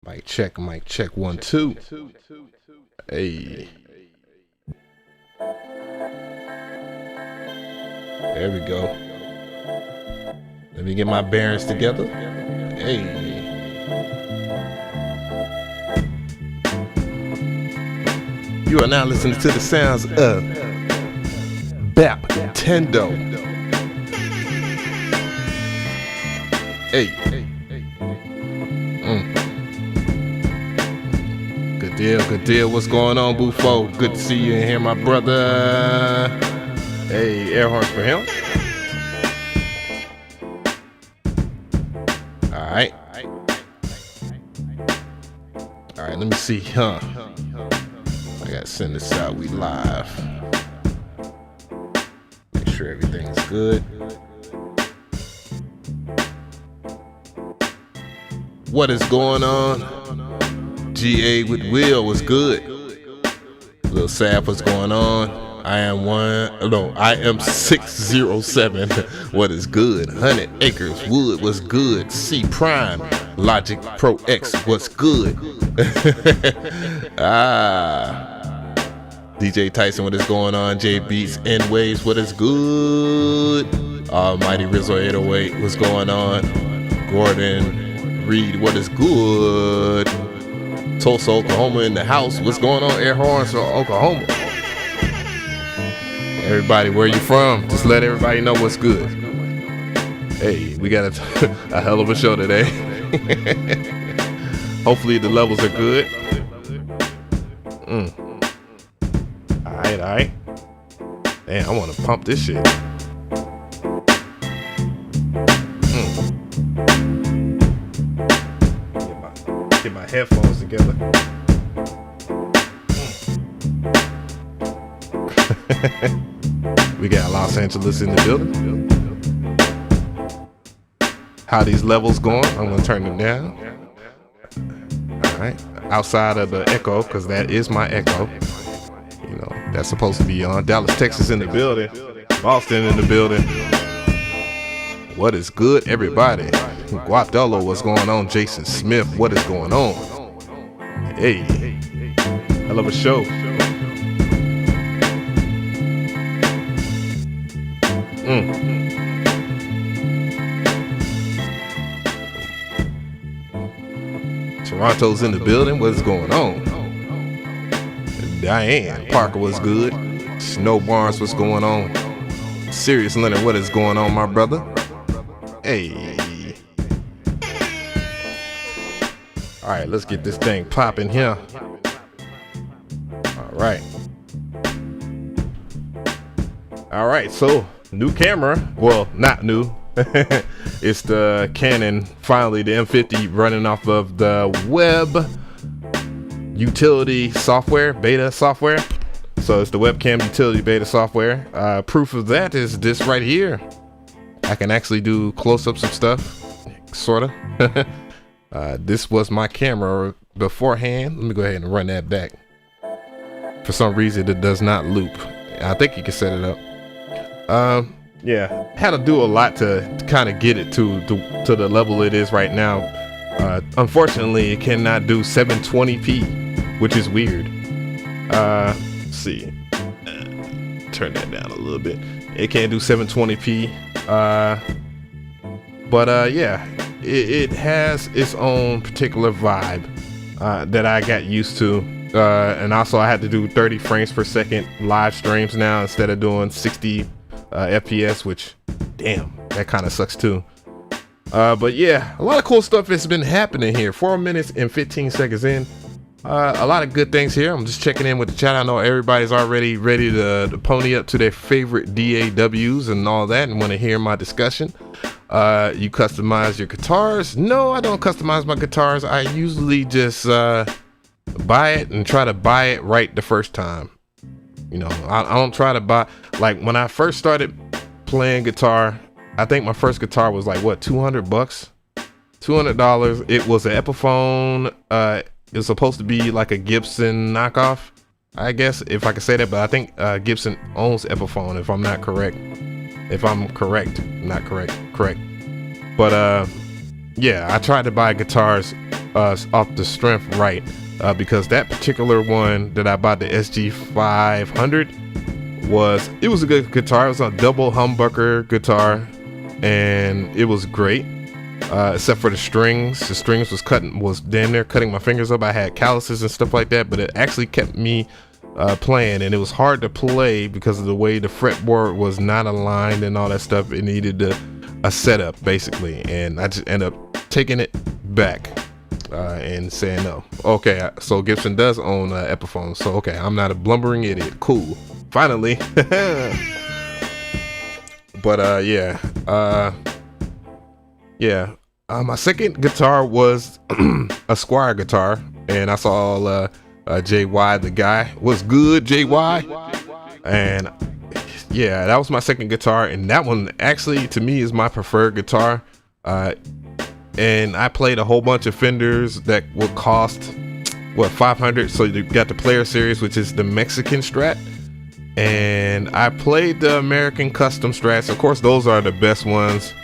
Mic check, 1, 2. Hey. There we go. Let me get my bearings together. Hey. You are now listening to the sounds of Baptendo. Hey. Good deal. What's going on, Buffo? Good to see you in here, my brother. Hey, air horns for him. Alright, let me see, I gotta send this out, we live. Make sure everything's good. What is going on? GA with Will was good. Little Sap, what's going on? I am 607. What is good? 100 Acres Wood, what's good? C Prime Logic Pro X, what's good? DJ Tyson, what is going on? J Beats N Waves, what is good? Almighty Rizzo 808, what's going on? Gordon Reed, what is good? Tulsa, Oklahoma in the house. What's going on? Air horns for Oklahoma. Everybody, where you from? Just let everybody know what's good. Hey, we got a hell of a show today. Hopefully the levels are good. Alright. Damn, I want to pump this shit. Get my headphones together. We got Los Angeles in the building. How these levels going? I'm gonna turn them down. Alright. Outside of the echo, because that is my echo. You know, that's supposed to be on. Dallas, Texas in the building. Boston in the building. What is good, everybody? Guapdolo, what's going on? Jason Smith, what is going on? Hey, hell of a show. Toronto's in the building, what's going on? Diane Parker, what's good? Snow Barnes, what's going on? Sirius Leonard, what is going on, my brother? Hey. Alright, let's get this thing popping here. Alright, so new camera. Well, not new. It's the Canon, finally, the M50 running off of the web utility software, beta software. So it's the webcam utility beta software. Proof of that is this right here. I can actually do close-ups of stuff, sorta. This was my camera beforehand. Let me go ahead and run that back. For some reason, it does not loop. I think you can set it up. Yeah, had to do a lot to kind of get it to the level it is right now. Unfortunately, it cannot do 720p, which is weird. Let's see. Turn that down a little bit. It can't do 720p. Yeah, it has its own particular vibe that I got used to. And also I had to do 30 frames per second live streams now instead of doing 60 FPS, which, damn, that kind of sucks too. But yeah, a lot of cool stuff has been happening here. 4 minutes and 15 seconds in. A lot of good things here. I'm just checking in with the chat. I know everybody's already ready to pony up to their favorite DAWs and all that and want to hear my discussion. You customize your guitars? No, I don't customize my guitars. I usually just buy it and try to buy it right the first time. You know, I don't try to buy, like when I first started playing guitar, I think my first guitar was like, what, $200? $200. It was an Epiphone. It was supposed to be like a Gibson knockoff, I guess, if I could say that, but I think Gibson owns Epiphone, if I'm not correct. If I'm correct, not correct, correct. But yeah, I tried to buy guitars off the strength right, because that particular one that I bought, the SG 500, was a good guitar. It was a double humbucker guitar, and it was great, except for the strings. The strings was down there cutting my fingers up. I had calluses and stuff like that, but it actually kept me playing, and it was hard to play because of the way the fretboard was not aligned and all that stuff. It needed a setup basically, and I just ended up taking it back and saying no. Okay, so Gibson does own Epiphone, so okay, I'm not a blumbering idiot. Cool, finally. But my second guitar was a Squire guitar, and I saw JY, the guy. What's good, JY? And yeah, that was my second guitar, and that one actually to me is my preferred guitar. And I played a whole bunch of Fenders that would cost what, $500. So you got the Player Series, which is the Mexican Strat, and I played the American Custom Strats. Of course, those are the best ones,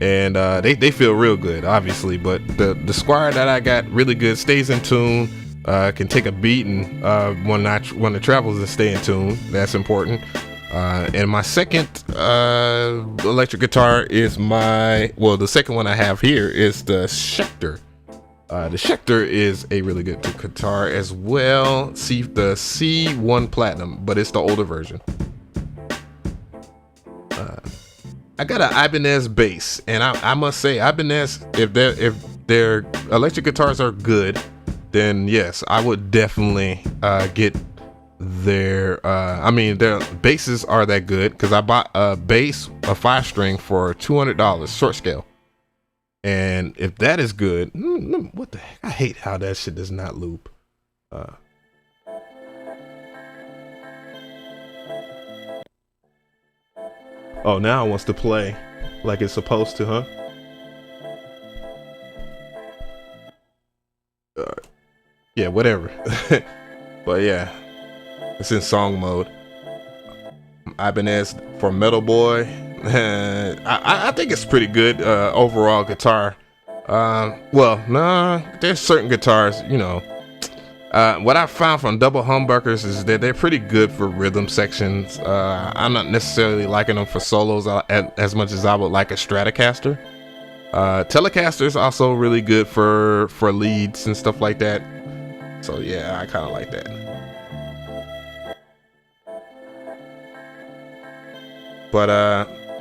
and they feel real good, obviously. But the Squire that I got, really good, stays in tune, can take a beating when it travels and stay in tune. That's important. And my second electric guitar is the second one I have here is the Schecter. The Schecter is a really good guitar as well. The C1 Platinum, but it's the older version. I got an Ibanez bass, and I must say, Ibanez, if their electric guitars are good, then yes, I would definitely get their basses are that good, because I bought a bass, a 5-string for $200, short scale. And if that is good, what the heck? I hate how that shit does not loop. Oh, now it wants to play like it's supposed to, huh? Yeah, whatever. But yeah, it's in song mode. Ibanez for Metal Boy. I think it's pretty good overall guitar. There's certain guitars, what I found from double humbuckers is that they're pretty good for rhythm sections. I'm not necessarily liking them for solos as much as I would like a Stratocaster. Telecaster is also really good for leads and stuff like that. So yeah, I kind of like that. But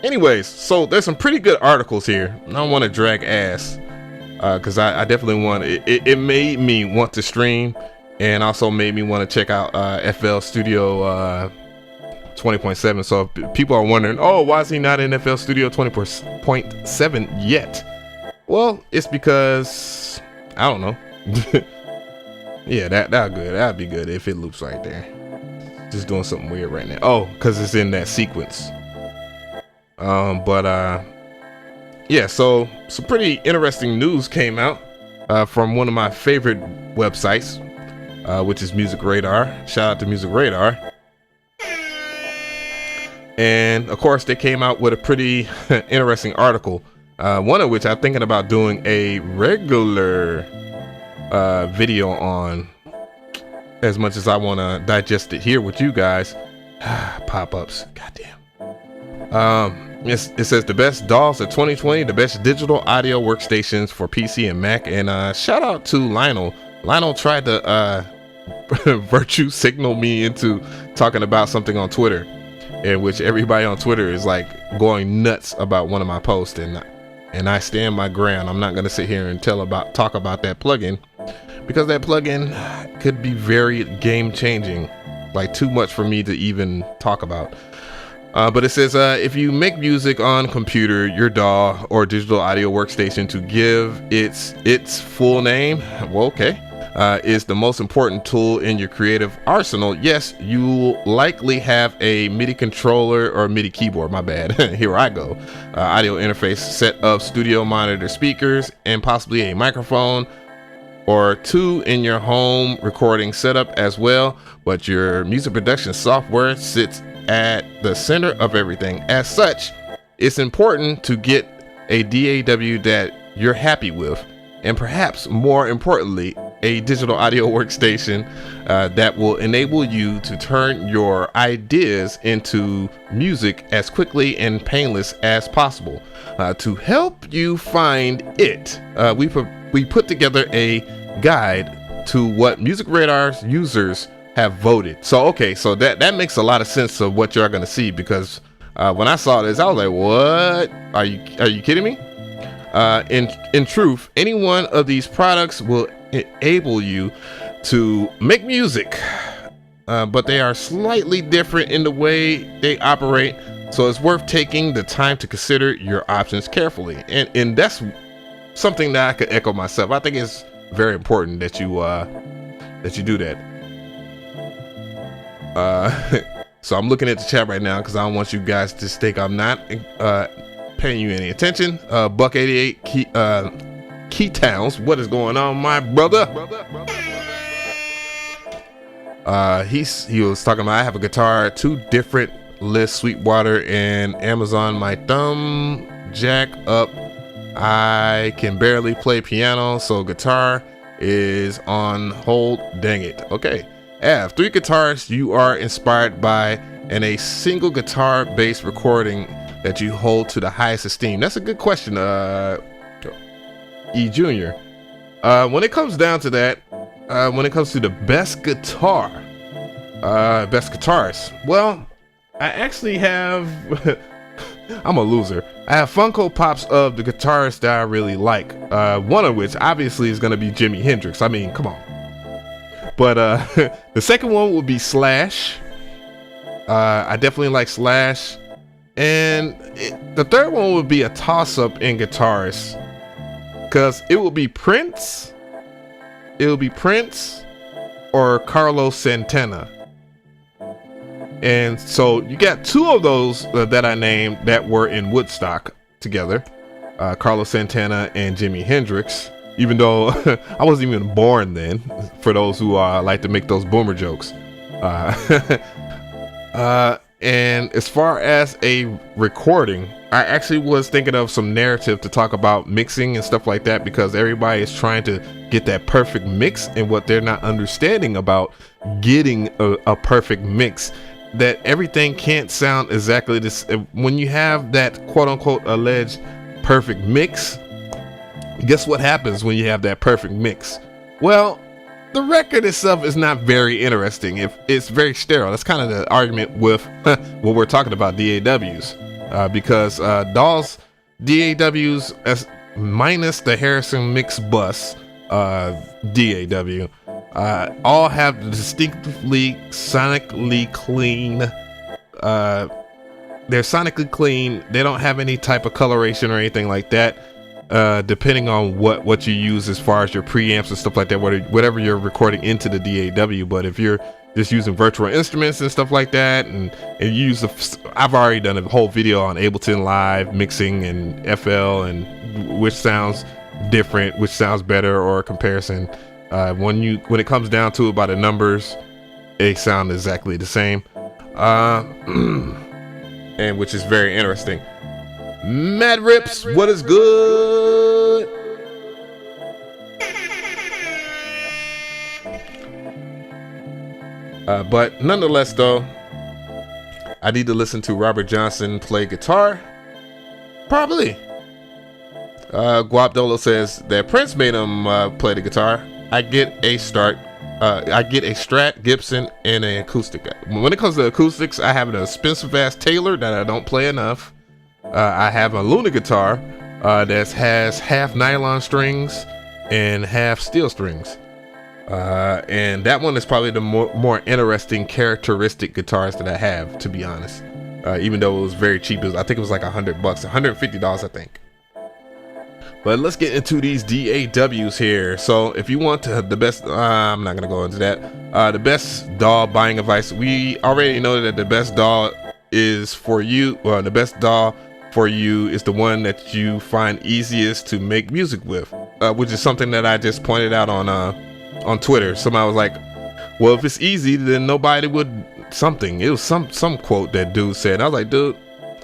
anyways, so there's some pretty good articles here. I don't want to drag ass, because I definitely want it made me want to stream, and also made me want to check out FL Studio 20.7. So if people are wondering, oh, why is he not in FL Studio 20.7 yet? Well, it's because I don't know. Yeah, that'd be good if it loops right there. Just doing something weird right now. Oh, because it's in that sequence. Yeah, so some pretty interesting news came out from one of my favorite websites, which is Music Radar. Shout out to Music Radar. And of course, they came out with a pretty interesting article, one of which I'm thinking about doing a regular video on, as much as I want to digest it here with you guys. Pop-ups, goddamn. It says the best DAWs of 2020, the best digital audio workstations for PC and Mac. And shout out to Lionel. Lionel tried to virtue signal me into talking about something on Twitter, in which everybody on Twitter is like going nuts about one of my posts, and I stand my ground. I'm not going to sit here and talk about that plugin, because that plugin could be very game changing, like too much for me to even talk about. But it says, if you make music on computer, your DAW or digital audio workstation, to give its full name, well, okay, is the most important tool in your creative arsenal. Yes, you will likely have a MIDI controller or MIDI keyboard, my bad, here I go, audio interface, set of studio monitor speakers, and possibly a microphone or two in your home recording setup as well. But your music production software sits at the center of everything. As such, it's important to get a DAW that you're happy with. and perhaps more importantly, a digital audio workstation that will enable you to turn your ideas into music as quickly and painless as possible. To help you find it, we put together a guide to what Music Radar's users have voted. So okay, so that makes a lot of sense of what you're going to see, because when I saw this, I was like, what? Are you kidding me? In truth, any one of these products will enable you to make music, but they are slightly different in the way they operate. So it's worth taking the time to consider your options carefully. And that's something that I could echo myself. I think it's very important that you do that. So I'm looking at the chat right now because I don't want you guys to think I'm not paying you any attention. Buck 88 Key Towns, what is going on, my brother? He was talking about, I have a guitar, 2 different lists, Sweetwater and Amazon. My thumb jack up, I can barely play piano, so guitar is on hold. Dang it. Okay. Have 3 guitars you are inspired by, and a single guitar based recording that you hold to the highest esteem. That's a good question, E Junior. When it comes down to that, when it comes to the best guitar, best guitarist, well, I actually have I'm a loser. I have Funko Pops of the guitarists that I really like, one of which obviously is going to be Jimi Hendrix. I mean, come on. But the second one would be Slash. I definitely like Slash. And the third one would be a toss-up in guitarists, because it will be Prince. It will be Prince or Carlos Santana. And so you got 2 of those that I named that were in Woodstock together, Carlos Santana and Jimi Hendrix, even though I wasn't even born then, for those who like to make those boomer jokes. And as far as a recording, I actually was thinking of some narrative to talk about mixing and stuff like that, because everybody is trying to get that perfect mix, and what they're not understanding about getting a perfect mix, that everything can't sound exactly this. When you have that quote unquote alleged perfect mix, guess what happens when you have that perfect mix? Well, the record itself is not very interesting. It's very sterile. That's kind of the argument with what we're talking about, DAWs, because DAWs, DAWs, minus the Harrison Mix Bus DAW, all have distinctively sonically clean. They're sonically clean. They don't have any type of coloration or anything like that. Depending on what you use as far as your preamps and stuff like that, whatever you're recording into the DAW. But if you're just using virtual instruments and stuff like that, and you use I've already done a whole video on Ableton Live mixing and FL, and which sounds different, which sounds better, or a comparison. When it comes down to it by the numbers, they sound exactly the same, and which is very interesting. Mad Rips, what is good? But nonetheless, though, I need to listen to Robert Johnson play guitar. Probably. Guapdolo says that Prince made him play the guitar. I get a Strat, Gibson, and an acoustic. When it comes to acoustics, I have an expensive ass Taylor that I don't play enough. I have a Luna guitar that has half nylon strings and half steel strings, and that one is probably the more interesting characteristic guitars that I have, to be honest. Even though it was very cheap, I think it was like $100, $150, I think. But let's get into these DAWs here. So if you want the best, I'm not gonna go into that. The best DAW buying advice. We already know that the best DAW is for you. Well, the best DAW for you is the one that you find easiest to make music with, which is something that I just pointed out on Twitter. Somebody was like, well, if it's easy, then nobody would something. It was some quote that dude said. I was like, dude,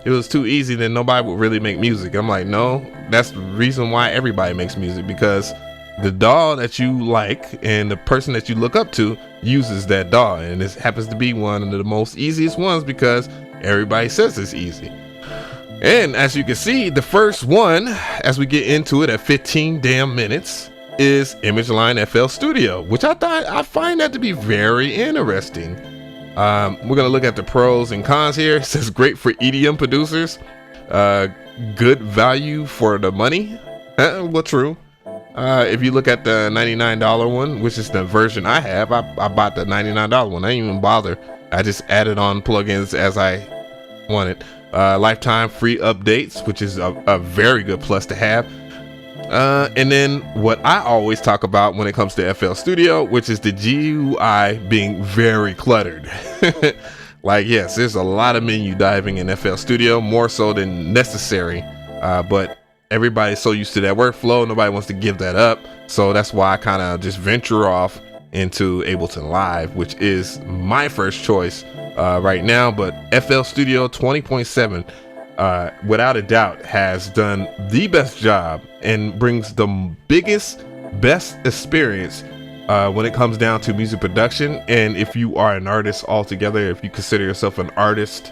it was too easy, then nobody would really make music. I'm like, no, that's the reason why everybody makes music, because the DAW that you like and the person that you look up to uses that DAW, and this happens to be one of the most easiest ones because everybody says it's easy. And as you can see, the first one, as we get into it at 15 damn minutes, is ImageLine FL Studio, which I find that to be very interesting. We're gonna look at the pros and cons here. It says great for EDM producers, good value for the money. Well, true. If you look at the $99 one, which is the version I have, I bought the $99 one. I didn't even bother. I just added on plugins as I wanted. Lifetime free updates, which is a very good plus to have. And then what I always talk about when it comes to FL Studio, which is the GUI being very cluttered. Like, yes, there's a lot of menu diving in FL Studio, more so than necessary, but everybody's so used to that workflow, nobody wants to give that up. So that's why I kind of just venture off into Ableton Live, which is my first choice right now. But FL Studio 20.7 without a doubt has done the best job and brings the best experience when it comes down to music production. And if you are an artist altogether, if you consider yourself an artist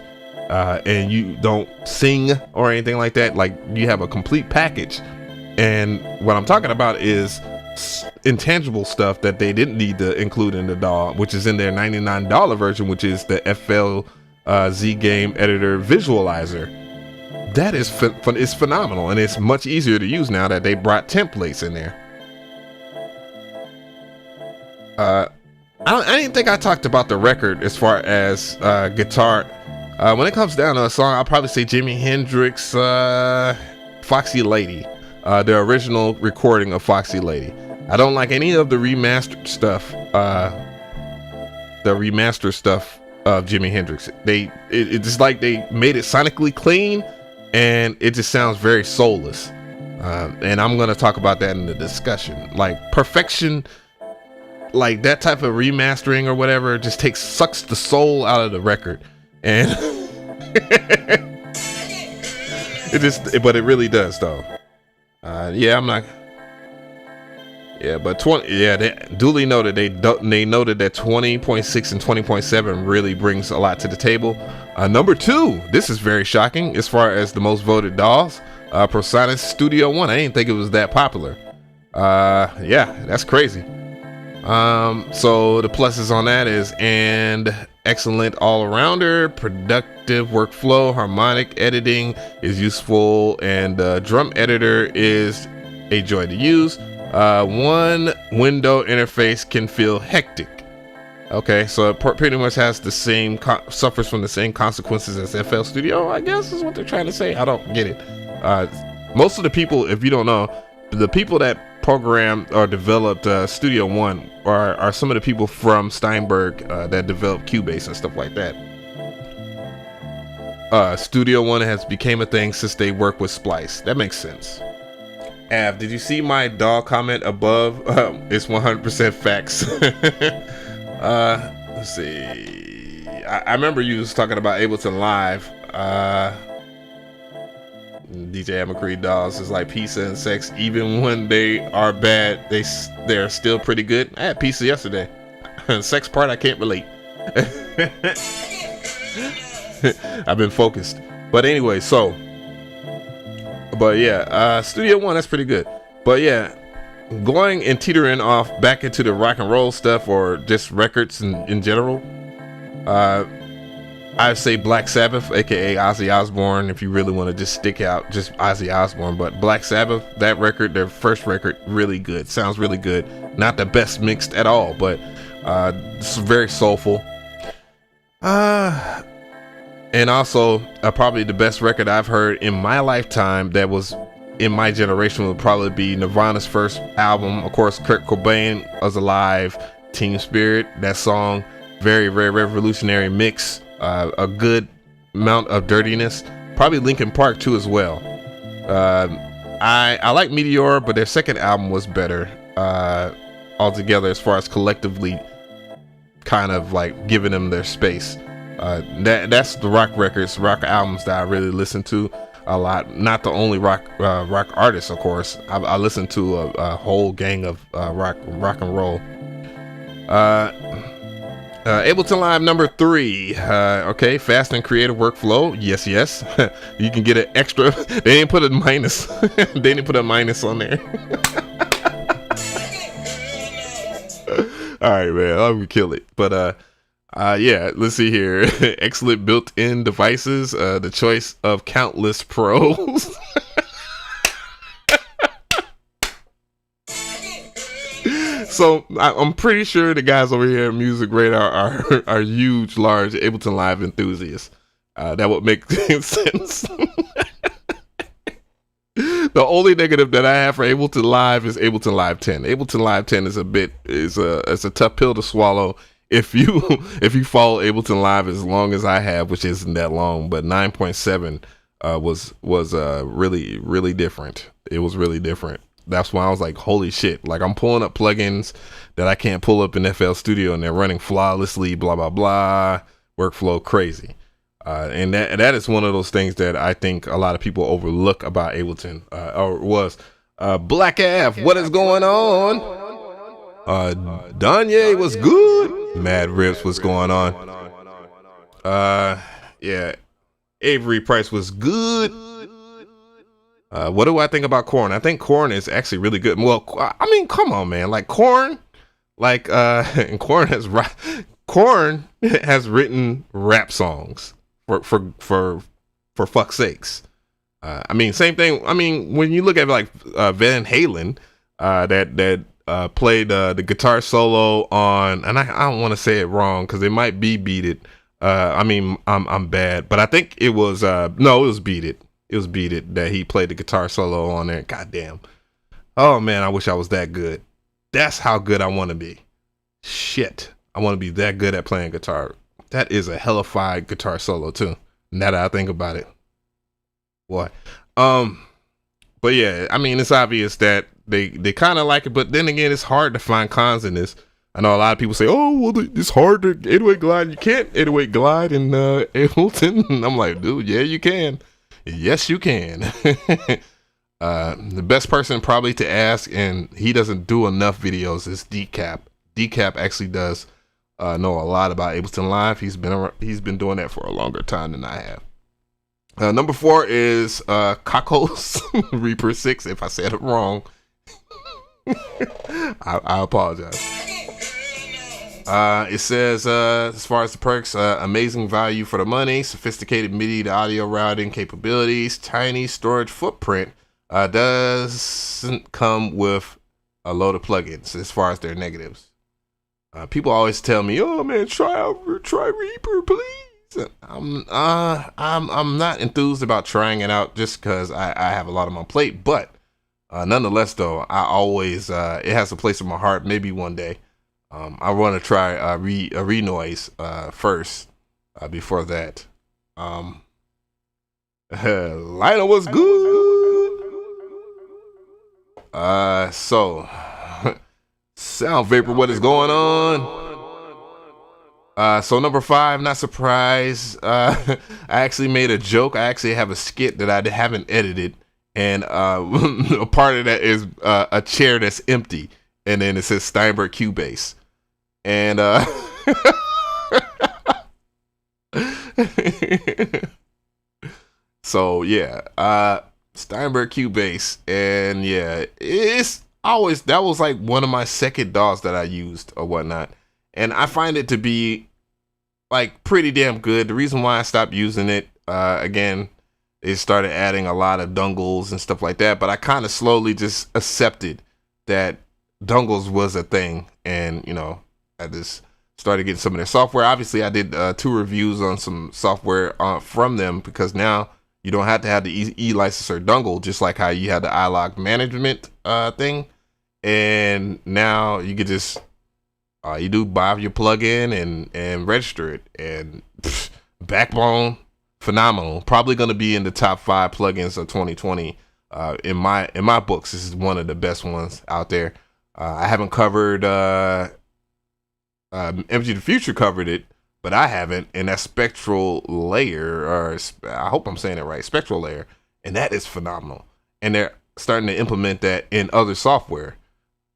and you don't sing or anything like that, like, you have a complete package. And what I'm talking about is intangible stuff that they didn't need to include in the DAW, which is in their $99 version, which is the FL Z Game Editor Visualizer. That is it's phenomenal, and it's much easier to use now that they brought templates in there. I didn't think I talked about the record as far as guitar. When it comes down to a song, I'll probably say Jimi Hendrix, Foxy Lady, the original recording of Foxy Lady. I don't like any of the remastered stuff. Of Jimi Hendrix. It's just like they made it sonically clean, and it just sounds very soulless. And I'm gonna talk about that in the discussion. Like, perfection, like that type of remastering or whatever, just sucks the soul out of the record. And but it really does though. But they duly noted. They noted that 20.6 and 20.7 really brings a lot to the table. Number 2, this is very shocking as far as the most voted DAWs. ProSonus Studio One. I didn't think it was that popular. That's crazy. So the pluses on that is and excellent all-arounder, productive workflow, harmonic editing is useful, and drum editor is a joy to use. One window interface can feel hectic. Okay, so it pretty much has the same suffers from the same consequences as FL Studio, I guess is what they're trying to say. I don't get it. Most of the people, if you don't know, the people that programmed or developed Studio One are some of the people from Steinberg that developed Cubase and stuff like that. Studio One has became a thing since they work with Splice. That makes sense. Av, did you see my DAW comment above? It's 100% facts. Let's see. I remember you was talking about Ableton Live. DJ McCree DAWs is like pizza and sex. Even when they are bad, they're still pretty good. I had pizza yesterday. Sex part, I can't relate. I've been focused. But anyway, Studio One, that's pretty good. But yeah, going and teetering off back into the rock and roll stuff or just records in general, I'd say Black Sabbath, aka Ozzy Osbourne, if you really want to just stick out just Ozzy Osbourne. But Black Sabbath, that record, their first record, really good. Sounds really good. Not the best mixed at all, but it's very soulful. And also, probably the best record I've heard in my lifetime that was in my generation would probably be Nirvana's first album. Of course, Kurt Cobain was alive. Team Spirit, that song, very, very revolutionary mix. A good amount of dirtiness. Probably Linkin Park too as well. I like Meteor, but their second album was better altogether as far as collectively kind of like giving them their space. That's the rock albums that I really listen to. a lot. Not the only rock artists, of course. I listen to a whole gang of rock and roll. Ableton Live number 3. Okay, fast and creative workflow. Yes. You can get an extra. They didn't put a minus. They didn't put a minus on there. All right, man, I'm gonna kill it. But yeah, let's see here. Excellent built-in devices. The choice of countless pros. So I'm pretty sure the guys over here at Music Radar are huge, large Ableton Live enthusiasts. That would make sense. The only negative that I have for Ableton Live is Ableton Live 10. Ableton Live 10 is a tough pill to swallow if you follow Ableton Live as long as I have, which isn't that long. But 9.7 was really different. It was really different. That's why I was like, holy shit. Like, I'm pulling up plugins that I can't pull up in FL Studio, and they're running flawlessly, blah, blah, blah. Workflow crazy. And that is one of those things that I think a lot of people overlook about Ableton. Or was. Black Av, what is going on? Danye was good. Mad Rips, what's going on? Yeah. Avery Price was good. What do I think about Korn? I think Korn is actually really good. Well, I mean, come on, man. Like Korn, and Korn has written rap songs for fuck's sakes. I mean, same thing. I mean, when you look at like Van Halen, that played the guitar solo on, and I don't want to say it wrong because it might be Beat It. I mean, I'm bad, but I think it was no, it was Beat It. It was Beat It that he played the guitar solo on there. Goddamn. Oh man, I wish I was that good. That's how good I want to be. Shit. I want to be that good at playing guitar. That is a hellified guitar solo too. Now that I think about it. Boy. But yeah, I mean, it's obvious that they kind of like it, but then again, it's hard to find cons in this. I know a lot of people say, oh, well, it's hard to 808 glide. You can't 808 glide in Ableton. And I'm like, dude, yeah, you can. Yes, you can. The best person probably to ask, and he doesn't do enough videos, is Decap. Decap actually does know a lot about Ableton Live. He's been doing that for a longer time than I have. Number 4 is Kakos Reaper 6. If I said it wrong, I apologize. It says, as far as the perks, amazing value for the money, sophisticated MIDI to audio routing capabilities, tiny storage footprint, doesn't come with a load of plugins as far as their negatives. People always tell me, oh man, try Reaper, please. I'm not enthused about trying it out just because I have a lot on my plate, but nonetheless though, I always, it has a place in my heart, maybe one day. I want to try a Renoise first before that. Lionel was good. So Sound Vapor, what is going on? So number 5, not surprised. I actually made a joke. I actually have a skit that I haven't edited, and a part of that is a chair that's empty, and then it says Steinberg Cubase. And so yeah, Steinberg Cubase, and yeah, it's always, that was like one of my second DAWs that I used or whatnot, and I find it to be like pretty damn good. The reason why I stopped using it, again, they started adding a lot of dongles and stuff like that, but I kind of slowly just accepted that dongles was a thing, and you know, I just started getting some of their software. Obviously, I did 2 reviews on some software from them, because now you don't have to have the e-licenser dongle, just like how you had the iLog management thing. And now you could just you do buy your plugin and register it. And Backbone, phenomenal. Probably going to be in the top 5 plugins of 2020. In my books, this is one of the best ones out there. I haven't covered. Empty the Future covered it, but I haven't. And that spectral layer, or I hope I'm saying it right, spectral layer, and that is phenomenal. And they're starting to implement that in other software,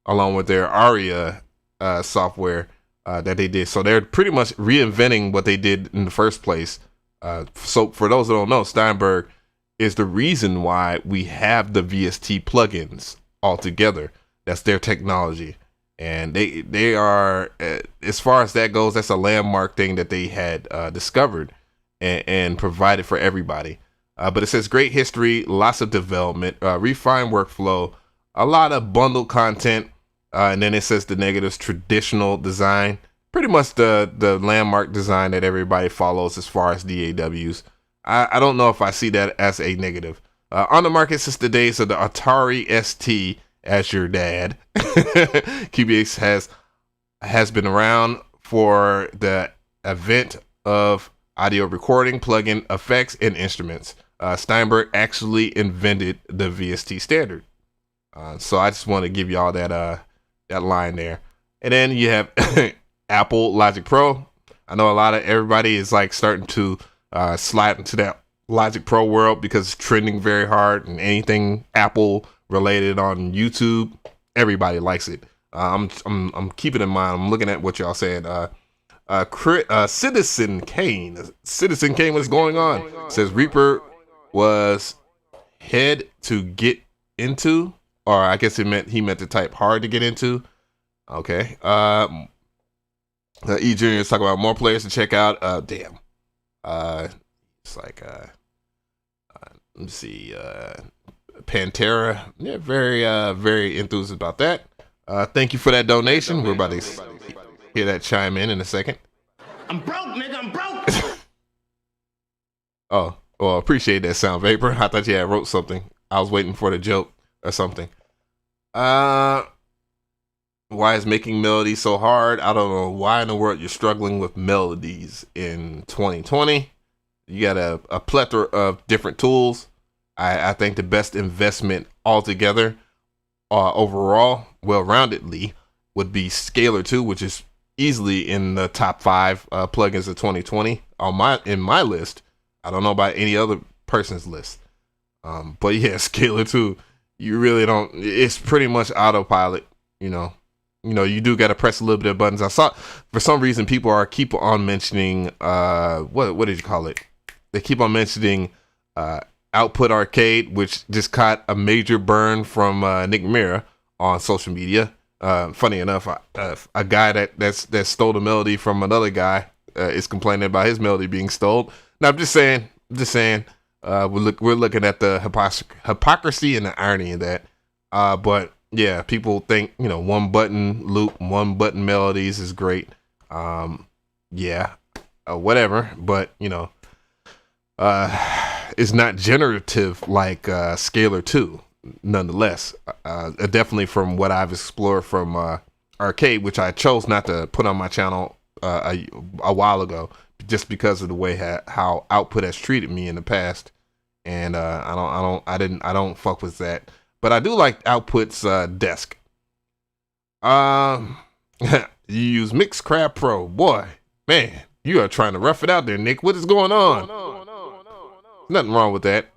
along with their ARIA software that they did. So they're pretty much reinventing what they did in the first place. So for those that don't know, Steinberg is the reason why we have the VST plugins altogether. That's their technology. And they are, as far as that goes, that's a landmark thing that they had discovered and provided for everybody. But it says great history, lots of development, refined workflow, a lot of bundled content, and then it says the negatives, traditional design, pretty much the landmark design that everybody follows as far as DAWs. I don't know if I see that as a negative. On the market since the days of the Atari ST, as your dad, QBX has been around for the advent of audio recording, plugin effects, and instruments. Steinberg actually invented the VST standard. So I just want to give y'all that line there. And then you have Apple Logic Pro. I know everybody is like starting to slide into that Logic Pro world because it's trending very hard, and anything Apple related on YouTube, everybody likes it. I'm keeping in mind. I'm looking at what y'all said. Citizen Kane, what's going on? Says Reaper was head to get into, or I guess he meant to type hard to get into. Okay. E Junior is talking about more players to check out. Damn. It's like let me see. Pantera, yeah, very enthused about that. Thank you for that donation. We're about to hear that chime in a second. I'm broke, nigga. I'm broke. Oh, well, appreciate that sound, Vapor. I thought you had wrote something. I was waiting for the joke or something. Why is making melodies so hard? I don't know why in the world you're struggling with melodies in 2020. You got a plethora of different tools. I think the best investment altogether, overall, well-roundedly, would be Scalar 2, which is easily in the top 5 plugins of 2020 in my list. I don't know about any other person's list. But yeah, Scalar 2, you really don't. It's pretty much autopilot. You do got to press a little bit of buttons. I saw for some reason people keep on mentioning what did you call it? They keep on mentioning Output Arcade, which just caught a major burn from Nick Mira on social media. Funny enough, a guy that stole the melody from another guy is complaining about his melody being stolen. Now I'm just saying, we're looking at the hypocrisy and the irony of that. But yeah, people think one button loop, one button melodies is great. Whatever, but is not generative like Scalar 2, nonetheless. Definitely from what I've explored from Arcade, which I chose not to put on my channel a while ago, just because of the way how Output has treated me in the past, and I don't fuck with that. But I do like Output's desk. You use Mixcraft Pro, boy, man, you are trying to rough it out there, Nick. What is going on? Nothing wrong with that.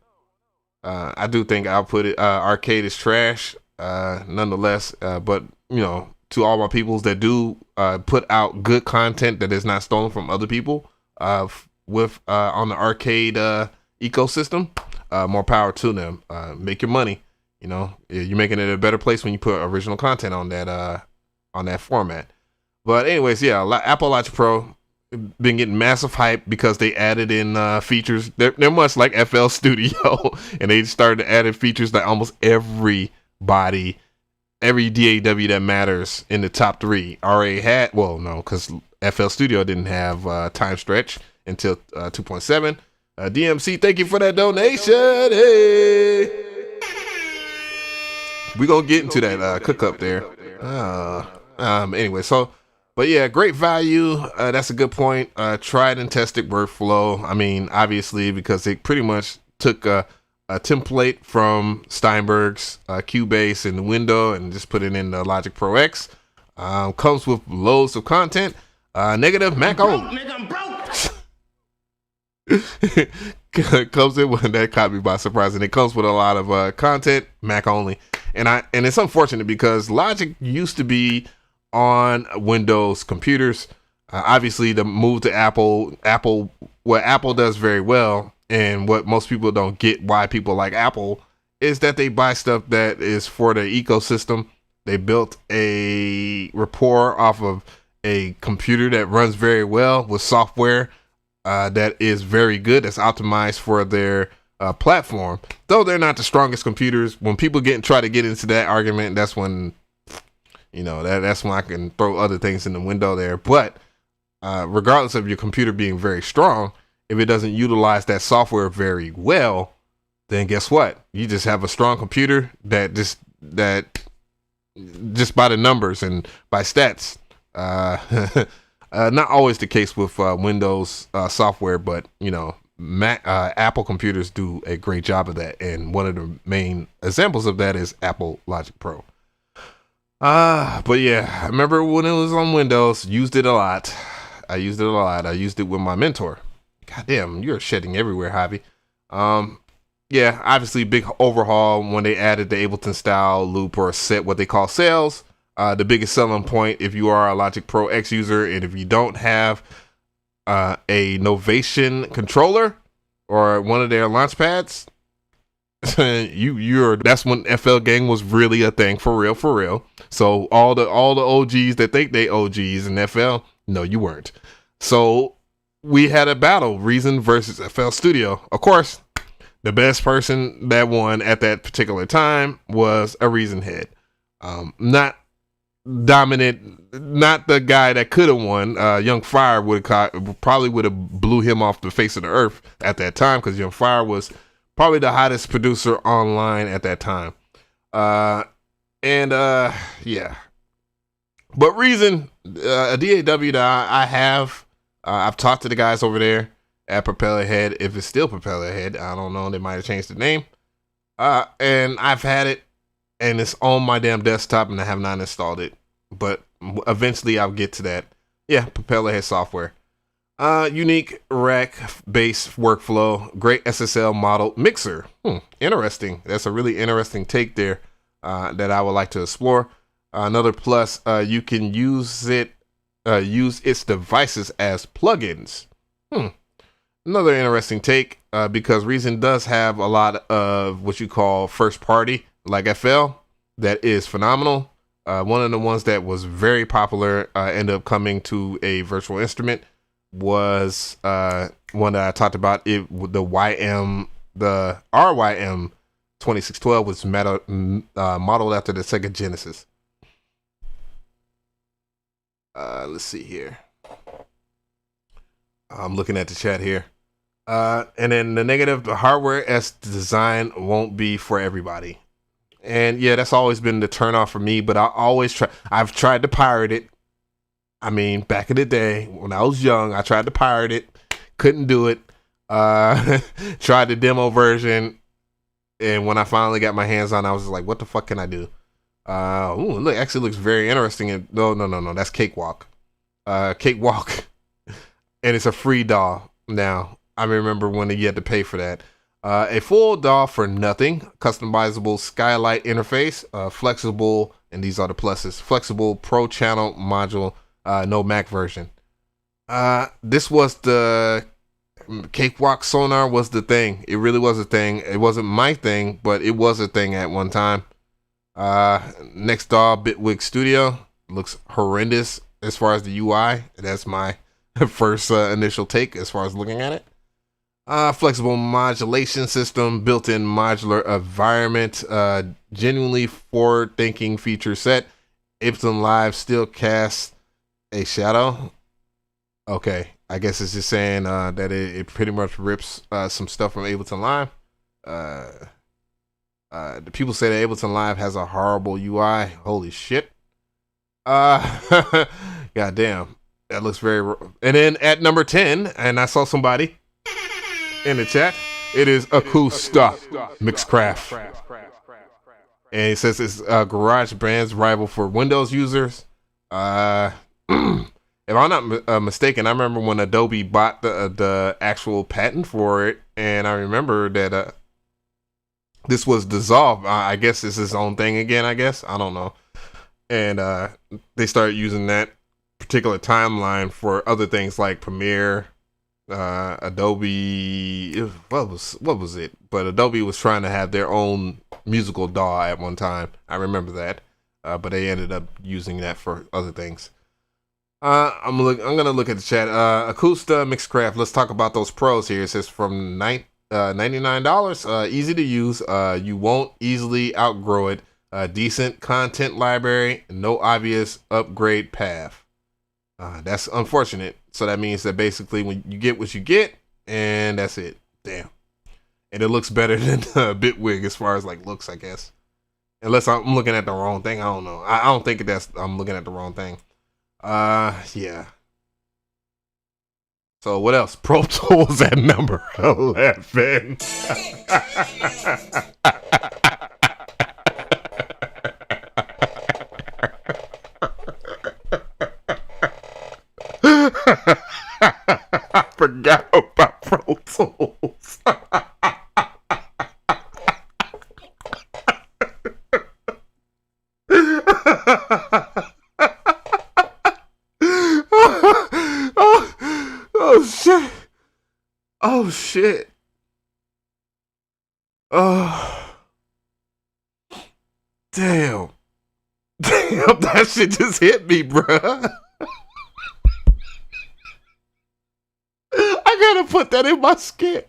I do think Arcade is trash, nonetheless. But to all my peoples that do put out good content that is not stolen from other people, on the Arcade ecosystem, more power to them. Make your money. You're making it a better place when you put original content on that format. But anyways, yeah, Apple Logic Pro been getting massive hype because they added in features. They're much like FL Studio, and they started adding features that almost every DAW that matters in the top 3 already had. Well, no, because FL Studio didn't have time stretch until 2.7. DMC, thank you for that donation. Hey, we gonna get into that cook up there. Anyway, so. But yeah, great value. That's a good point. Tried and tested workflow. I mean, obviously, because it pretty much took a template from Steinberg's Cubase in the window and just put it in the Logic Pro X. Comes with loads of content. Negative Mac on. comes in with that caught me by surprise, and it comes with a lot of content, Mac only, and it's unfortunate because Logic used to be on Windows computers. Obviously, the move to Apple, what Apple does very well, and what most people don't get why people like Apple is that they buy stuff that is for the ecosystem. They built a rapport off of a computer that runs very well with software that is very good, that's optimized for their platform. Though they're not the strongest computers, when people try to get into that argument, that's when, that's when I can throw other things in the window there. But regardless of your computer being very strong, if it doesn't utilize that software very well, then guess what? You just have a strong computer that just by the numbers and by stats. Not always the case with Windows software, but Apple computers do a great job of that, and one of the main examples of that is Apple Logic Pro. But yeah, I remember when it was on Windows, used it a lot. I used it with my mentor. Goddamn, you're shedding everywhere, Javi. Yeah, obviously big overhaul when they added the Ableton style loop or set, what they call sales. The biggest selling point if you are a Logic Pro X user, and if you don't have a Novation controller or one of their launch pads, that's when FL Gang was really a thing for real. So all the OGs that think they OGs in FL, no, you weren't. So we had a battle, Reason versus FL Studio. Of course, the best person that won at that particular time was a Reason head. Not dominant, not the guy that could have won. Young Fire probably would have blew him off the face of the earth at that time, because Young Fire was probably the hottest producer online at that time. Yeah. But Reason, a DAW that I have, I've talked to the guys over there at Propeller Head. If it's still Propeller Head, I don't know. They might have changed the name. And I've had it, and it's on my damn desktop, and I have not installed it. But eventually I'll get to that. Yeah, Propeller Head software. Unique rack-based workflow. Great SSL model mixer. Interesting. That's a really interesting take there that I would like to explore. Another plus, you can use its devices as plugins. Another interesting take, because Reason does have a lot of what you call first party, like FL, that is phenomenal. One of the ones that was very popular, ended up coming to a virtual instrument, was one that I talked about. The RYM 2612 was modeled after the Sega Genesis. Let's see here. I'm looking at the chat here. And then the negative, the hardware as design won't be for everybody. And yeah, that's always been the turnoff for me, but I've tried to pirate it. I mean, back in the day when I was young, I tried to pirate it. Couldn't do it. Tried the demo version. And when I finally got my hands on it, I was just like, what the fuck can I do? Look, actually looks very interesting. No, that's Cakewalk. Cakewalk. And it's a free DAW now. I remember when you had to pay for that. A full DAW for nothing. Customizable skylight interface. Flexible, and these are the pluses. Flexible Pro channel module. No Mac version. This was the Cakewalk sonar was the thing. It really was a thing. It wasn't my thing, but it was a thing at one time. Next DAW, Bitwig Studio. Looks horrendous as far as the UI. That's my first initial take as far as looking at it. Flexible modulation system, built-in modular environment, genuinely forward-thinking feature set. Ableton Live still casts a shadow. Okay, I guess it's just saying that it pretty much rips some stuff from Ableton Live. The people say that Ableton Live has a horrible UI. Holy shit. Goddamn. That looks very... And then at number 10, and I saw somebody in the chat, it is Acoustic Mixcraft. And it says it's GarageBand's rival for Windows users. If I'm not mistaken, I remember when Adobe bought the actual patent for it, and I remember that this was dissolved. I guess it's his own thing again. I guess I don't know. And they started using that particular timeline for other things like Premiere, Adobe. What was it? But Adobe was trying to have their own musical DAW at one time. I remember that, but they ended up using that for other things. I'm gonna look at the chat. Acoustica Mixcraft. Let's talk about those pros here. It says from $99. Easy to use. You won't easily outgrow it. Decent content library. No obvious upgrade path. That's unfortunate. So that means that basically when you get what you get, and that's it. Damn. And it looks better than Bitwig as far as like looks, I guess. Unless I'm looking at the wrong thing. I don't know. I don't think I'm looking at the wrong thing. Yeah. So what else? Pro Tools at number 11. I forgot about Pro Tools. Oh shit. Oh shit. Oh. Damn. Damn, that shit just hit me, bruh. I gotta put that in my skit.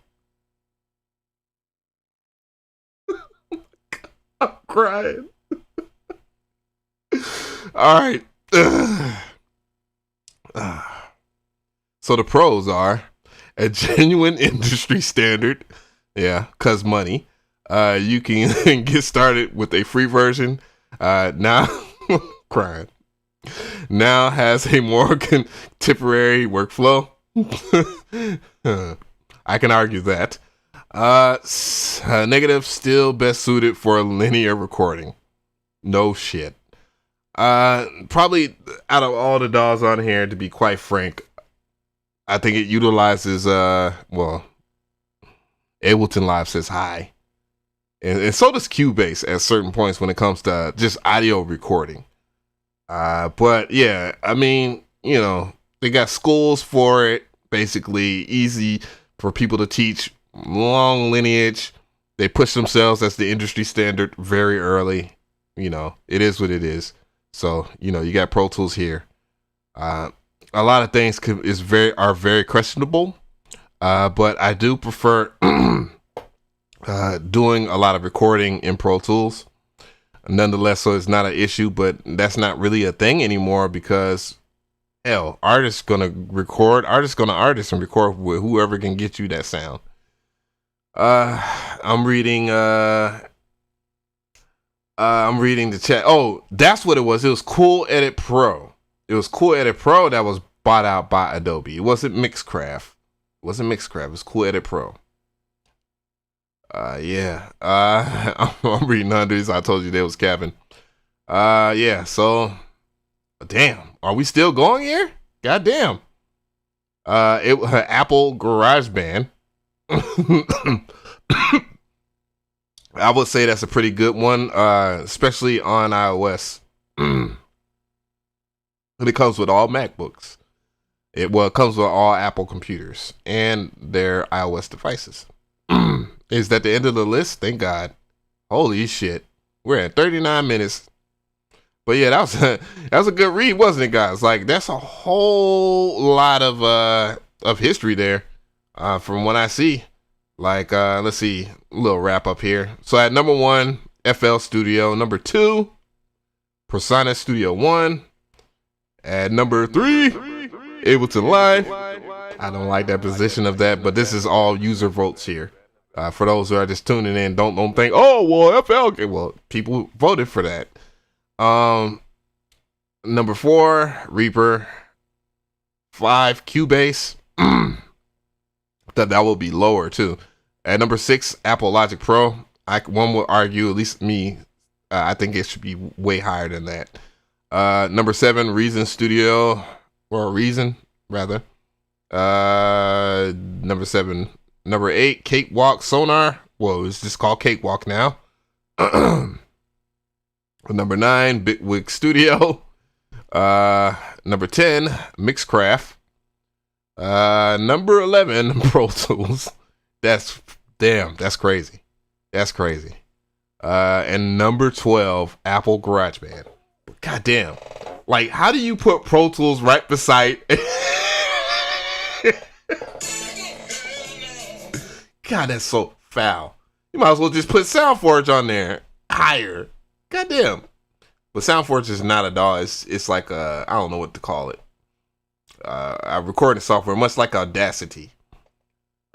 I'm crying. All right. So the pros are a genuine industry standard. Yeah, cause money. You can get started with a free version. Now, crying. Now has a more contemporary workflow. I can argue that. Negative, still best suited for linear recording. No shit. Probably out of all the DAWs on here, to be quite frank, I think it utilizes Ableton Live says high. And so does Cubase at certain points when it comes to just audio recording. But yeah, I mean, you know, they got schools for it, basically easy for people to teach, long lineage. They push themselves as the industry standard very early. You know, it is what it is. So, you know, you got Pro Tools here. A lot of things are very questionable, but I do prefer doing a lot of recording in Pro Tools. Nonetheless, so it's not an issue, but that's not really a thing anymore because, hell, artists gonna artist and record with whoever can get you that sound. I'm reading the chat. Oh, that's what it was. It was Cool Edit Pro. It was Cool Edit Pro that was bought out by Adobe. It wasn't Mixcraft. It was Cool Edit Pro. Yeah. I'm reading hundreds. I told you there was Kevin. Yeah. So, damn. Are we still going here? Goddamn. Apple GarageBand. I would say that's a pretty good one, especially on iOS. It comes with all MacBooks. It comes with all Apple computers and their iOS devices. Is that the end of the list? Thank God. Holy shit. We're at 39 minutes. But yeah, that was a good read, wasn't it, guys? Like, that's a whole lot of history there, from what I see. Like, let's see, a little wrap up here. So at number 1, FL Studio. Number 2, Persona Studio One. At number 3, Ableton Live. I don't like that position of that, but this is all user votes here. For those who are just tuning in, don't think, oh, well, FL. Okay, well, people voted for that. Number 4, Reaper. 5, Cubase. That will be lower too. At number 6, Apple Logic Pro. One would argue, at least me, I think it should be way higher than that. Number 7, Reason Studio, or Reason rather. Number 7, Number 8, Cakewalk Sonar. Well, it's just called Cakewalk now. Number 9, Bitwig Studio. Number 10, Mixcraft. Number 11, Pro Tools. That's crazy. That's crazy. And number 12, Apple GarageBand. God damn. Like, how do you put Pro Tools right beside? God, that's so foul. You might as well just put SoundForge on there higher. God damn. But SoundForge is not a DAW. It's like I don't know what to call it. A recording software, much like Audacity.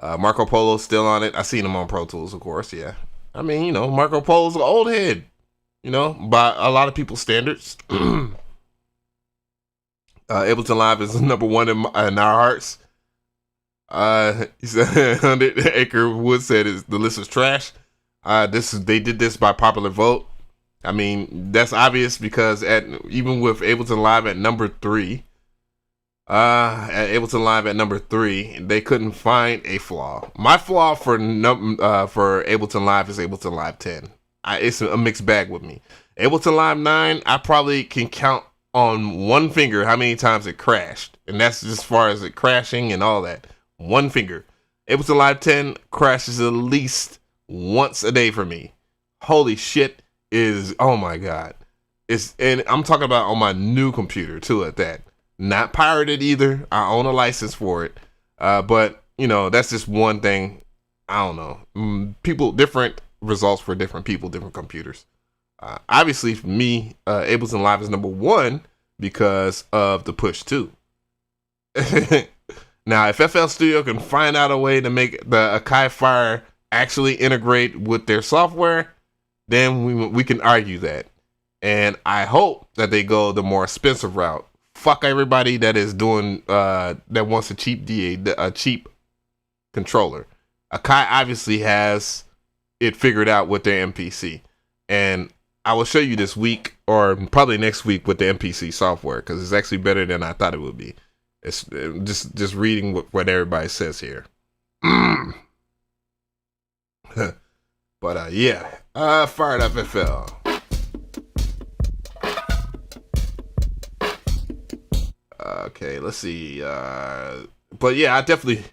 Marco Polo's still on it. I seen him on Pro Tools, of course. Yeah. I mean, you know, Marco Polo's an old head. You know, by a lot of people's standards. Ableton Live is number 1 in our hearts. He said 100 Acre Wood said the list is trash. They did this by popular vote. I mean, that's obvious because even with Ableton Live at number 3, they couldn't find a flaw. My flaw for Ableton Live is Ableton Live 10. It's a mixed bag with me. Ableton Live 9, I probably can count on one finger how many times it crashed, and that's just as far as it crashing and all that. One finger. Ableton Live 10 crashes at least once a day for me. Holy shit, oh my god. And I'm talking about on my new computer too at that. Not pirated either. I own a license for it. But you know, that's just one thing. I don't know. Different results for different people, different computers. Obviously for me, Ableton Live is number 1 because of the push 2. Now, if FL Studio can find out a way to make the Akai Fire actually integrate with their software, then we can argue that. And I hope that they go the more expensive route. Fuck everybody that is doing that wants a cheap a cheap controller. Akai obviously has it figured out with their MPC, and I will show you this week or probably next week with the MPC software because it's actually better than I thought it would be. It's just reading what everybody says here. But yeah, Fired Up FL. Okay, let's see. But yeah, I definitely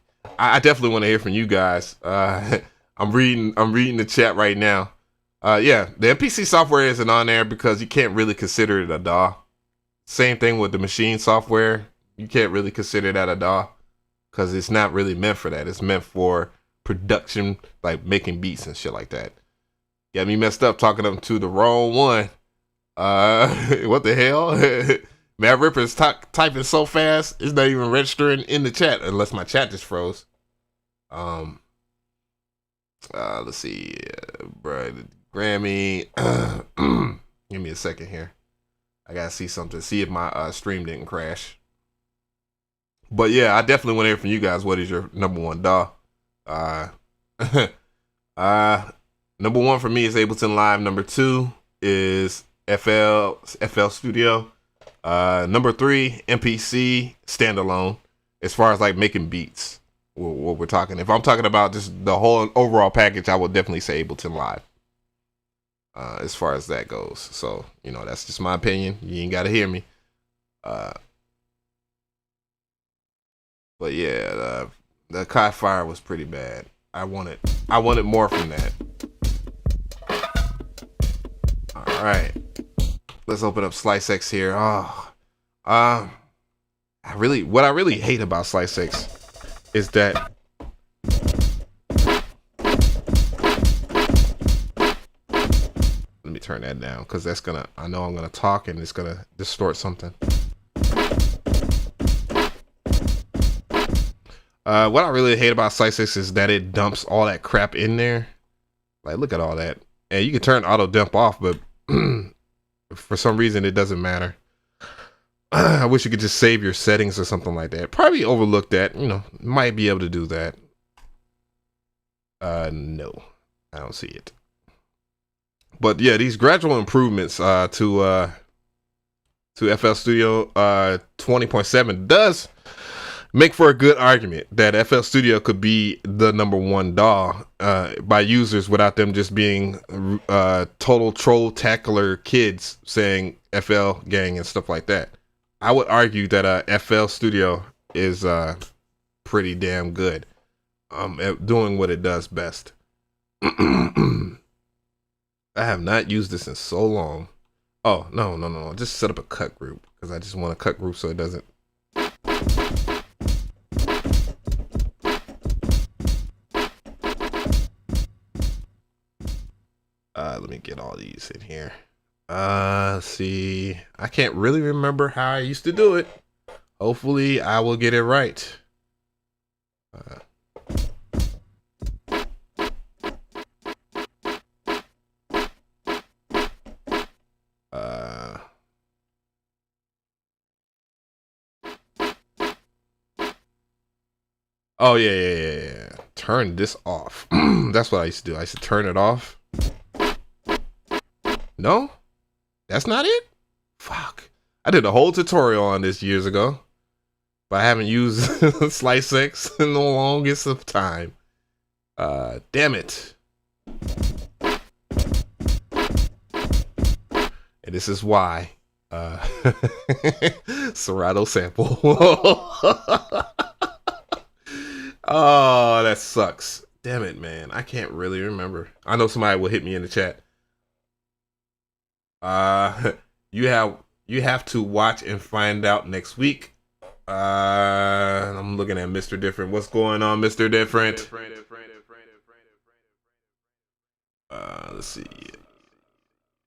want to hear from you guys. I'm reading the chat right now. Yeah, the MPC software isn't on there because you can't really consider it a DAW. Same thing with the machine software. You can't really consider that a DAW because it's not really meant for that. It's meant for production, like making beats and shit like that. Got me messed up talking them to the wrong one. What the hell? Matt Ripper's typing so fast, it's not even registering in the chat unless my chat just froze. Let's see, bro. Grammy. Give me a second here. I gotta see something. See if my stream didn't crash. But yeah, I definitely want to hear from you guys. What is your number 1 DAW? Number 1 for me is Ableton Live. Number 2 is FL Studio. Number 3, MPC standalone. As far as like making beats, what we're talking. If I'm talking about just the whole overall package, I would definitely say Ableton Live. As far as that goes. So, you know, that's just my opinion. You ain't got to hear me. But yeah, the Kai Fire was pretty bad. I wanted more from that. All right, let's open up Slice X here. What I really hate about Slice X is that let me turn that down because I know I'm gonna talk and it's gonna distort something. What I really hate about Slice X is that it dumps all that crap in there. Like, look at all that. And you can turn auto dump off, but for some reason it doesn't matter. I wish you could just save your settings or something like that. Probably overlooked that, you know, might be able to do that. No, I don't see it. But yeah, these gradual improvements to FL Studio 20.7 does make for a good argument that FL Studio could be the #1 DAW by users without them just being total troll-tacular kids saying FL gang and stuff like that. I would argue that FL Studio is pretty damn good at doing what it does best. I have not used this in so long. Oh, no. Just set up a cut group because I just want a cut group so it doesn't. Let me get all these in here. Let's see. I can't really remember how I used to do it. Hopefully I will get it right. Oh yeah. Turn this off. That's what I used to do. I used to turn it off. No, that's not it. Fuck. I did a whole tutorial on this years ago, but I haven't used Slice X in the longest of time. Damn it. And this is why. Serato sample. Oh, that sucks. Damn it, man. I can't really remember. I know somebody will hit me in the chat. You have to watch and find out next week. I'm looking at Mr. Different. What's going on, Mr. Different? Let's see.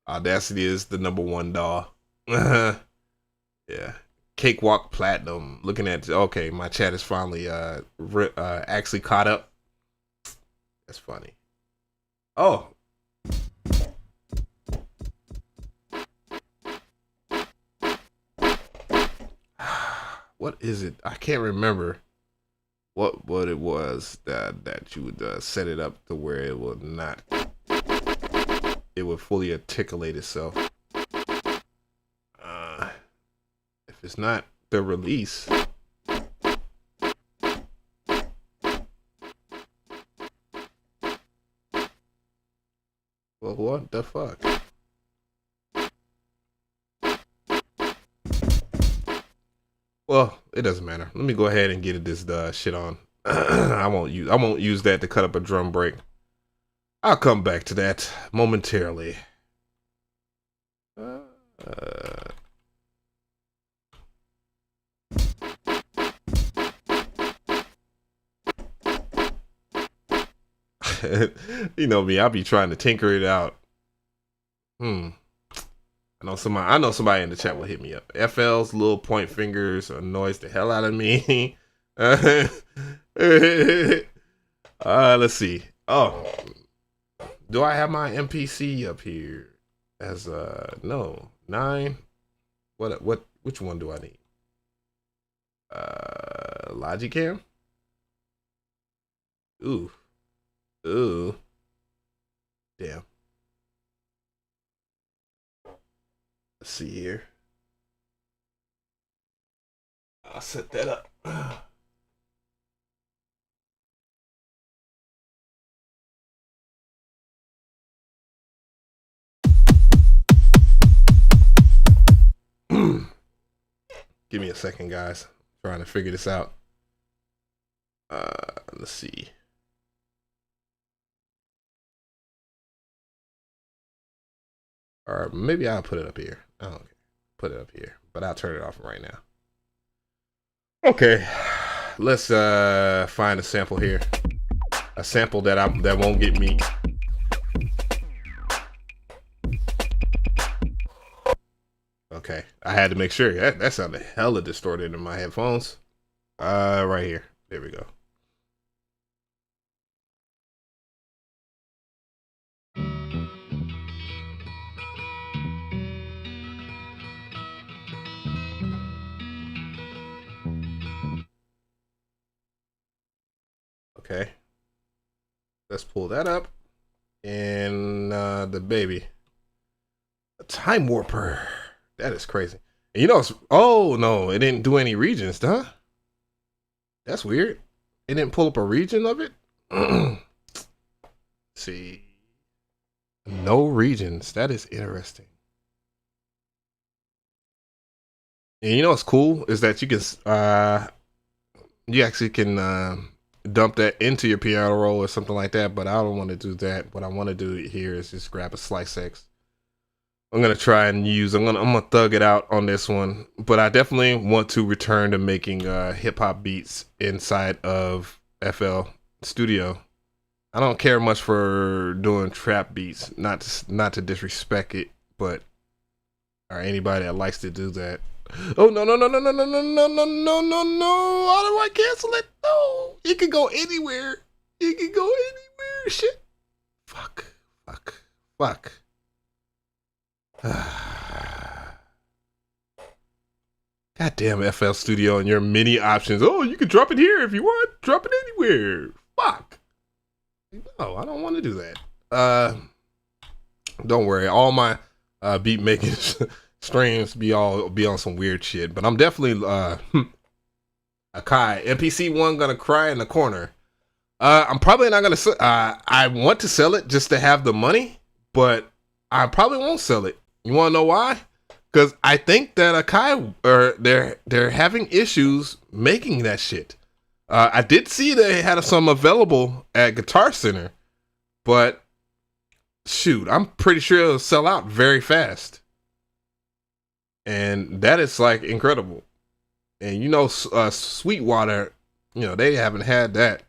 Audacity is the #1 DAW. Yeah. Cakewalk Platinum. Looking at, okay, my chat is finally actually caught up. That's funny. Oh. What is it? I can't remember what it was that you would set it up to where it would not, it would fully articulate itself. If it's not the release, well, what the fuck? Well, it doesn't matter. Let me go ahead and get this shit on. I won't use that to cut up a drum break. I'll come back to that momentarily. You know me, I'll be trying to tinker it out. I know somebody in the chat will hit me up. FL's little point fingers annoys the hell out of me. Let's see. Oh, do I have my MPC up here as no 9? Which one do I need? Logicam. Ooh. Damn. Let's see here. I'll set that up. Give me a second, guys. I'm trying to figure this out. Let's see. Or maybe I'll put it up here. Oh, okay. Put it up here, but I'll turn it off right now. Okay, let's find a sample here. A sample that won't get me. Okay, I had to make sure. That sounded hella distorted in my headphones. Right here. There we go. Okay, let's pull that up. And the baby, a time warper. That is crazy. And you know, oh no, it didn't do any regions, huh? That's weird. It didn't pull up a region of it. See, no regions. That is interesting. And you know what's cool is that you can you actually can dump that into your piano roll or something like that. But I don't want to do that. What I want to do here is just grab a Slice X. I'm gonna try and use. I'm gonna thug it out on this one. But I definitely want to return to making hip hop beats inside of FL Studio. I don't care much for doing trap beats. Not to disrespect it, but or anybody that likes to do that. Oh no no no no no no no no no no no no! How do I cancel it? No, it can go anywhere. It can go anywhere. Shit. Fuck. Fuck. Fuck. Goddamn FL Studio and your many options. Oh, you can drop it here if you want. Drop it anywhere. Fuck. No, I don't want to do that. Don't worry. All my beat making streams be on some weird shit. But I'm definitely Akai. MPC One gonna cry in the corner. I'm probably not gonna. I want to sell it just to have the money, but I probably won't sell it. You want to know why? Because I think that Akai they're having issues making that shit. I did see they had some available at Guitar Center, but shoot, I'm pretty sure it'll sell out very fast. And that is like incredible. And you know, Sweetwater, you know, they haven't had that.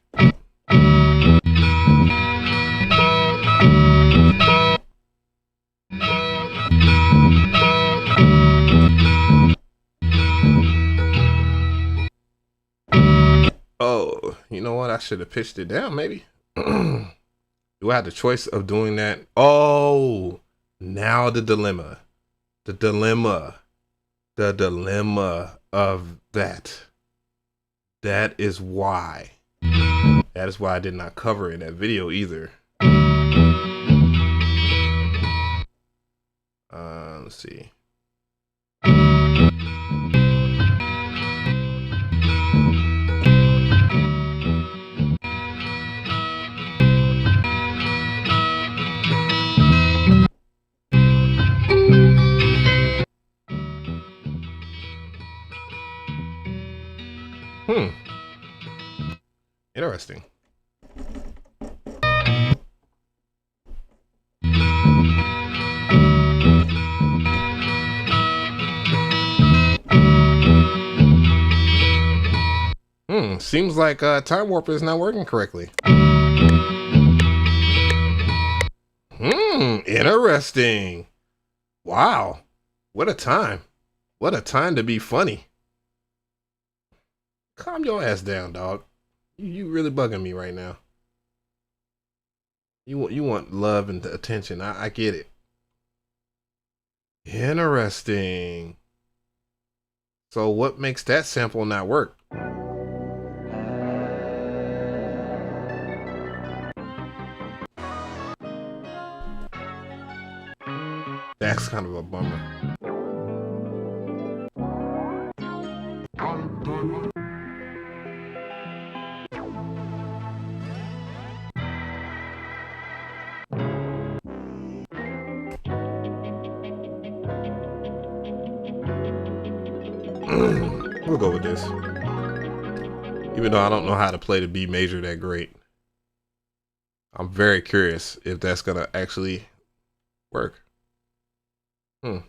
Oh, you know what? I should have pitched it down, maybe. Do I have the choice of doing that? Oh, now the dilemma. The dilemma of that. That is why. That is why I did not cover it in that video either. Let's see. Interesting. Seems like Time Warp is not working correctly. Interesting. Wow. What a time. What a time to be funny. Calm your ass down, dog. You really bugging me right now. You want love and attention. I get it. Interesting. So what makes that sample not work? That's kind of a bummer. We'll go with this. Even though I don't know how to play the B major that great. I'm very curious if that's gonna actually work. All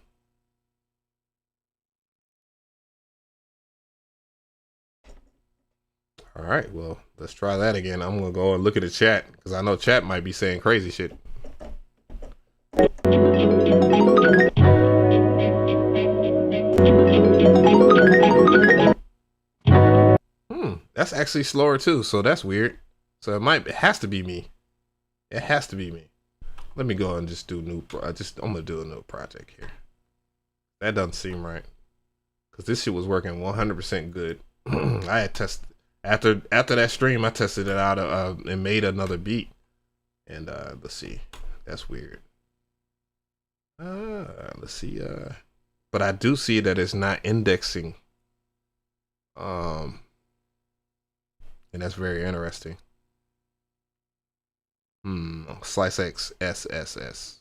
right, well, let's try that again. I'm gonna go and look at the chat because I know chat might be saying crazy shit. That's actually slower too, so that's weird. So it has to be me. It has to be me. Let me go and just do I'm gonna do a new project here. That doesn't seem right because this shit was working 100% good. I had tested after that stream. I tested it out and made another beat. And let's see, that's weird. Let's see. But I do see that it's not indexing. And that's very interesting. Slice X SSS.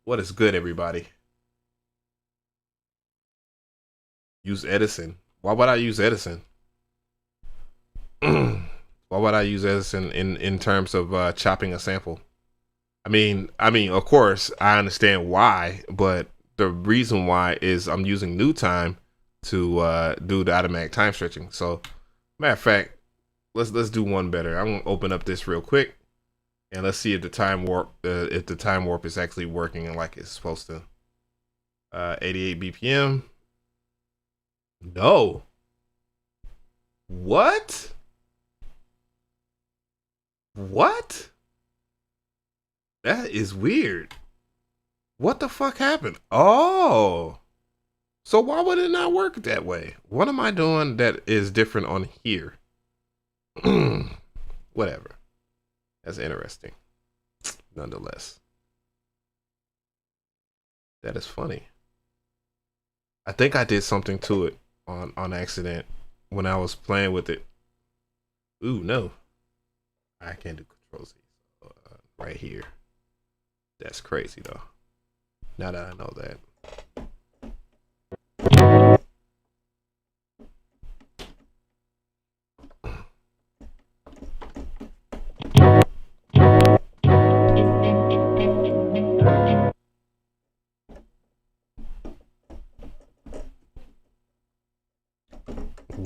What is good, everybody? Use Edison. Why would I use Edison? Why would I use Edison in terms of chopping a sample? I mean, of course, I understand why, but the reason why is I'm using new time to do the automatic time stretching. So, matter of fact, let's do one better. I'm gonna open up this real quick, and let's see if the time warp is actually working like it's supposed to. 88 BPM. No. What? What? That is weird. What the fuck happened? Oh. So why would it not work that way? What am I doing that is different on here? Whatever. That's interesting. Nonetheless. That is funny. I think I did something to it on accident when I was playing with it. Ooh, no. I can't do Control Z. Right here. That's crazy though. Now that I know that.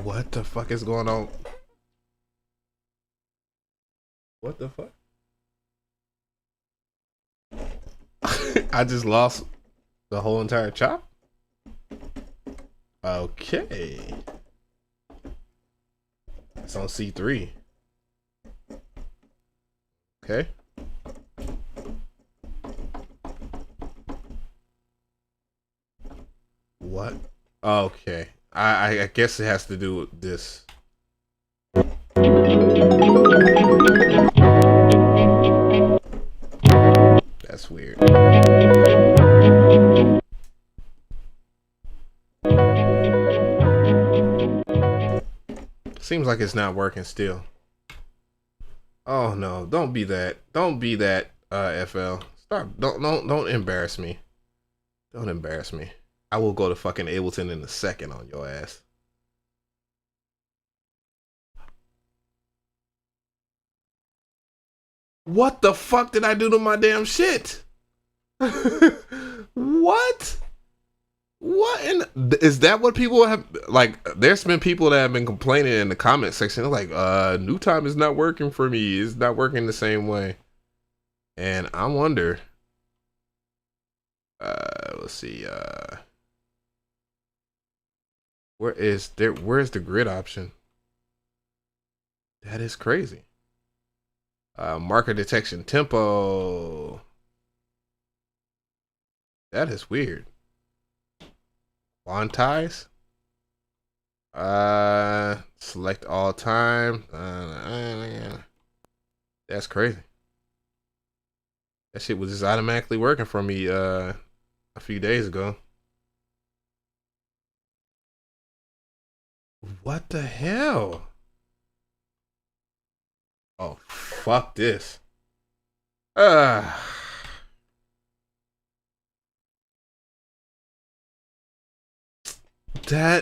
What the fuck is going on? What the fuck? I just lost the whole entire chop? Okay. It's on C3. Okay. What? Okay. I guess it has to do with this. That's weird. Seems like it's not working still. Oh no, don't be that. Don't be that, FL. Stop. Don't embarrass me. Don't embarrass me. I will go to fucking Ableton in a second on your ass. What the fuck did I do to my damn shit? What? What? And is that what people have, like, there's been people that have been complaining in the comment section. They're like, new time is not working for me. It's not working the same way. And I wonder, let's see, where's the grid option? That is crazy. Marker detection tempo. That is weird. Quantize. Select all time. That's crazy. That shit was just automatically working for me a few days ago. What the hell? Oh, fuck this. That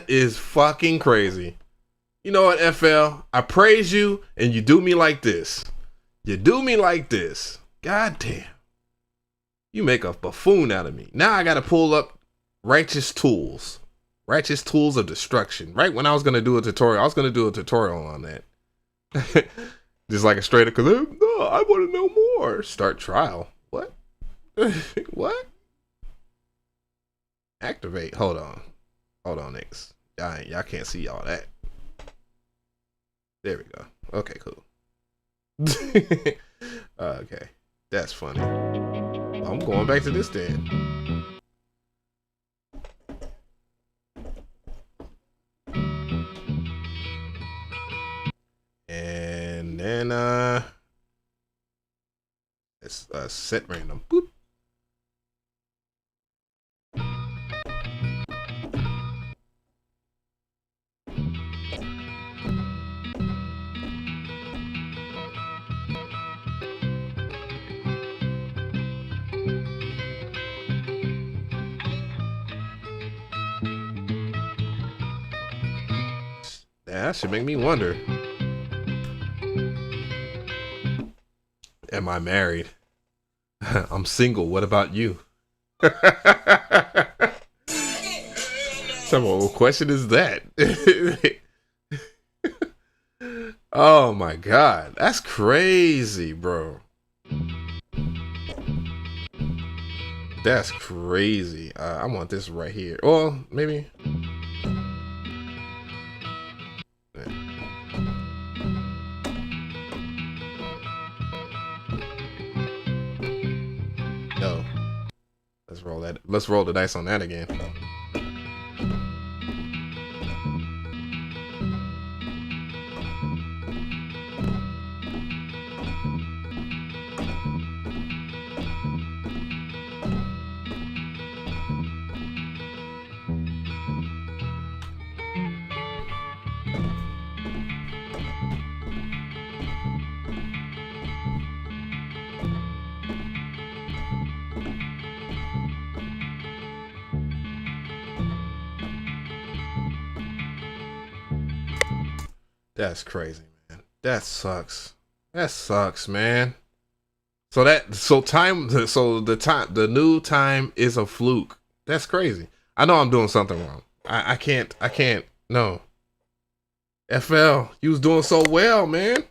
is fucking crazy. You know what, FL? I praise you and you do me like this. You do me like this. God damn. You make a buffoon out of me. Now I gotta pull up Righteous Tools. Righteous Tools of Destruction. Right when I was gonna do a tutorial, I was gonna do a tutorial on that. Just like a straight up, cause no, I wanna know more. Start trial. What? What? Activate. Hold on, niggas. Y'all can't see all that. There we go. Okay, cool. Okay, that's funny. Well, I'm going back to this then. And then it's set random. Boop. Yeah, that should make me wonder. Am I married? I'm single. What about you? So what question is that? Oh my god, that's crazy, bro. That's crazy. I want this right here. Or maybe. No. Let's roll that. Let's roll the dice on that again. That's crazy, man. That sucks. That sucks, man. So the new time is a fluke. That's crazy. I know I'm doing something wrong. I can't, no. FL, you was doing so well, man.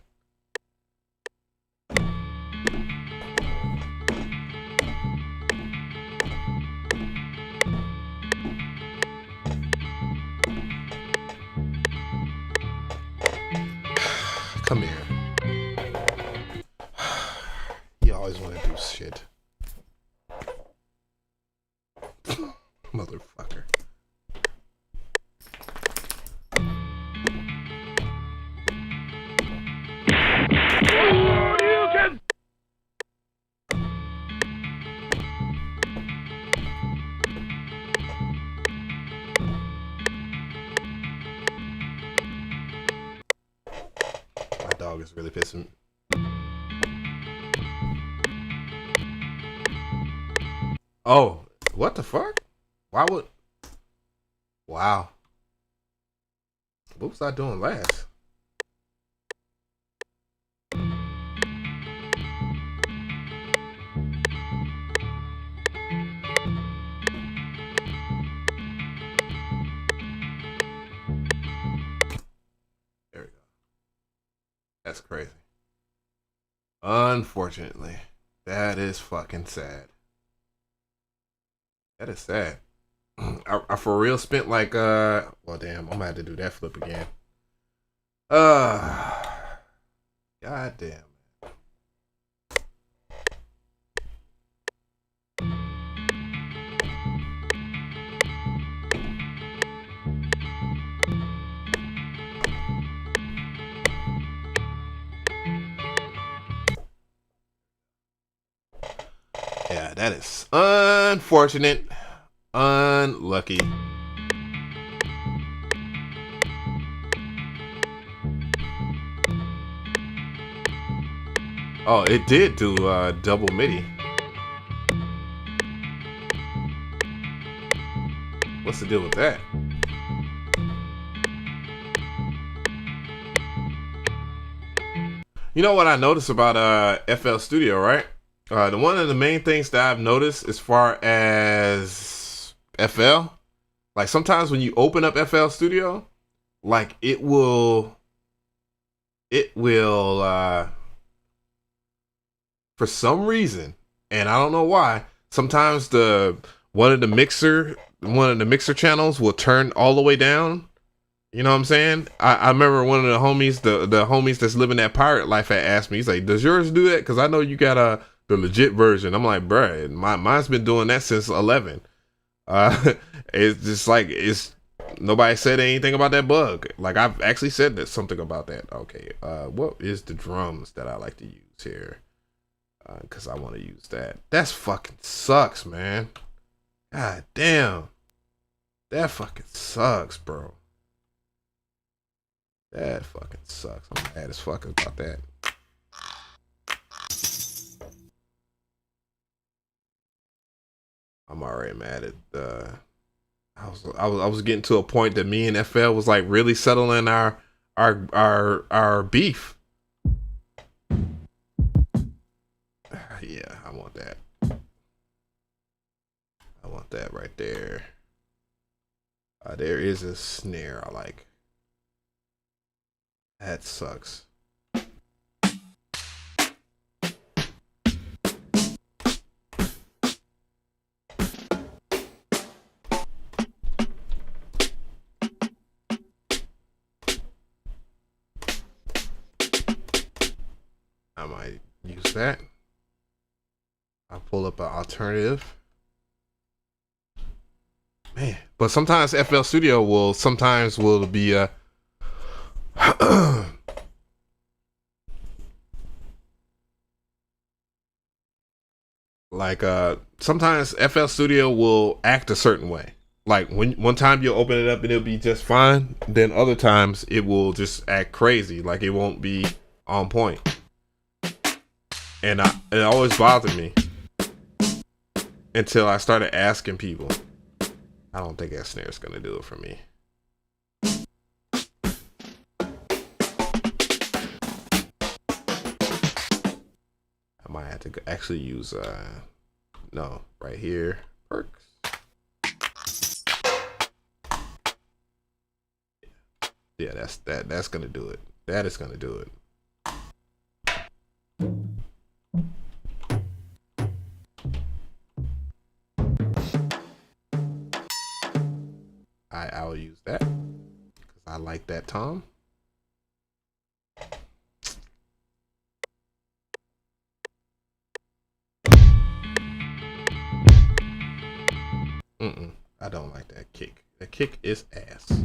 Come here. You always want to do shit. Motherfucker. My dog is really pissing. Oh, what the fuck? Why would? Wow. What was I doing last? There we go. That's crazy. Unfortunately, that is fucking sad. That is sad. I for real spent like well damn, I'm gonna have to do that flip again. God damn. Yeah, that is unfortunate. Unlucky. Oh, it did do double MIDI. What's the deal with that? You know what I noticed about FL Studio, right? One of the main things that I've noticed as far as FL, like sometimes when you open up FL Studio, like it will for some reason, and I don't know why, sometimes one of the mixer channels will turn all the way down. You know what I'm saying? I remember one of the homies, the homies that's living that pirate life had asked me, he's like, does yours do that? Because I know you got the legit version. I'm like, bruh, mine's been doing that since 11. It's just like, nobody said anything about that bug. Like I've actually said something about that. Okay, what is the drums that I like to use here? Because I want to use that. That's fucking sucks, man. God damn. That fucking sucks, bro. That fucking sucks. I'm mad as fuck about that. I'm already mad at I was getting to a point that me and FL was like really settling our our beef. Yeah, I want that. I want that right there. There is a snare I like. That sucks. I might use that. I'll pull up an alternative. Man, but sometimes FL Studio will be a like sometimes FL Studio will act a certain way. Like one time you'll open it up and it'll be just fine, then other times it will just act crazy, like it won't be on point. And it always bothered me until I started asking people. I don't think that snare is gonna do it for me. I might have to actually use no, right here, perks. Yeah, that's gonna do it. That is gonna do it. I'll use that because I like that tom. I don't like that kick. The kick is ass.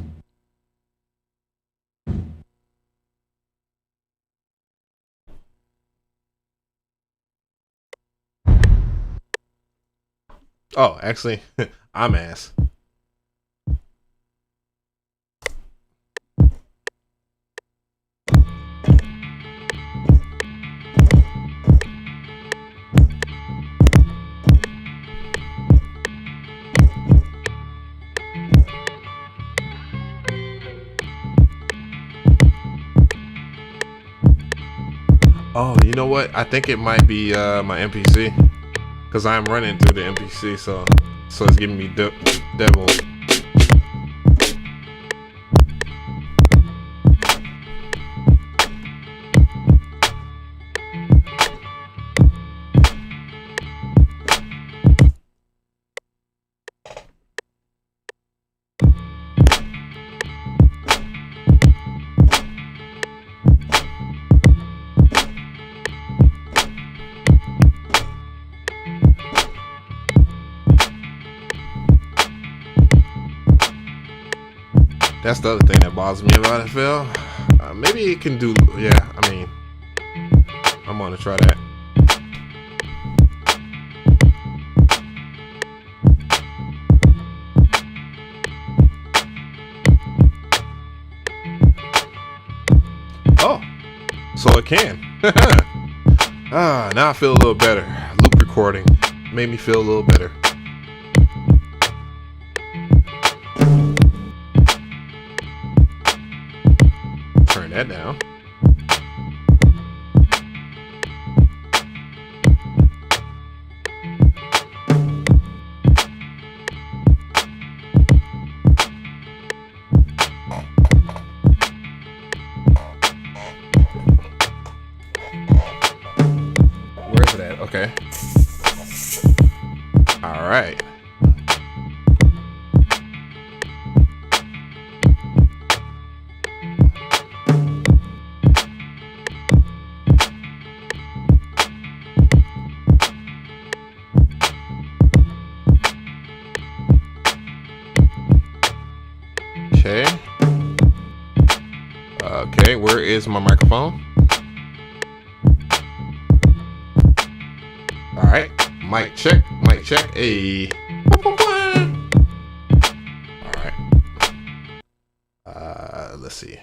Oh, actually, I'm ass. Oh, you know what? I think it might be my MPC, because I'm running through the MPC, so it's giving me devil. That's the other thing that bothers me about FL. Maybe it can do, yeah, I mean, I'm gonna try that. Oh, so it can. Now I feel a little better. Loop recording made me feel a little better. Turn that down. Where's it at? Okay. All right. Okay, where is my microphone? All right, mic check, hey. All right. Let's see.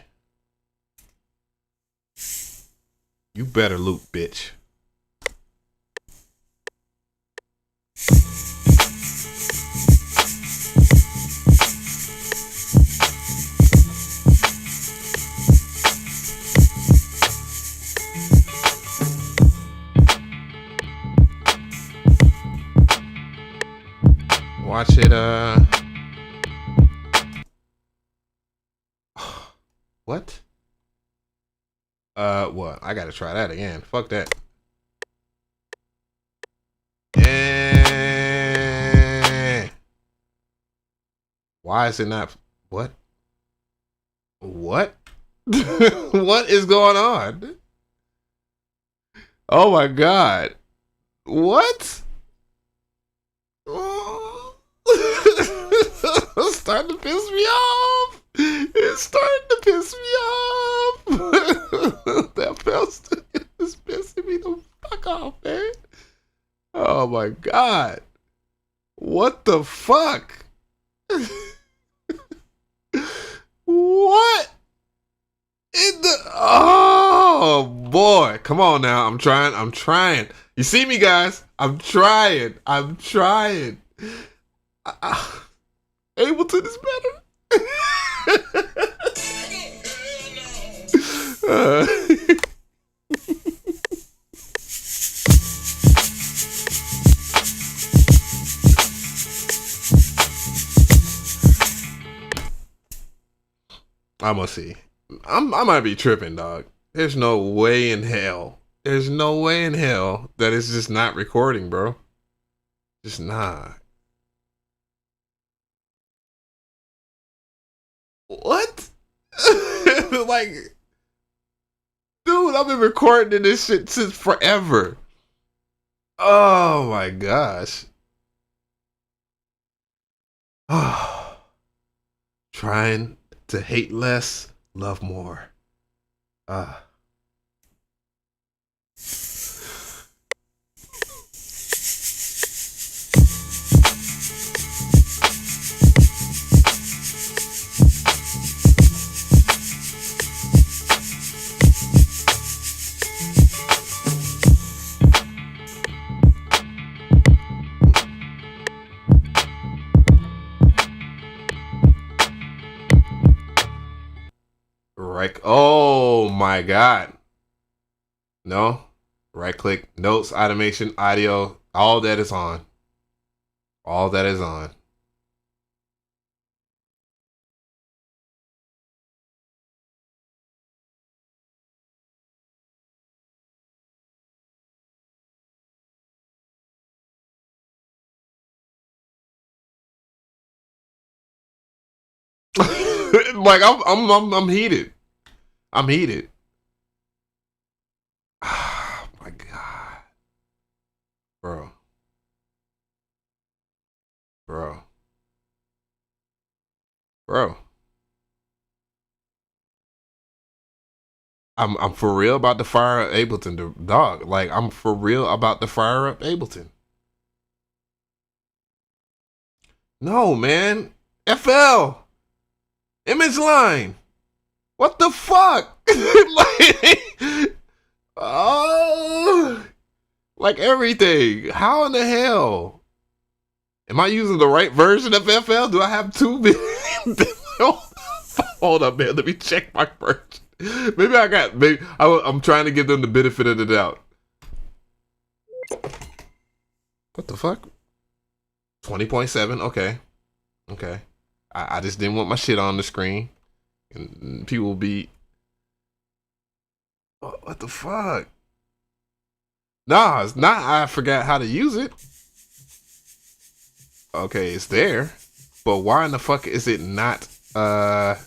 You better loop, bitch. watch it. What? What? I gotta try that again. Fuck that. And why is it not? What? What? What is going on? Oh my god. What? Oh. It's starting to piss me off. It's starting to piss me off. That FL Studio is pissing me the fuck off, man. Oh my god. What the fuck? What? In the oh boy, come on now. I'm trying. You see me, guys? I'm trying. Ableton is better. I'm gonna see. I might be tripping, dog. There's no way in hell. There's no way in hell that it's just not recording, bro. Just not. What? Like, dude, I've been recording this shit since forever. Oh my gosh. Oh, trying to hate less, love more. Right. Oh my god. No. Right click, notes, automation, audio, all that is on. All that is on. Like I'm heated. I'm heated. Oh my god. Bro. Bro. Bro. I'm for real about to fire up Ableton, dog. Like I'm for real about to fire up Ableton. No, man. FL. Image line. What the fuck? Like, oh, like everything. How in the hell? Am I using the right version of FL? Do I have two? Hold up, man. Let me check my version. Maybe I got. Maybe I'm trying to give them the benefit of the doubt. What the fuck? 20.7. Okay. Okay. I just didn't want my shit on the screen, and people will be. What the fuck? Nah, it's not. I forgot how to use it. Okay, it's there, but why in the fuck is it not? Why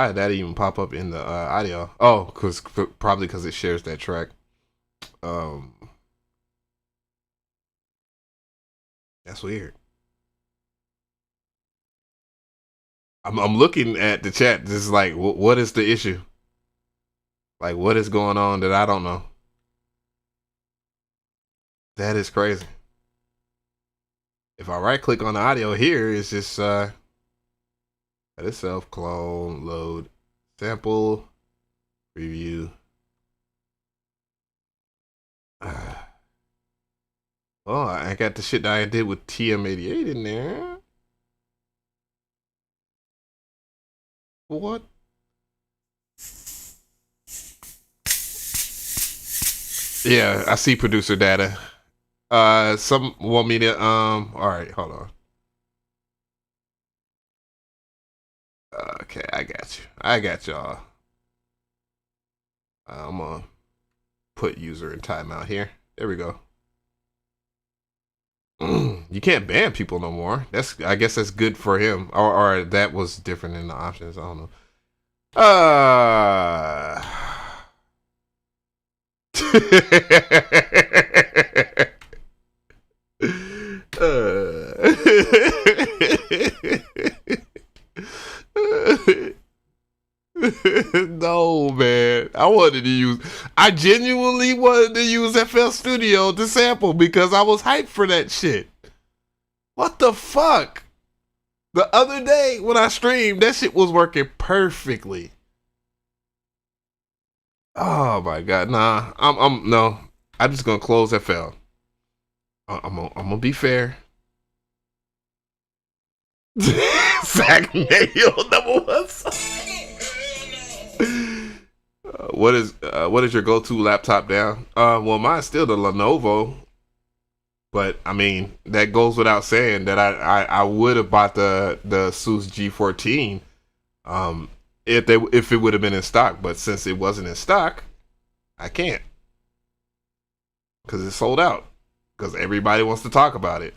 did that even pop up in the audio? Oh, probably because it shares that track. That's weird. I'm looking at the chat. Just like, what is the issue? Like, what is going on that I don't know? That is crazy. If I right click on the audio here, it's just let itself clone, load, sample, preview. Oh, I got the shit that I did with TM88 in there. What? Yeah, I see producer data. Some want me to all right, hold on. Okay, I got you. I got y'all. I'm gonna put user in timeout here. There we go. You can't ban people no more. I guess that's good for him. Or that was different in the options. I don't know. No, man. I genuinely wanted to use FL Studio to sample because I was hyped for that shit. What the fuck? The other day when I streamed, that shit was working perfectly. Oh my god, nah. No. I'm just gonna close FL. I'm gonna be fair. Zach Mayo #1 song. What is your go-to laptop down? Well, mine's still the Lenovo, but I mean that goes without saying that I would have bought the Asus G14 if it would have been in stock, but since it wasn't in stock, I can't because it's sold out because everybody wants to talk about it.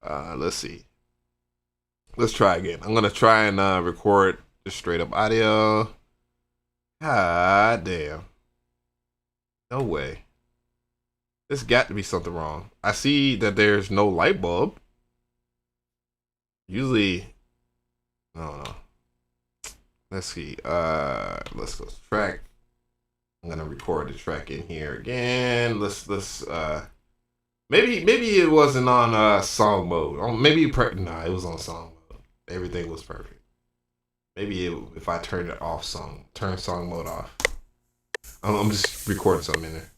Let's see. Let's try again. I'm gonna try and record just straight up audio. God damn. No way. There's got to be something wrong. I see that there's no light bulb. Usually, I don't know. Let's see. Let's track. I'm gonna record the track in here again. Let's maybe it wasn't on song mode. Nah, it was on song mode. Everything was perfect. Maybe if I turn it off, turn song mode off. I'm just recording something in there.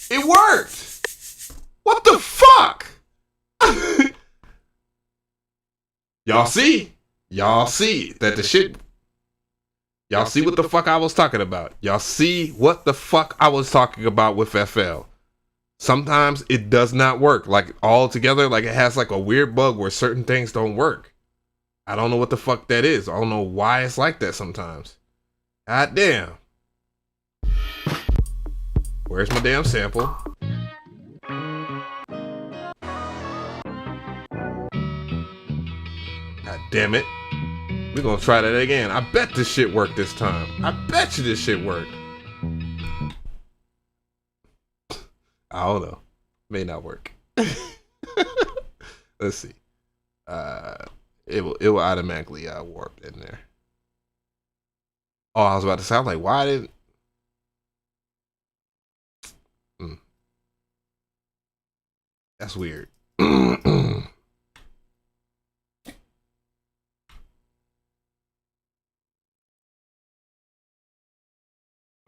It worked. What the fuck? Y'all see that the shit. Y'all see what the fuck I was talking about. Y'all see what the fuck I was talking about with FL. Sometimes it does not work. Like all together, like it has like a weird bug where certain things don't work. I don't know what the fuck that is. I don't know why it's like that sometimes. God damn. Where's my damn sample? God damn it. We're gonna try that again. I bet this shit worked this time. I bet you this shit worked. I don't know. May not work. Let's see. It will automatically warp in there. Oh, I was about to say, I was like, why didn't? That's weird.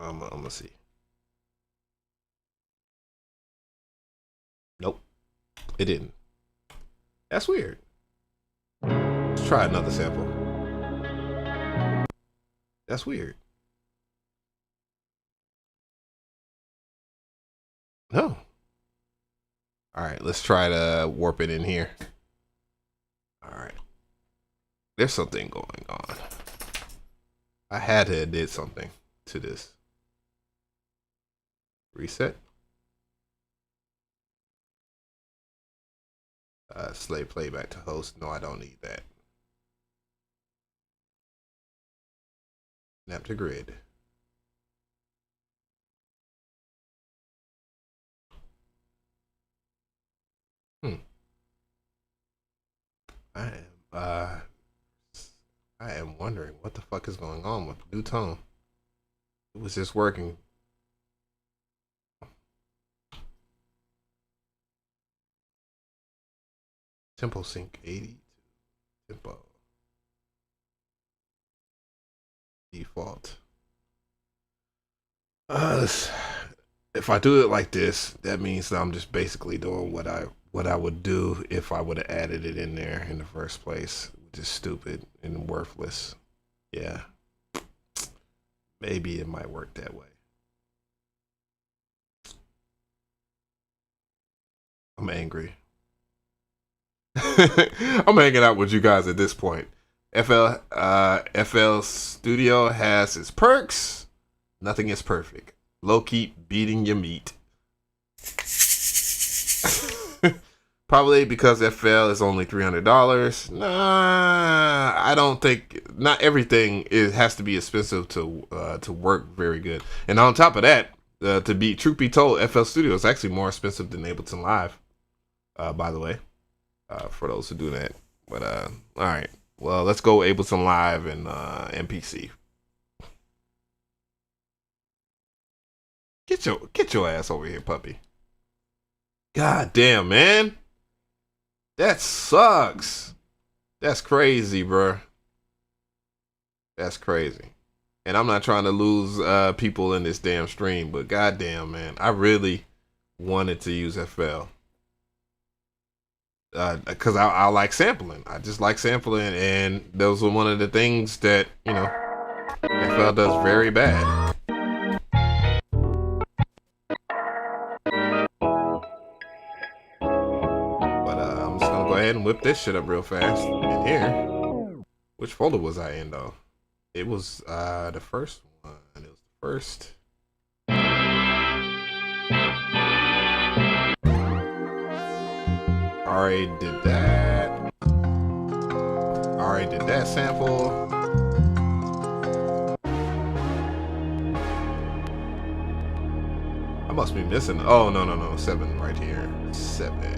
I'm gonna see. Nope, it didn't. That's weird. Let's try another sample. That's weird. No. All right, let's try to warp it in here. All right. There's something going on. I had to have did something to this. Reset. Slave playback to host. No, I don't need that. Snap to grid. I am wondering what the fuck is going on with the new tone. It was just working. Tempo sync 80 tempo. Default. if I do it like this, that means that I'm just basically doing what I would do if I would have added it in there in the first place, which is stupid and worthless. Yeah, maybe it might work that way. I'm angry. I'm hanging out with you guys at this point. FL Studio has its perks. Nothing is perfect. Low key beating your meat. Probably because FL is only $300. Nah, I don't think. Not everything has to be expensive to work very good. And on top of that, truth be told, FL Studio is actually more expensive than Ableton Live. By the way, for those who do that. But all right, well, let's go Ableton Live and MPC. Get your ass over here, puppy. God damn, man. That sucks. That's crazy, bro. That's crazy. And I'm not trying to lose people in this damn stream, but goddamn, man, I really wanted to use FL. Because I like sampling. I just like sampling, and those are one of the things that, you know, FL does very bad. But I'm just gonna go ahead and whip this shit up real fast in here. Which folder was I in though? It was the first one. It was the first. Already did that. Already did that sample. I must be missing. Oh, no. 7 right here. 7.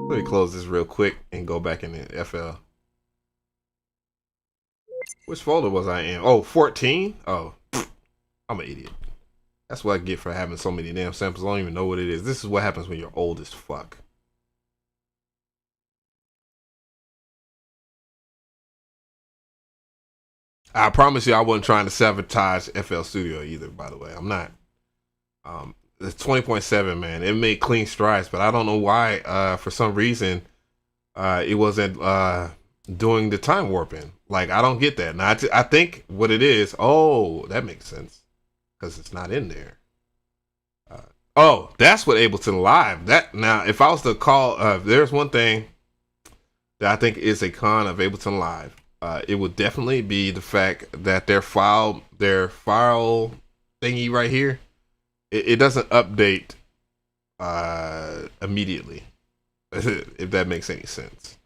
Let me close this real quick and go back in the FL. Which folder was I in? Oh, 14? Oh, I'm an idiot. That's what I get for having so many damn samples. I don't even know what it is. This is what happens when you're old as fuck. I promise you I wasn't trying to sabotage FL Studio either, by the way. I'm not. It's 20.7, man. It made clean strides, but I don't know why. For some reason, it wasn't doing the time warping. Like, I don't get that. Now, I think what it is. Oh, that makes sense because it's not in there. Oh, that's what Ableton Live. That now, if I was to call, there's one thing that I think is a con of Ableton Live. It would definitely be the fact that their file thingy right here. It doesn't update immediately, if that makes any sense.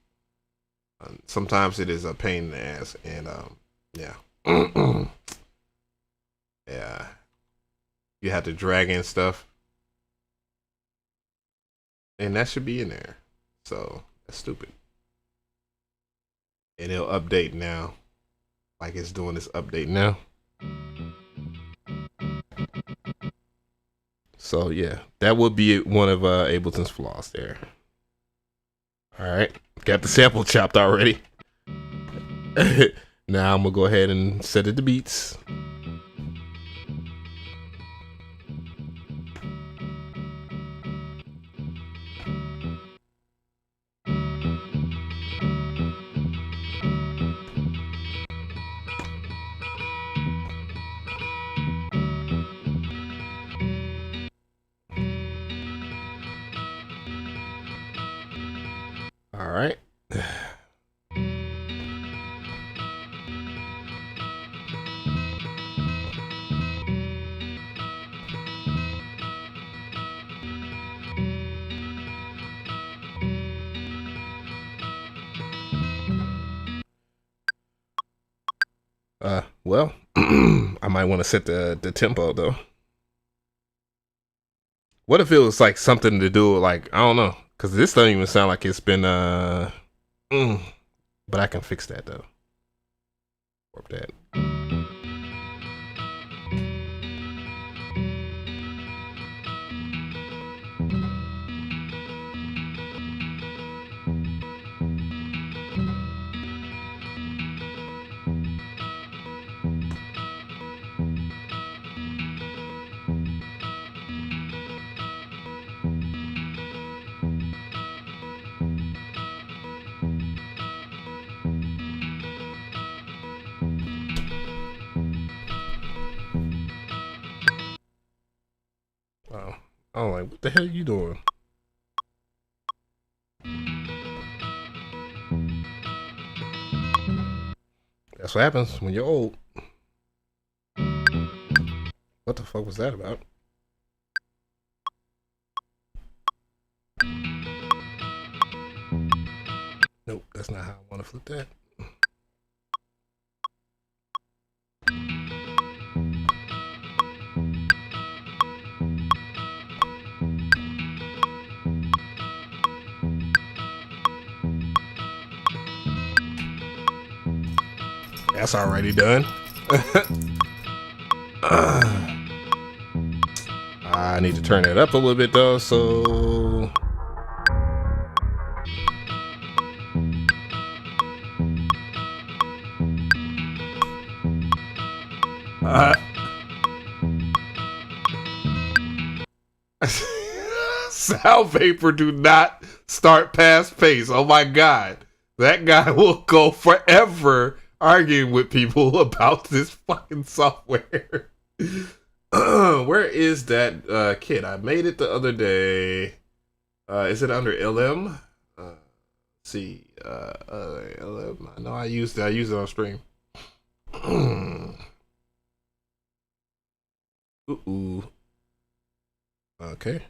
Sometimes it is a pain in the ass, and yeah. Yeah. You have to drag in stuff. And that should be in there. So, that's stupid. And it'll update now. Like it's doing this update now. So yeah, that would be one of Ableton's flaws there. All right, got the sample chopped already. Now I'm gonna go ahead and set it to beats. All right. Well, I might want to set the tempo though. What if it was like something to do with, like, I don't know, because this doesn't even sound like it's been but I can fix that though. Warp that. Oh, I'm like, what the hell are you doing? That's what happens when you're old. What the fuck was that about? Nope, that's not how I want to flip that. That's already done. I need to turn it up a little bit though, so sound vapor do not start past pace. Oh my god. That guy will go forever arguing with people about this fucking software. Where is that kit? I made it the other day. Is it under LM? Let's see. LM. I know I used it on stream. Ooh. Okay.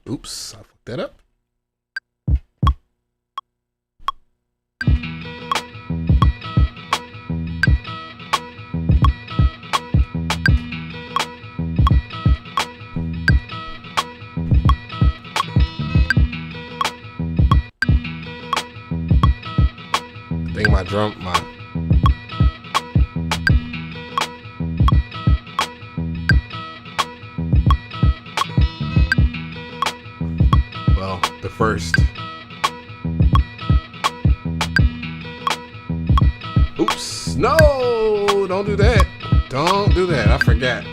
Oops, I fucked that up. I think my well, the first. Oops, no, don't do that. Don't do that. I forgot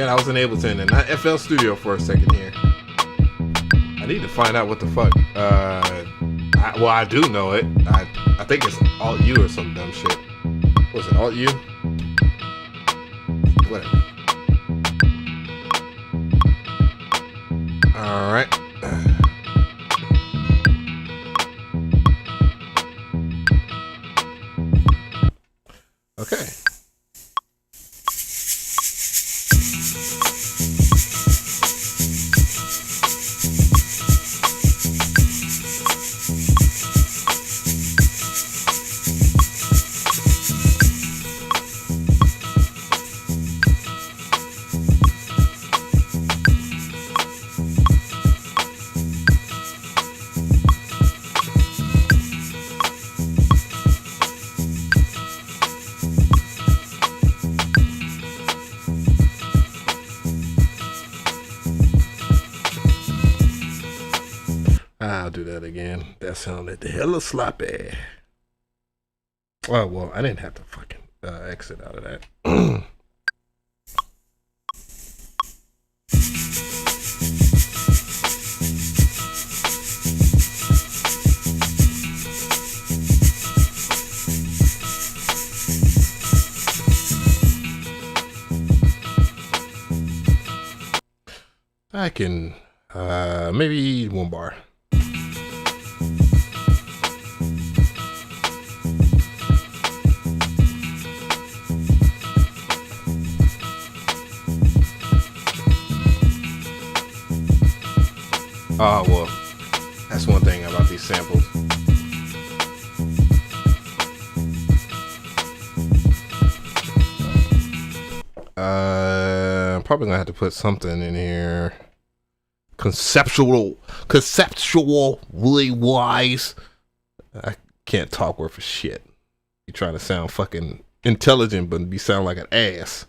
I was in Ableton and not FL Studio for a second here. I need to find out what the fuck. Well, I do know it. I think it's Alt U or some dumb shit. Was it Alt U? Whatever. All right. Okay. I'll do that again. That sounded hella sloppy. Oh, well, I didn't have to fucking exit out of that. I can maybe one bar. Oh, well, that's one thing about these samples. I'm probably gonna have to put something in here. Conceptually wise. I can't talk worth of shit. You trying to sound fucking intelligent, but be sound like an ass.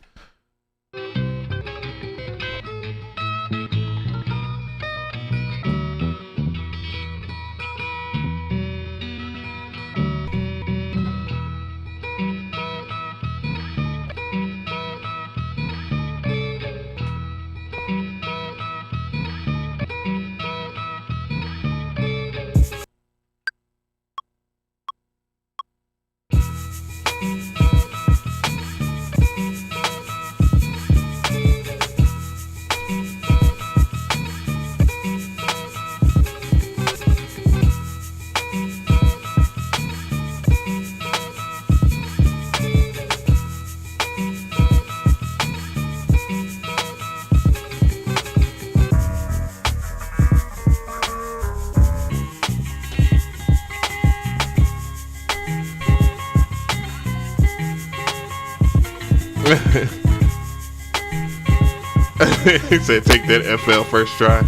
He said, "Take that FL first try."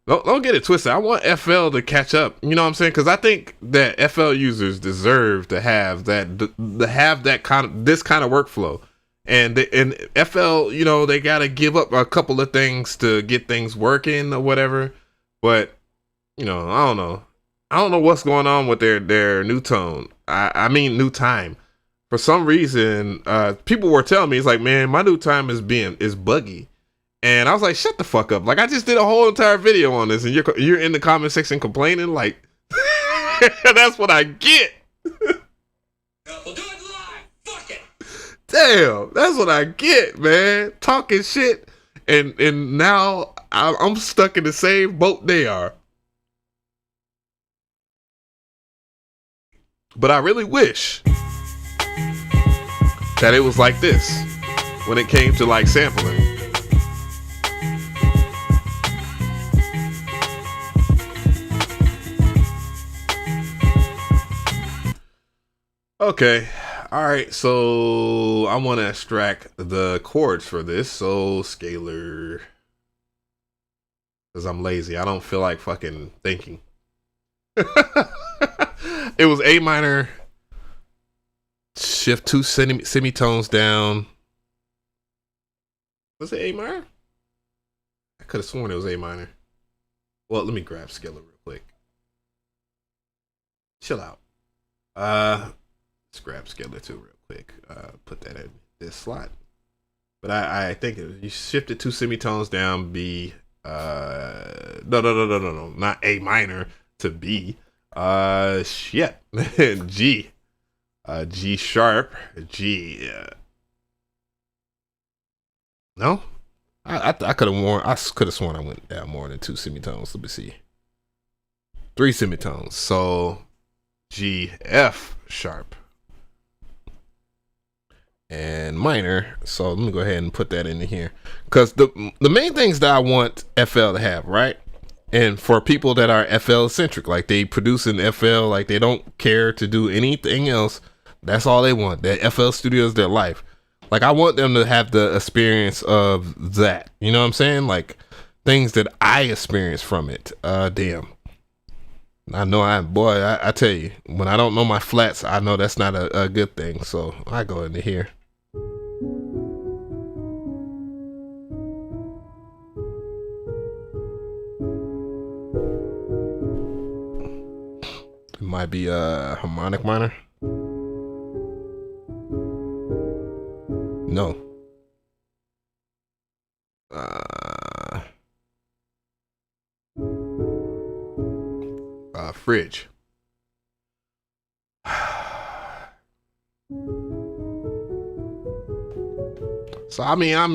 Don't get it twisted. I want FL to catch up. You know what I'm saying? Because I think that FL users deserve to have that kind of workflow. And FL, you know, they gotta give up a couple of things to get things working or whatever. But you know, I don't know what's going on with their new tone. I mean, new time. For some reason, people were telling me, it's like, man, my new time is buggy. And I was like, shut the fuck up. Like, I just did a whole entire video on this, and you're in the comment section complaining. Like, that's what I get. We'll do it live. Fuck it. Damn, that's what I get, man. Talking shit, and now I'm stuck in the same boat they are. But I really wish that it was like this when it came to like sampling. Okay, all right, so I want to extract the chords for this, so scalar, because I'm lazy. I don't feel like fucking thinking. It was A minor, shift 2 semitones down. Was it A minor? I could have sworn it was A minor. Well, let me grab scalar real quick. Chill out. Let's grab scalar too real quick. Put that in this slot. But I think you shifted 2 semitones down, B. No, not A minor to B. Shit. G. G sharp. G. No? I could have sworn I went down more than 2 semitones. Let me see. 3 semitones. So G, F sharp. And minor. So let me go ahead and put that in here. Because the main things that I want FL to have, right? And for people that are FL centric, like they produce in FL, like they don't care to do anything else. That's all they want. That FL Studio is their life. Like I want them to have the experience of that. You know what I'm saying? Like things that I experience from it. Damn. I know I tell you, when I don't know my flats, I know that's not a good thing. So I go into here. It might be a harmonic minor. No. Fridge. So I mean, I'm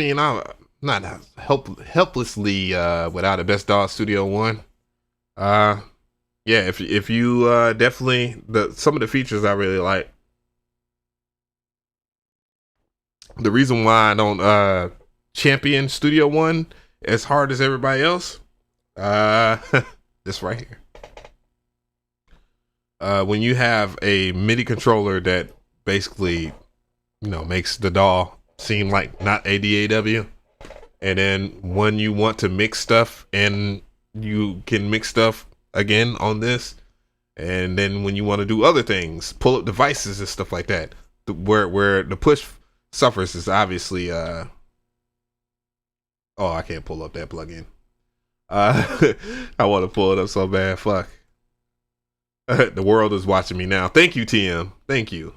not helplessly without a Best DAW Studio One. Yeah, if you definitely some of the features I really like. The reason why I don't champion Studio One as hard as everybody else This right here. When you have a MIDI controller that basically, you know, makes the DAW seem like not a DAW, and then when you want to mix stuff, and you can mix stuff again on this, and then when you want to do other things, pull up devices and stuff like that, where the push suffers is obviously oh, I can't pull up that plugin. I want to pull it up so bad. Fuck. The world is watching me now. Thank you, TM. Thank you.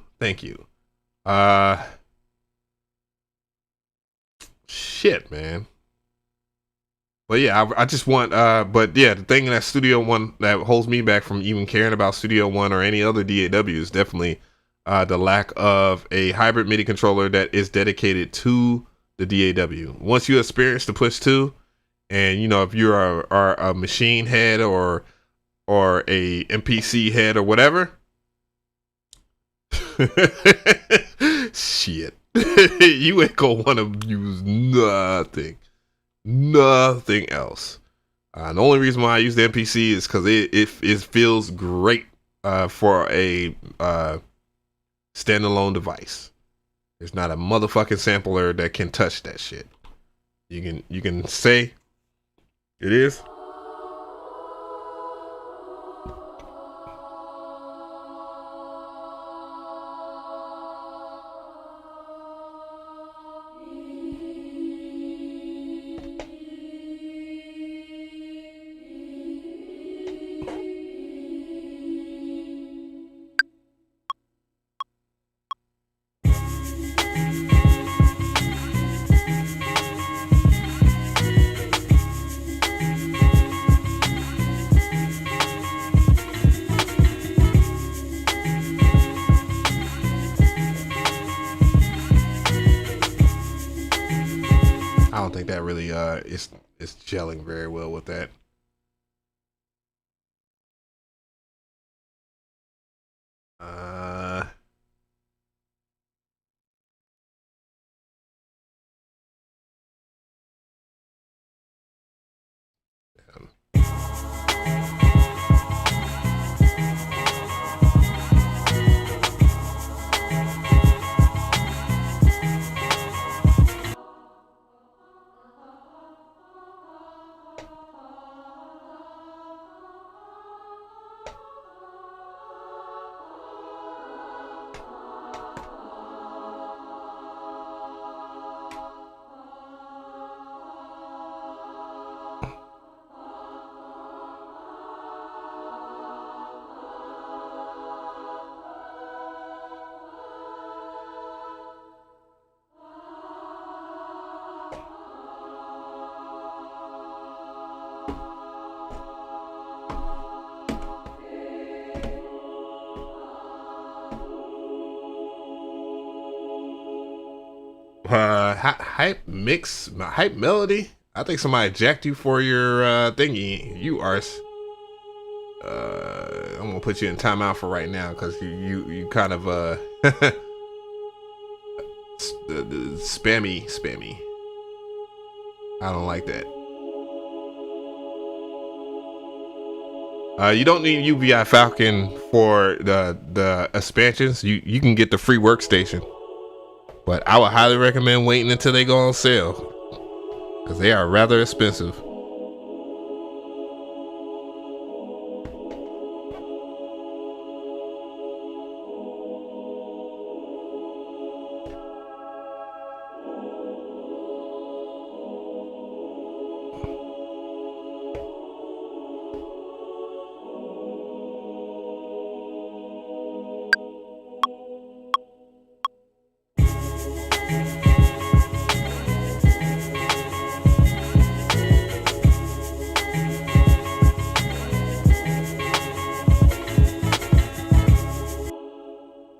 Shit, man. But yeah, I just want but yeah, the thing that Studio One that holds me back from even caring about Studio One or any other DAW is definitely the lack of a hybrid MIDI controller that is dedicated to the DAW. Once you experience the Push 2, and you know, if you're a machine head or a MPC head or whatever, shit, you ain't gonna want to use nothing else. The only reason why I use the MPC is because it feels great for a standalone device. There's not a motherfucking sampler that can touch that shit. You can say it is. I don't think that really is gelling very well with that. Hype melody. I think somebody jacked you for your thingy. You arse. I'm gonna put you in timeout for right now because you kind of spammy. I don't like that. You don't need UVI Falcon for the expansions. You can get the free workstation. But I would highly recommend waiting until they go on sale, because they are rather expensive.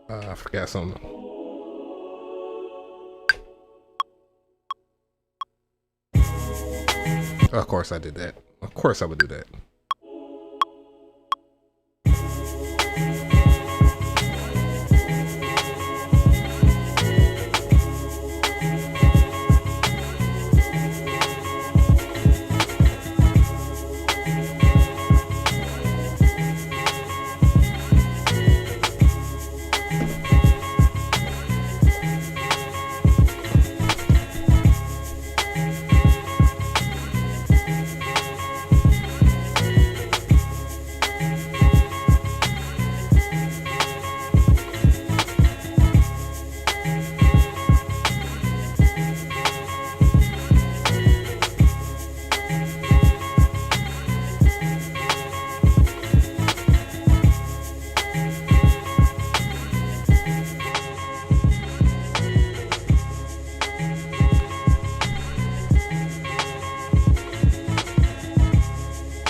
I forgot something. Of course I did that. Of course I would do that.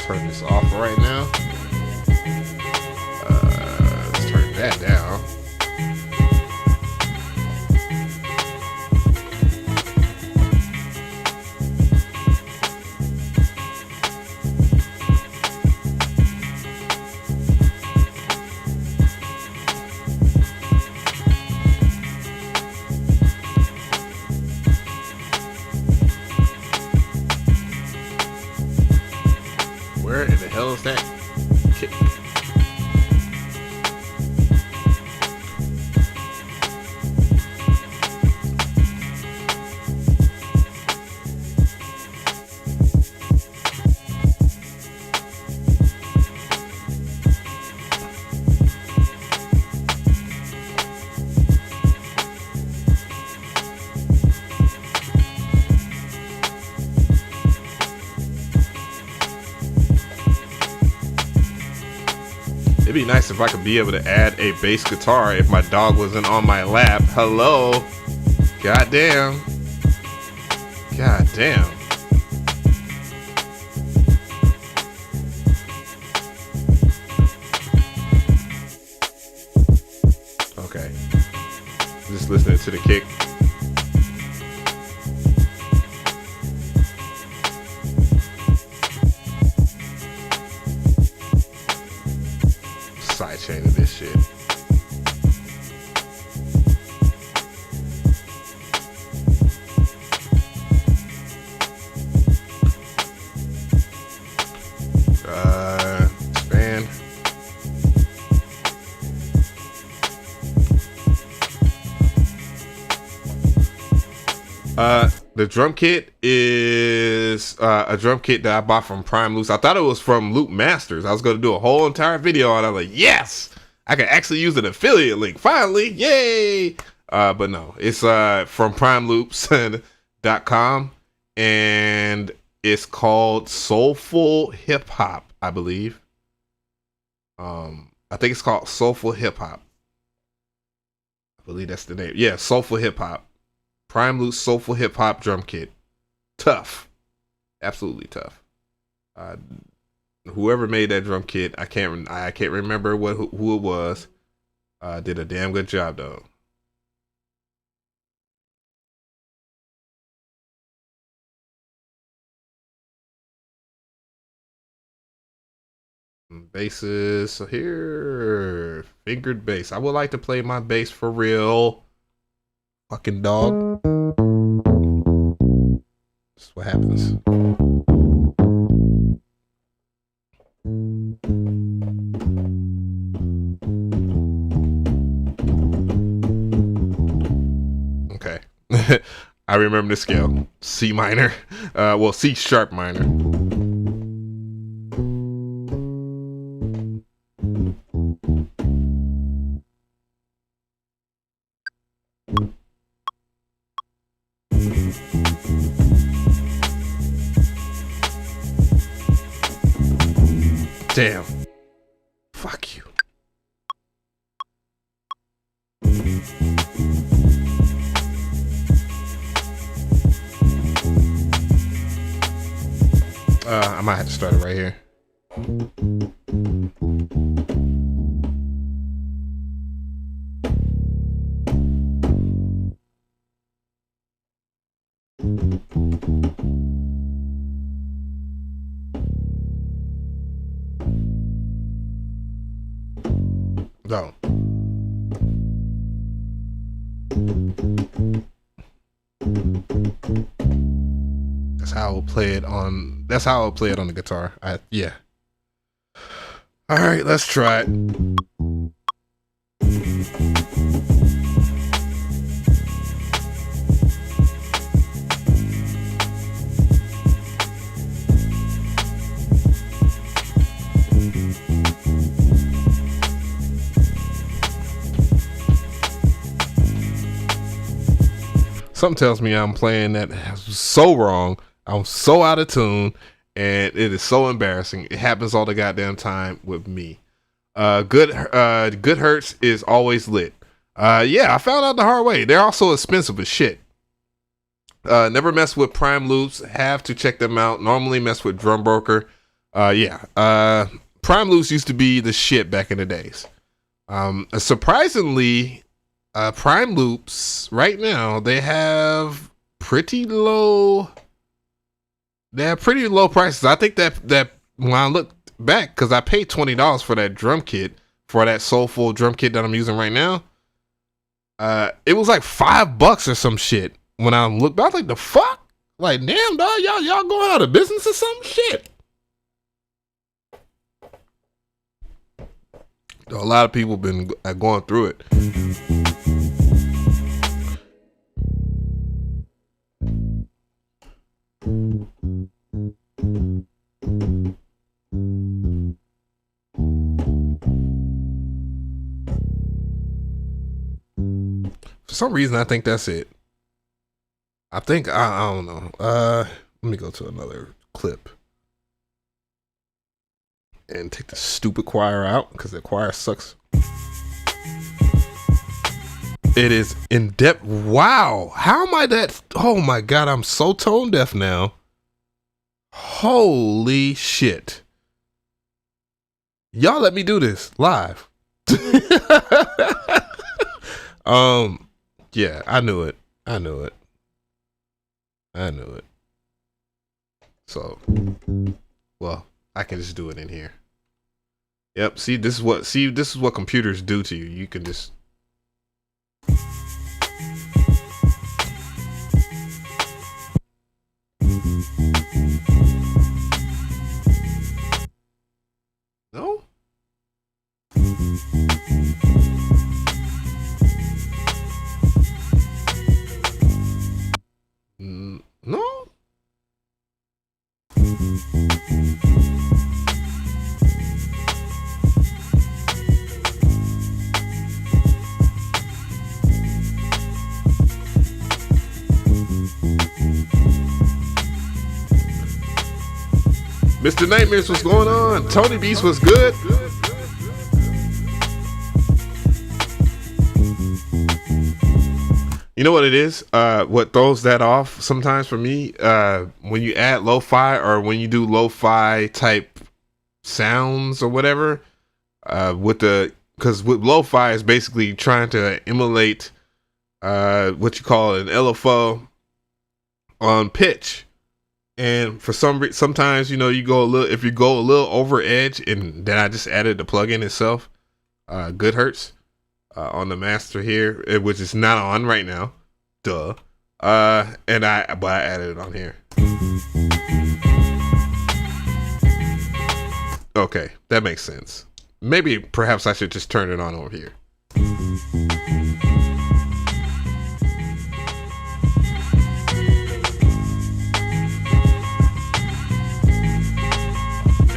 turn this off right now. Let's turn that down. Where in the hell is that kick? It'd be nice if I could be able to add a bass guitar if my dog wasn't on my lap. Hello. Goddamn. Goddamn. Okay. Just listening to the kick. Sidechain of this shit. Expand. The drum kit is a drum kit that I bought from Prime Loops. I thought it was from Loop Masters. I was going to do a whole entire video on it. I was like, yes, I can actually use an affiliate link. Finally, yay! But no, it's from primeloops.com, and it's called Soulful Hip Hop, I believe. I think it's called Soulful Hip Hop. I believe that's the name. Yeah, Soulful Hip Hop. Prime Loops Soulful Hip Hop drum kit. Tough. Absolutely tough. Whoever made that drum kit, I can't remember who it was. Did a damn good job though. Basses. So here, fingered bass. I would like to play my bass for real. Fucking dog. That's what happens. Okay. I remember the scale. C minor. Well, C sharp minor. Damn. Fuck you. I might have to start it right here. No. That's how I'll play it on. That's how I'll play it on the guitar. Yeah. All right, let's try it. Something tells me I'm playing that so wrong. I'm so out of tune, and it is so embarrassing. It happens all the goddamn time with me. Good Hertz is always lit. Yeah, I found out the hard way. They're also expensive as shit. Never mess with Prime Loops. Have to check them out. Normally mess with Drum Broker. Prime loops used to be the shit back in the days. Surprisingly, Prime loops right now, they have pretty low prices. I think that when I look back, because I paid $20 for that drum kit, for that soulful drum kit that I'm using right now, it was like $5 or some shit. When I looked, I was like, the fuck? Like, damn, dog, y'all going out of business or some shit? A lot of people been going through it. For some reason, I think that's it. I don't know. Let me go to another clip and take the stupid choir out, because the choir sucks. It is in depth. Wow. How am I that? Oh my God, I'm so tone deaf now. Holy shit. Y'all let me do this live. Yeah, I knew it. So, well, I can just do it in here. Yep, see this is what computers do to you. You can just No? No? Mr. Nightmares, what's going on? Tony Beast was good. You know what it is? What throws that off sometimes for me, when you add lo-fi or when you do lo-fi type sounds or whatever, because with lo-fi is basically trying to emulate what you call an LFO on pitch. And for sometimes, you know, if you go a little over edge, and then I just added the plugin itself, Good Hurts, on the master here, which is not on right now, duh. But I added it on here. Okay, that makes sense. Maybe perhaps I should just turn it on over here.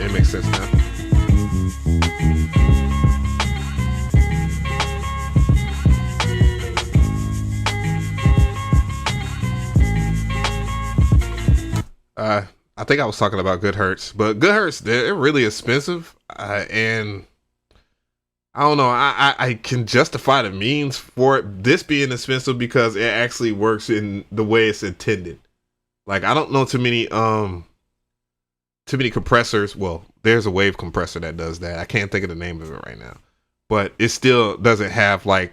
It makes sense now. I think I was talking about Good Hurts, but Good Hurts, they're really expensive, and I don't know. I can justify the means for this being expensive because it actually works in the way it's intended. Like, I don't know too many compressors. Well, there's a wave compressor that does that. I can't think of the name of it right now, but it still doesn't have, like,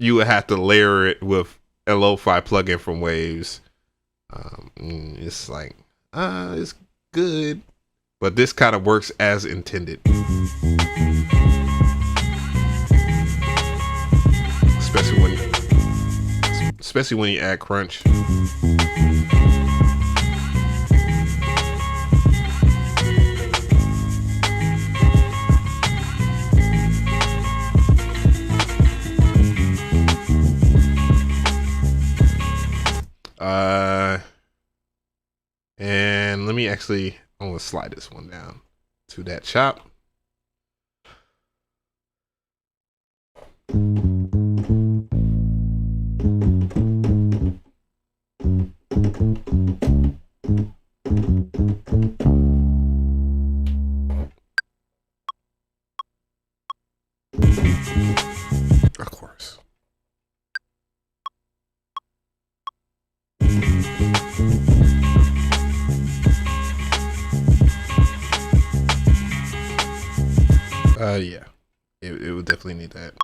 you would have to layer it with a lo-fi plugin from Waves. It's like, it's good, but this kind of works as intended. Especially when you add crunch. And let me actually, I'm gonna slide this one down to that chop. Of course. Yeah, it would definitely need that.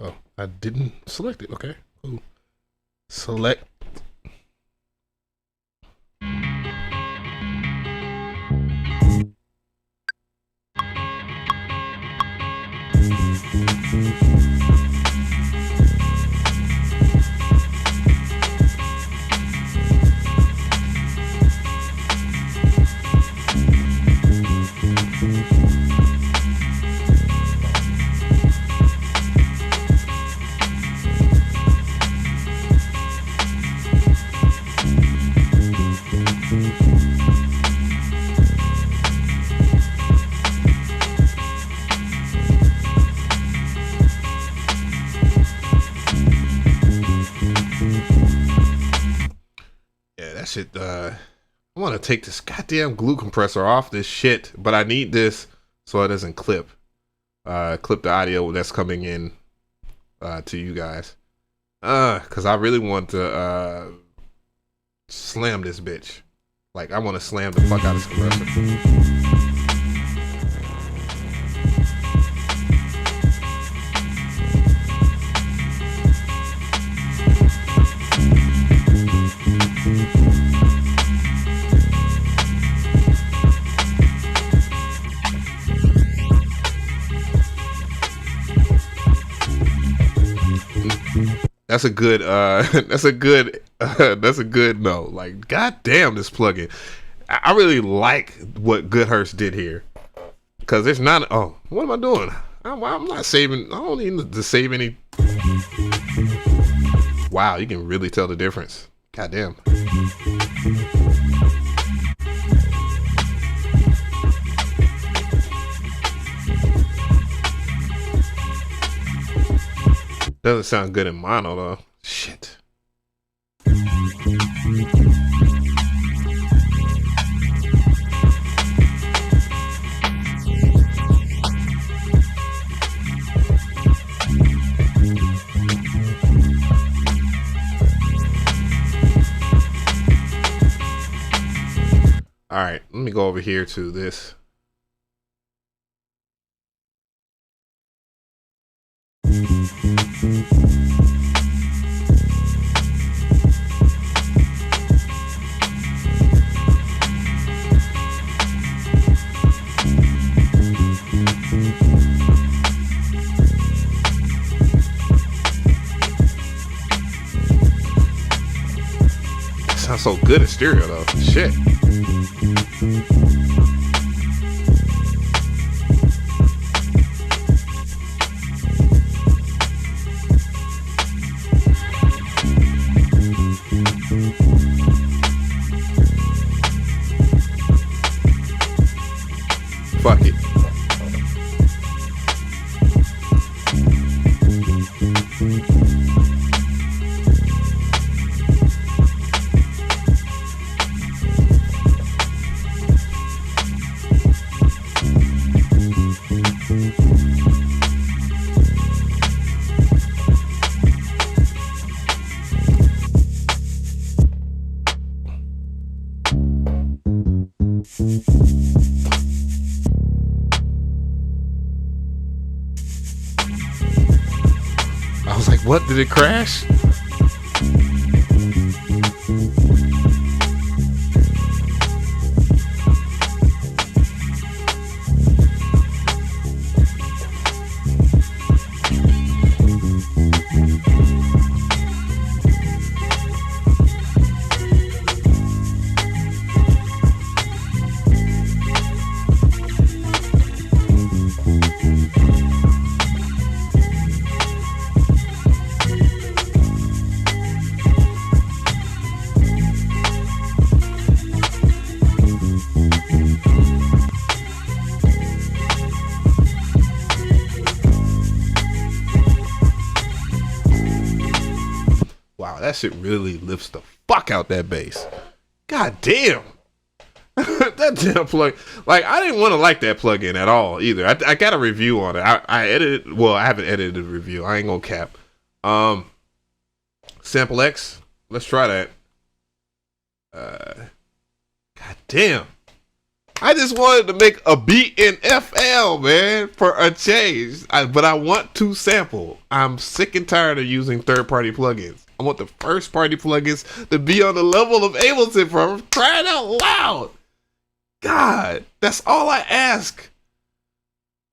Oh, I didn't select it. Okay, cool. Select. Shit, I want to take this goddamn glue compressor off this shit, but I need this so it doesn't clip the audio that's coming in to you guys, because I really want to slam this bitch. Like, I want to slam the fuck out of this compressor. That's a good that's a good no. Like, goddamn, this plugin. I really like what Goodhurst did here, because there's not. Oh, what am I doing? I'm not saving. I don't need to save any. Wow, you can really tell the difference. Goddamn. Doesn't sound good in mono though. Shit. All right, let me go over here to this. Sounds so good in stereo though. Shit. Fuck it. I was like, what? Did it crash? shit really lifts the fuck out that bass. God damn. That damn plug. Like, I didn't want to like that plugin at all either. I got a review on it. I edited. Well, I haven't edited the review. I ain't gonna cap. Sample X. Let's try that. God damn. I just wanted to make a beat in FL, man, for a change. But I want to sample. I'm sick and tired of using third-party plugins. I want the first-party plugins to be on the level of Ableton, for crying out loud. God, that's all I ask.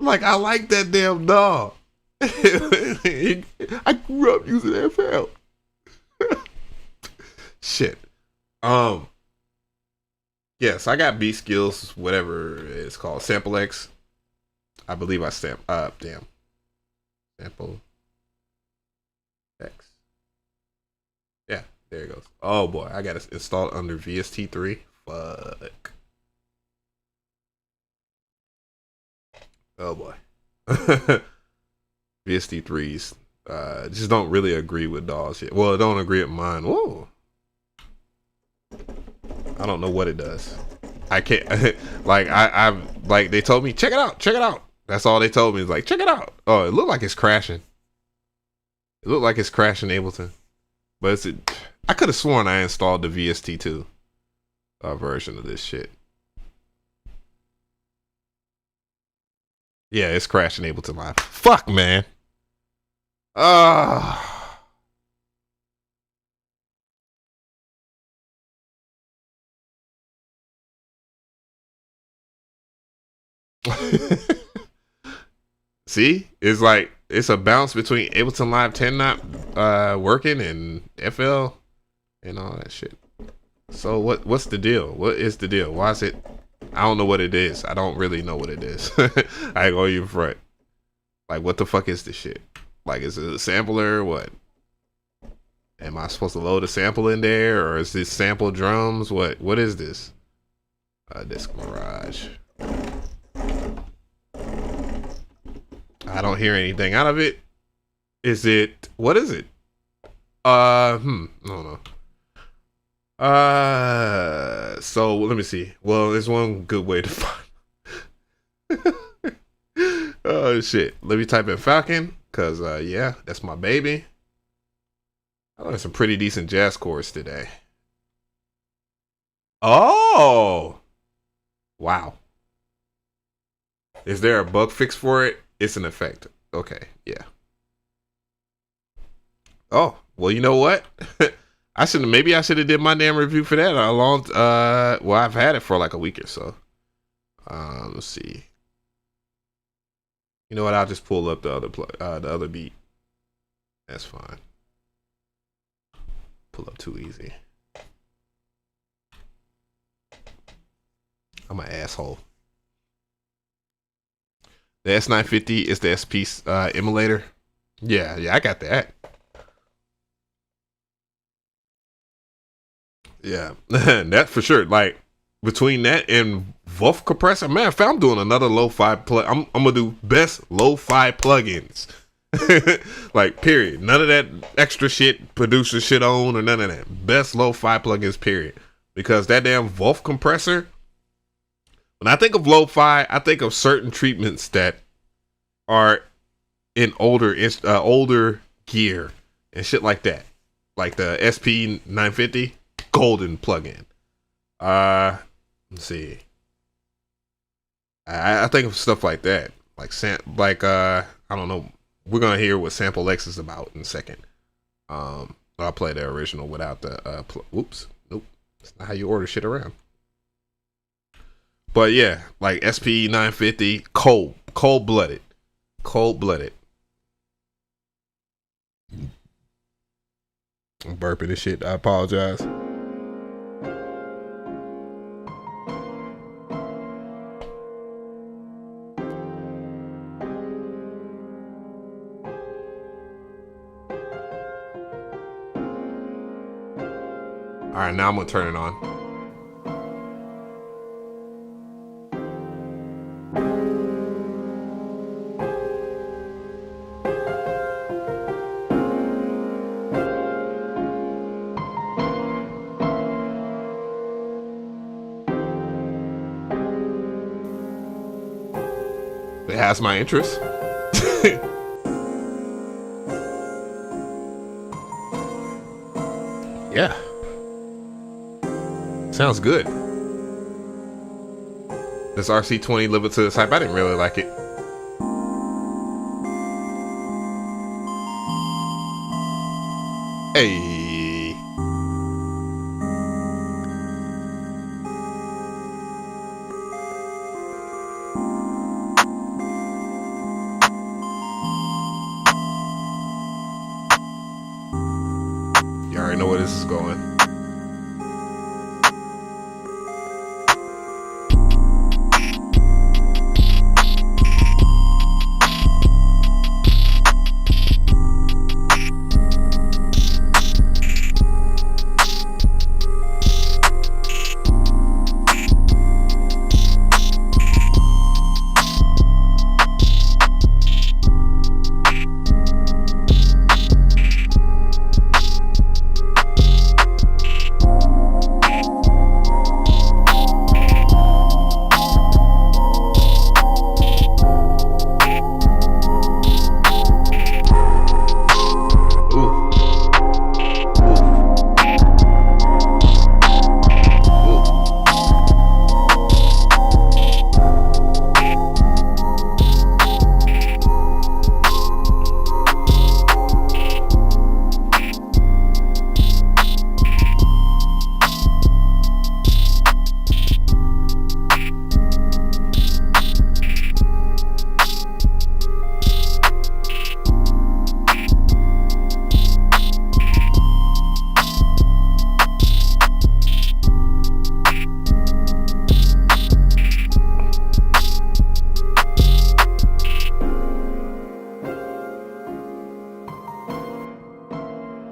Like, I like that damn DAW. I grew up using FL. Shit. Yes, I got beat skills, whatever it's called, Sample X. I believe I Sample X. Yeah, there it goes. Oh boy, I got it installed under VST3. Fuck. Oh boy. VST3s just don't really agree with DAWs yet. Well, it don't agree with mine. Whoa. I don't know what it does. I can't like I like they told me check it out. That's all they told me is like check it out. Oh, it looked like it's crashing. It looked like it's crashing Ableton, but I could have sworn I installed the VST2 version of this shit. Yeah, it's crashing Ableton Live. Fuck, man. See, it's like it's a bounce between Ableton Live 10 not working and FL and all that shit. So what's the deal? What is the deal? Why is it? I don't know what it is. I don't really know what it is. I ain't gonna even front. Like, what the fuck is this shit? Like, is it a sampler or what? Am I supposed to load a sample in there, or is this sample drums? What is this? Disc Mirage. I don't hear anything out of it. Is it? What is it? I don't know. So let me see. Well, there's one good way to find. Oh shit. Let me type in Falcon, cause yeah, that's my baby. I learned some pretty decent jazz chords today. Oh, wow. Is there a bug fix for it? It's an effect. Okay, yeah. Oh, well, you know what? Maybe I should have did my damn review for that a long. Well, I've had it for like a week or so. Let's see. You know what? I'll just pull up the other beat. That's fine. Pull up too easy. I'm an asshole. The S950 is the SP emulator. Yeah, I got that. Yeah, that for sure. Like between that and Wolf compressor, man, if I'm doing another lo-fi I'm gonna do best lo-fi plugins. Like period. None of that extra shit producer shit on or none of that. Best lo-fi plugins period. Because that damn Wolf compressor. When I think of lo-fi, I think of certain treatments that are in older gear and shit like that. Like the SP950 golden plugin. Let's see. I think of stuff like that. I don't know. We're gonna hear what Sample X is about in a second. I'll play the original without the oops. Nope. That's not how you order shit around. But yeah, like SP950, cold-blooded. I'm burping this shit. I apologize. All right, now I'm gonna turn it on. it has my interest. Yeah. Sounds good. Does RC20 live up to this hype? I didn't really like it. Hey. You already know where this is going.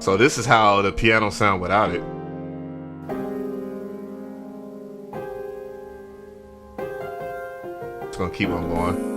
So this is how the piano sound without it. It's gonna keep on going.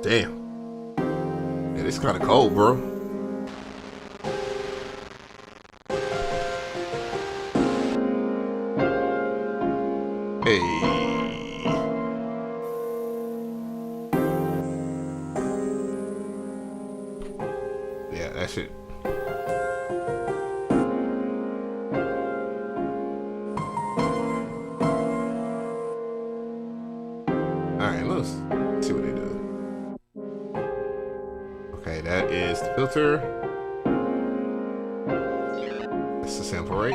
Damn. Yeah, it's kind of cold, bro. Hey. Yeah, that shit. Alright, let's see what they do. Okay, that is the filter. That's the sample rate.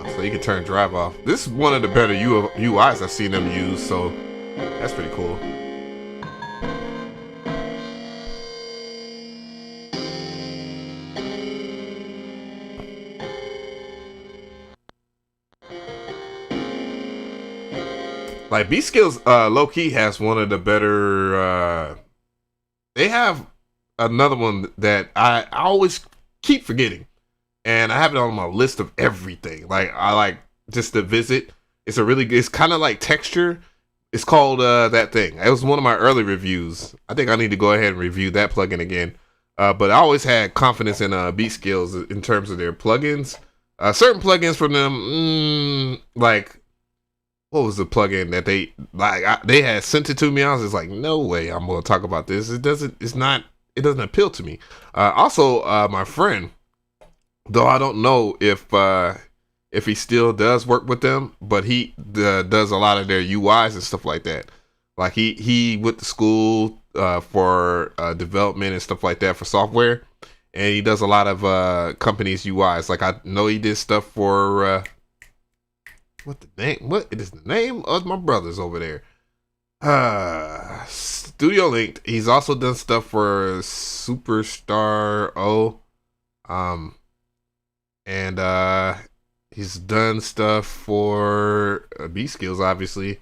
So you can turn drive off. This is one of the better UIs I've seen them use, so that's pretty cool. Like Beat Skills low key has one of the better they have another one that I always keep forgetting. And I have it on my list of everything. Like I like just to visit. It's a really good, it's kind of like texture. It's called that thing. It was one of my early reviews. I think I need to go ahead and review that plugin again. But I always had confidence in Beat Skills in terms of their plugins. Certain plugins from them, like what was the plugin that they like? They had sent it to me. I was just like, no way, I'm gonna talk about this. It doesn't appeal to me. Also, my friend, though I don't know if he still does work with them, but he does a lot of their UIs and stuff like that. Like he went to school for development and stuff like that for software, and he does a lot of companies' UIs. Like I know he did stuff for what the name? What it is the name of my brothers over there? Studio Linked. He's also done stuff for Superstar O. And he's done stuff for B Skills, obviously.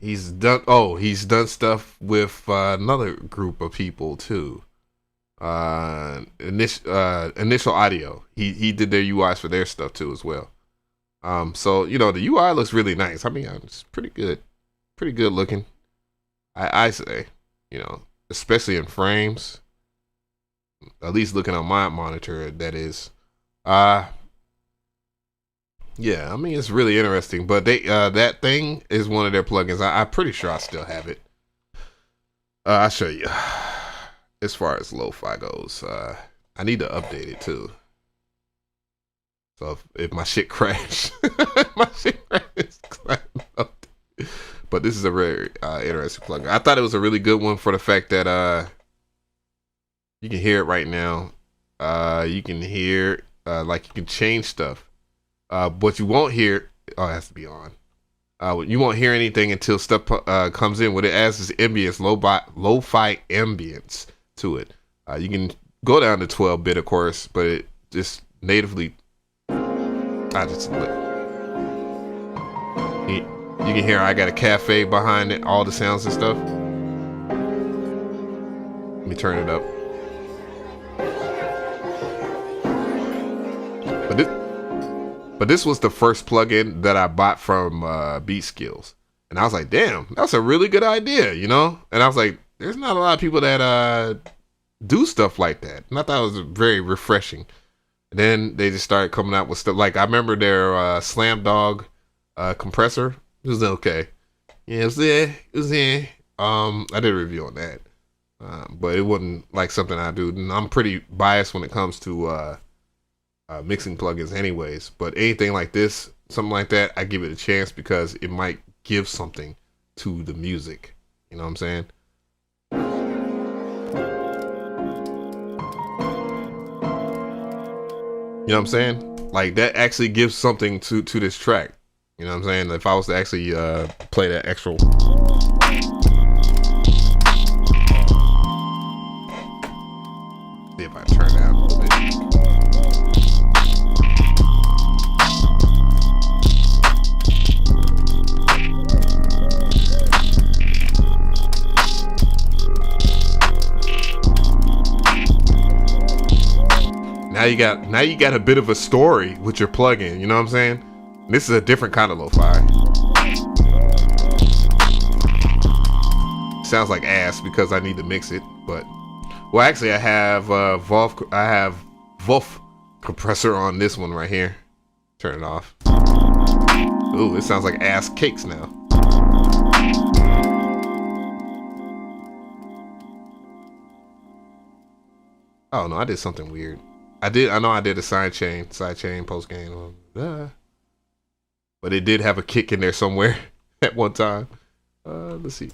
He's done stuff with another group of people too. Initial Audio. He did their UIs for their stuff too as well. So you know the UI looks really nice. I mean, it's pretty good looking. I say, you know, especially in frames. At least looking on my monitor, that is. Yeah, I mean it's really interesting. But they that thing is one of their plugins. I'm pretty sure I still have it. I'll show you. As far as lo-fi goes, I need to update it too. So if my shit crashed, but this is a very interesting plugin. I thought it was a really good one for the fact that you can hear it right now. You can hear like you can change stuff, but you won't hear. Oh, it has to be on. You won't hear anything until stuff comes in. What it adds is ambience, lo-fi ambience to it. You can go down to 12-bit, of course, but it just natively. You can hear I got a cafe behind it, all the sounds and stuff. Let me turn it up. But this was the first plugin that I bought from Beat Skills. And I was like, damn, that's a really good idea, you know? And I was like, there's not a lot of people that do stuff like that. And I thought it was very refreshing. And then they just started coming out with stuff. Like, I remember their Slam Dog compressor. It was okay. Yeah, it was there. It was there. I did a review on that. But it wasn't like something I do. And I'm pretty biased when it comes to mixing plugins anyways. But anything like this, something like that, I give it a chance because it might give something to the music. You know what I'm saying? You know what I'm saying? Like that actually gives something to this track. You know what I'm saying? If I was to actually play that actual. See if I turn down a little bit. Now you got a bit of a story with your plugin, you know what I'm saying? This is a different kind of lo-fi. Sounds like ass because I need to mix it, but well, actually I have Wolf compressor on this one right here. Turn it off. Ooh, it sounds like ass cakes now. Oh no, I did something weird. I know I did a sidechain post game. But it did have a kick in there somewhere at one time. Let's see.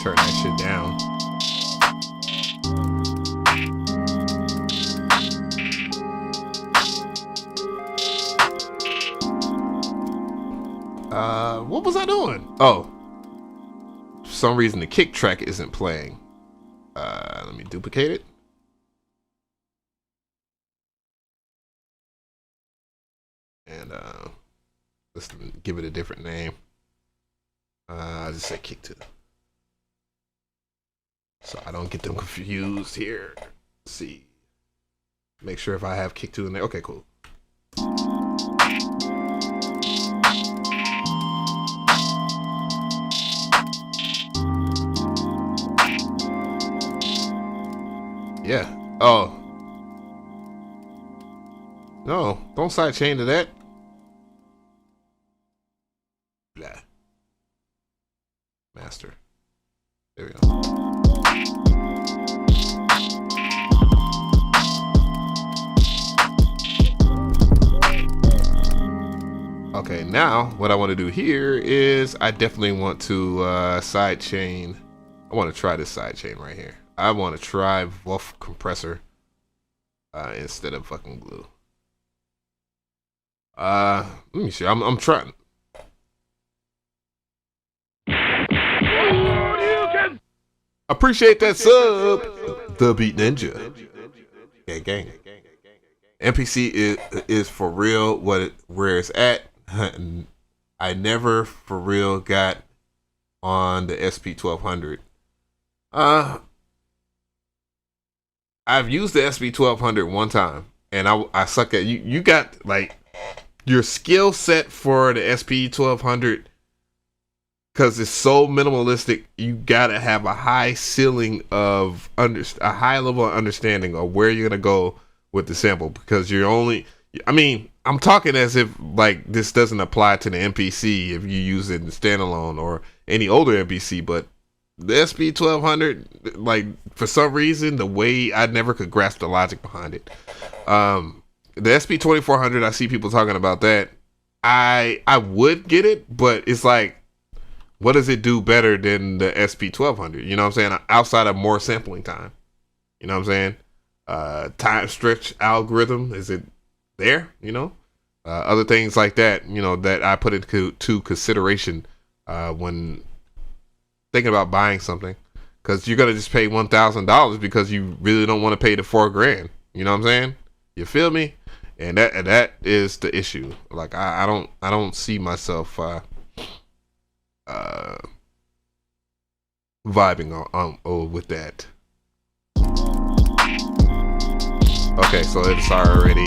Turn that shit down. What was I doing? Oh, for some reason the kick track isn't playing. Let me duplicate it. And let's give it a different name. I'll just say kick 2. So I don't get them confused here. Let's see. Make sure if I have kick 2 in there. Okay, cool. Yeah. Oh. No, don't sidechain to that. Master. There we go. Okay, now what I want to do here is I definitely want to sidechain. I want to try this sidechain right here. I want to try Wolf compressor instead of fucking glue. Let me see. I'm trying. Appreciate that sub, the Beat Ninja. Gang gang. MPC is for real where it's at. I never for real got on the SP1200. I've used the SP1200 one time, and I suck at you. You got like your skill set for the SP1200 because it's so minimalistic. You gotta have a high ceiling of a high level of understanding of where you're gonna go with the sample, because you're only. I mean, I'm talking as if like this doesn't apply to the MPC if you use it in standalone or any older MPC, but the SP1200, like for some reason, the way I never could grasp the logic behind it. The SP2400, I see people talking about that. I would get it, but it's like, what does it do better than the SP1200? You know what I'm saying? Outside of more sampling time. You know what I'm saying? Time stretch algorithm, is it there? You know? Other things like that, you know, that I put into consideration when thinking about buying something, because you're gonna just pay $1,000 because you really don't want to pay the $4,000. You know what I'm saying? You feel me? And that is the issue. Like I don't see myself vibing on with that. Okay, so it's already.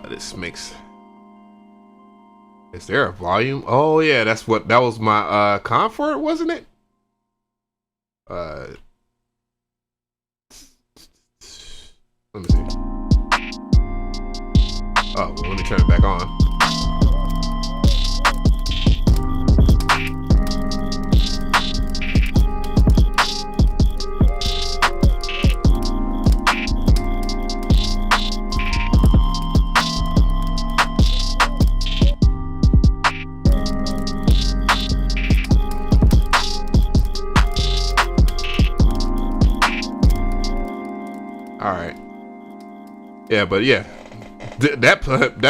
This makes. Is there a volume? Oh yeah, that was my comfort, wasn't it? Let me see. Oh, well, let me turn it back on. Yeah, but yeah, that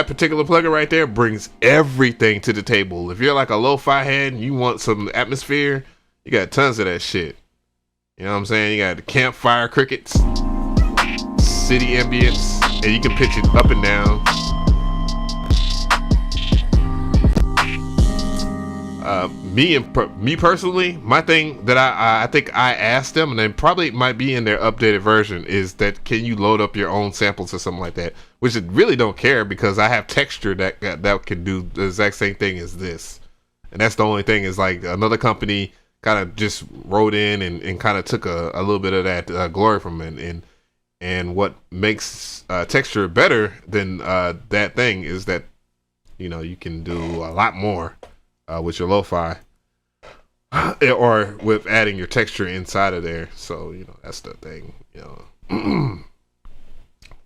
particular plugin right there brings everything to the table. If you're like a lo-fi head and you want some atmosphere, you got tons of that shit. You know what I'm saying? You got the campfire crickets, city ambience, and you can pitch it up and down. Me personally, my thing that I think I asked them, and it probably might be in their updated version, is that can you load up your own samples or something like that? Which I really don't care, because I have texture that can do the exact same thing as this, and that's the only thing. Is like another company kind of just wrote in and kind of took a little bit of that glory from it, and what makes texture better than that thing is that, you know, you can do a lot more with your lo-fi or with adding your texture inside of there. So, you know, that's the thing, you know.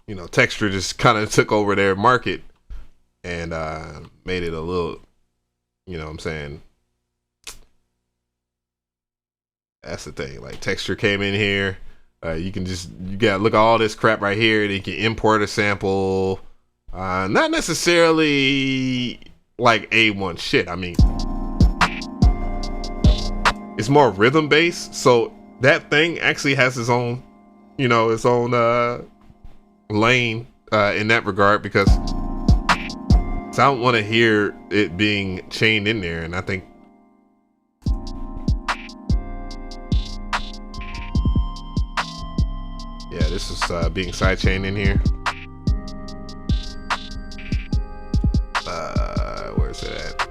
You know, texture just kind of took over their market and made it a little, you know what I'm saying? That's the thing. Like, texture came in here. You gotta look at all this crap right here, and you can import a sample. Not necessarily like A1 shit. I mean, it's more rhythm based, so that thing actually has its own, you know, its own lane in that regard, because I don't want to hear it being chained in there. And I think Yeah, this is being sidechained in here. Where's it at?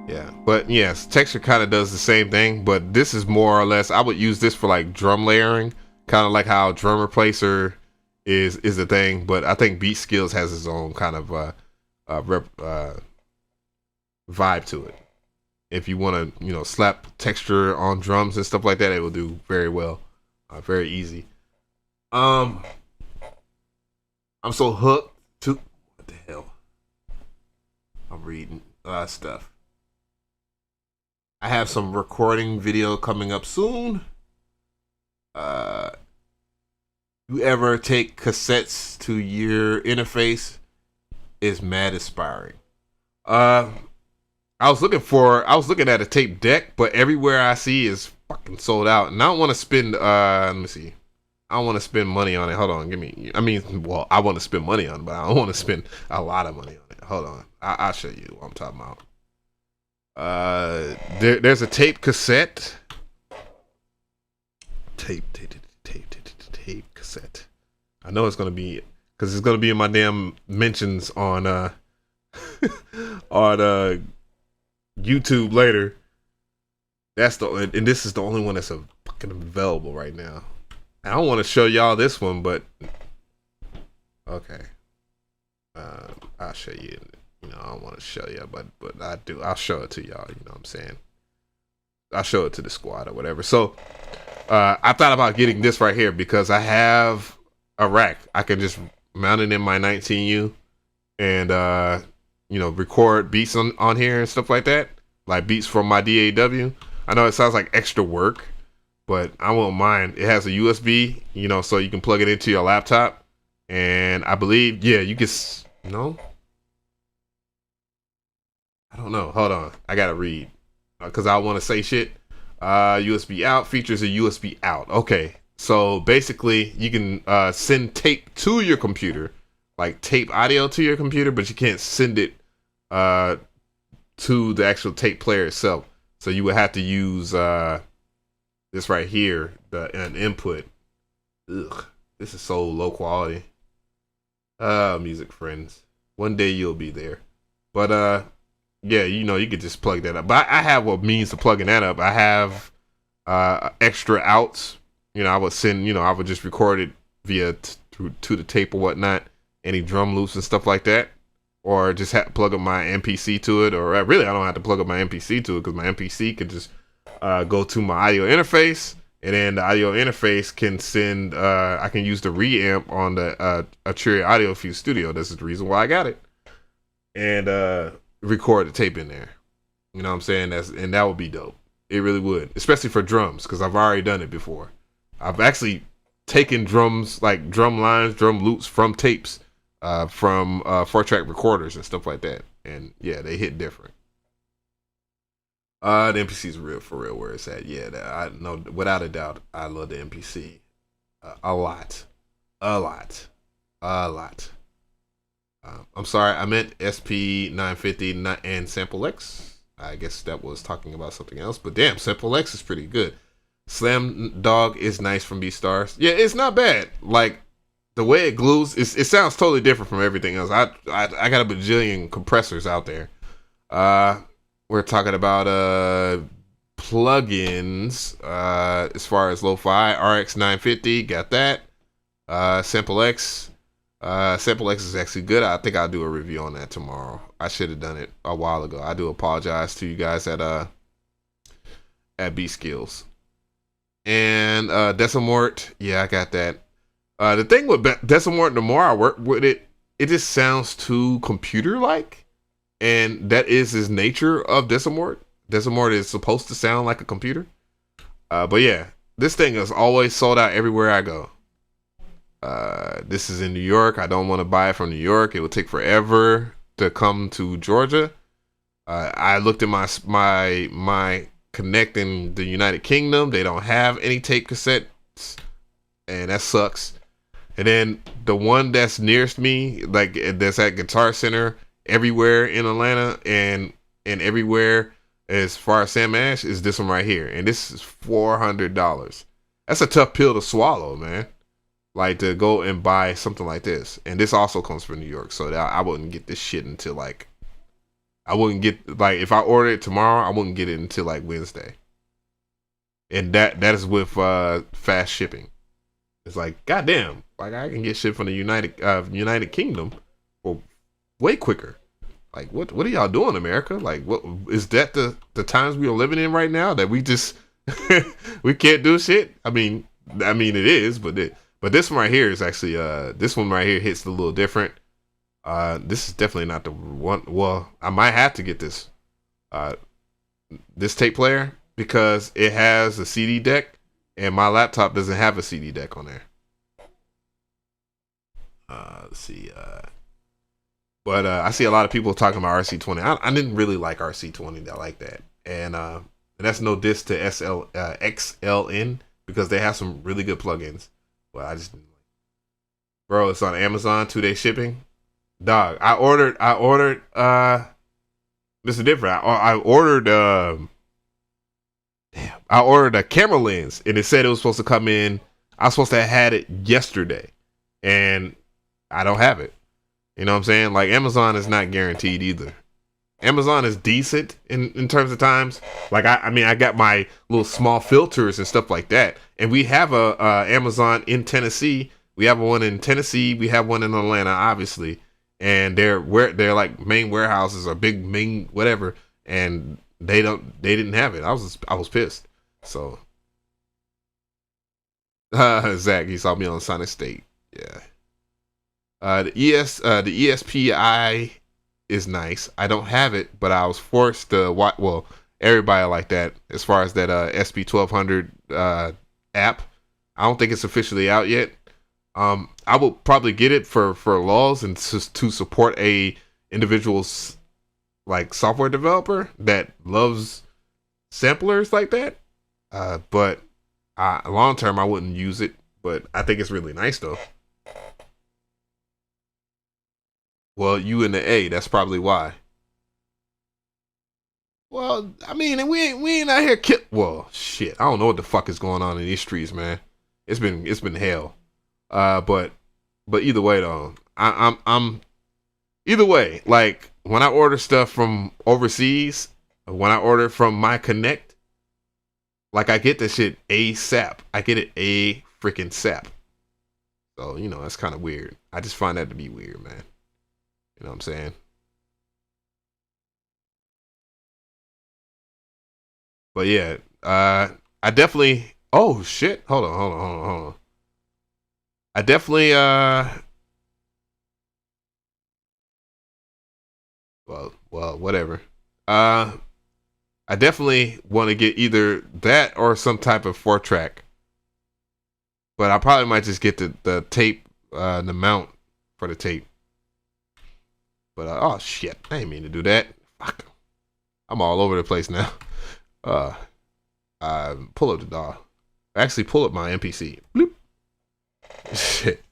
Yeah, but yes, texture kind of does the same thing, but this is more or less, I would use this for like drum layering, kind of like how drum replacer is a thing, but I think Beat Skills has its own kind of vibe to it. If you want to, you know, slap texture on drums and stuff like that, it will do very well, very easy. I'm so hooked to, what the hell? I'm reading stuff. I have some recording video coming up soon. You ever take cassettes to your interface? Is mad inspiring. I was looking at a tape deck, but everywhere I see is fucking sold out, and I don't want to spend. Let me see. I don't want to spend money on it. Hold on, well, I want to spend money on it, but I don't want to spend a lot of money on it. Hold on, I'll show you what I'm talking about. There's a tape cassette. Tape cassette. I know it's gonna be, because it's gonna be in my damn mentions on on YouTube later. And this is the only one that's fucking available right now. I don't want to show y'all this one, but okay. I'll show you. You know, I don't want to show you, but I do. I'll show it to y'all. You know what I'm saying? I'll show it to the squad or whatever. So I thought about getting this right here because I have a rack. I can just mount it in my 19U and you know, record beats on here and stuff like that, like beats from my DAW. I know it sounds like extra work, but I won't mind. It has a USB, you know, so you can plug it into your laptop, and I believe, yeah, you can. No, I don't know. Hold on, I gotta read because I want to say shit. USB out features a USB out. Okay, so basically you can send tape to your computer, like tape audio to your computer, but you can't send it to the actual tape player itself. So you would have to use this right here, an input. Ugh, this is so low quality. Music friends, one day you'll be there. But yeah, you know, you could just plug that up. But I have a means of plugging that up. I have extra outs. You know, I would send, you know, I would just record it via to the tape or whatnot, any drum loops and stuff like that, or just plug up my MPC to it. Or really, I don't have to plug up my MPC to it because my MPC can just go to my audio interface, and then the audio interface can send. I can use the reamp on the Arturia Audio FL Studio. This is the reason why I got it, and record the tape in there. You know what I'm saying? And that would be dope. It really would, especially for drums, because I've already done it before. I've actually taken drums, like drum lines, drum loops from tapes, from 4-track recorders and stuff like that. And yeah, they hit different. The MPC is real for real where it's at. Yeah, I know without a doubt, I love the MPC a lot. I'm sorry, I meant SP950 and Sample X. I guess that was talking about something else, but damn, Sample X is pretty good. Slam Dog is nice from B-Stars. Yeah, it's not bad. Like the way it glues, it sounds totally different from everything else. I got a bajillion compressors out there. We're talking about plugins as far as lo-fi. RX950, got that. Sample X. Sample X is actually good. I think I'll do a review on that tomorrow. I should have done it a while ago. I do apologize to you guys at B Skills. And Decimort, yeah, I got that. The thing with Decimort, the more I work with it, it just sounds too computer-like. And that is his nature of Decimort. Decimort is supposed to sound like a computer. But yeah, this thing is always sold out everywhere I go. This is in New York. I don't want to buy it from New York. It would take forever to come to Georgia. I looked at my Connect in the United Kingdom. They don't have any tape cassettes, and that sucks. And then the one that's nearest me, like that's at Guitar Center, everywhere in Atlanta and everywhere as far as Sam Ash is this one right here, and this is $400. That's a tough pill to swallow, man. Like to go and buy something like this, and this also comes from New York, so that I wouldn't get this shit until like I wouldn't get like if I order it tomorrow, I wouldn't get it until like Wednesday, and that is with fast shipping. It's like goddamn, like I can get shit from the United Kingdom for way quicker. Like what are y'all doing, America? Like what is that the times we are living in right now that we just we can't do shit? I mean it is, but this one right here is actually this one right here hits a little different. This is definitely not the one. Well, I might have to get this this tape player because it has a CD deck and my laptop doesn't have a CD deck on there. Let's see. But I see a lot of people talking about RC20. I didn't really like RC20 like that, and that's no diss to XLN because they have some really good plugins. Well, I just didn't like. Bro, it's on Amazon 2-day shipping. Dog, I ordered. This is different. I ordered. I ordered a camera lens, and it said it was supposed to come in. I was supposed to have had it yesterday, and I don't have it. You know what I'm saying? Like Amazon is not guaranteed either. Amazon is decent in terms of times. Like I got my little small filters and stuff like that, and we have a Amazon in Tennessee. We have one in Tennessee. We have one in Atlanta, obviously, and they're like main warehouses or big main whatever, and they didn't have it. I was pissed. So Zach, he saw me on Sonic State. Yeah. The ESPi is nice. I don't have it, but I was forced to watch. Well, everybody like that as far as that SP1200 app. I don't think it's officially out yet. I will probably get it for laws and to support a individual's like software developer that loves samplers like that. But long term, I wouldn't use it. But I think it's really nice though. Well, you in the A, that's probably why. Well, I mean, we ain't out here well, shit. I don't know what the fuck is going on in these streets, man. It's been hell. But either way though, I'm either way. Like when I order stuff from overseas, when I order from my Connect, like I get this shit ASAP. I get it a freaking sap. So you know that's kind of weird. I just find that to be weird, man. You know what I'm saying? But yeah, I definitely. Oh shit! Hold on. I definitely. Well, whatever. I definitely want to get either that or some type of 4-track. But I probably might just get the tape, the mount for the tape. But oh shit, I didn't mean to do that. Fuck. I'm all over the place now. Pull up the DAW. Actually, pull up my MPC. Bloop. Shit.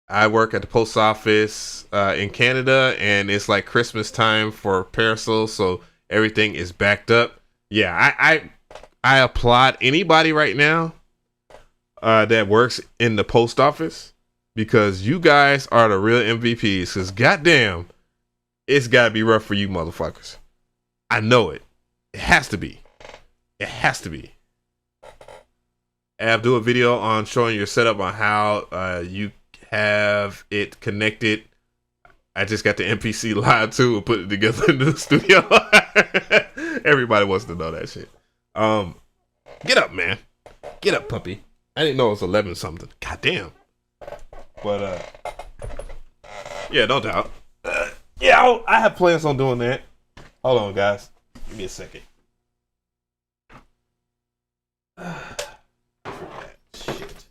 I work at the post office in Canada, and it's like Christmas time for Parasol, so everything is backed up. Yeah, I applaud anybody right now that works in the post office because you guys are the real MVPs. Because goddamn, it's gotta be rough for you motherfuckers. I know it. It has to be. It has to be. Ab, do a video on showing your setup on how you have it connected. I just got the MPC Live II and put it together in the studio. Everybody wants to know that shit. Get up, man. Get up, puppy. I didn't know it was 11 something. God damn. But yeah, no doubt. Yeah, I have plans on doing that. Hold on, guys. Give me a second. Shit.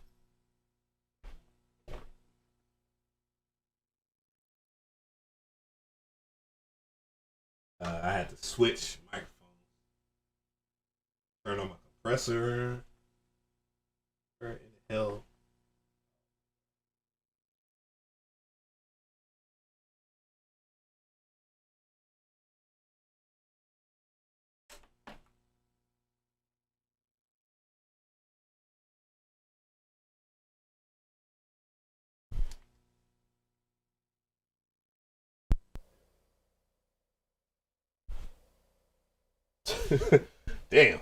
I had to switch microphones. Turn on my compressor. Where in the hell? Damn.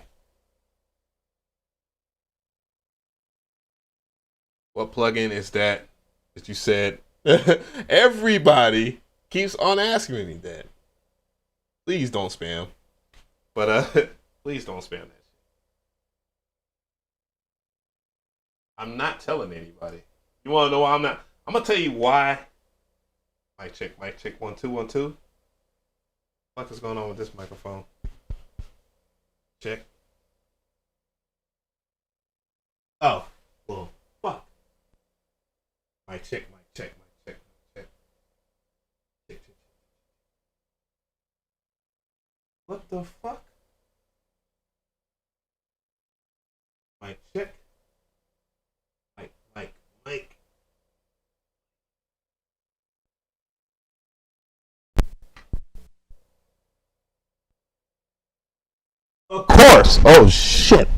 What plugin is that you said? Everybody keeps on asking me that. Please don't spam. But please don't spam that. I'm not telling anybody. You want to know why I'm not? I'm gonna tell you why. Mic check, 1 2 1 2. What is going on with this microphone? Check. Oh, well, fuck. Mic check, mic check, mic check, mic check. Check, check, check. What the fuck? Mic check. Mic. Of course. Oh shit.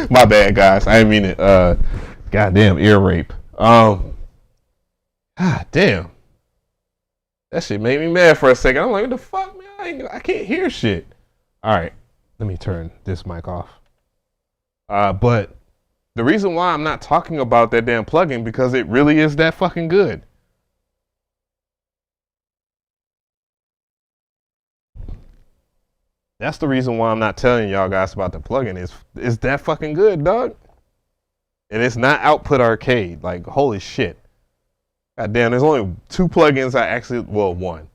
My bad, guys. I didn't mean it. Goddamn ear rape. God damn. That shit made me mad for a second. I'm like, what the fuck, man? I can't hear shit. All right, let me turn this mic off. But the reason why I'm not talking about that damn plugin because it really is that fucking good. That's the reason why I'm not telling y'all guys about the plugin. Is that fucking good, dog? And it's not Output Arcade. Like, holy shit. God damn, there's only 2 plugins I actually, well, 1,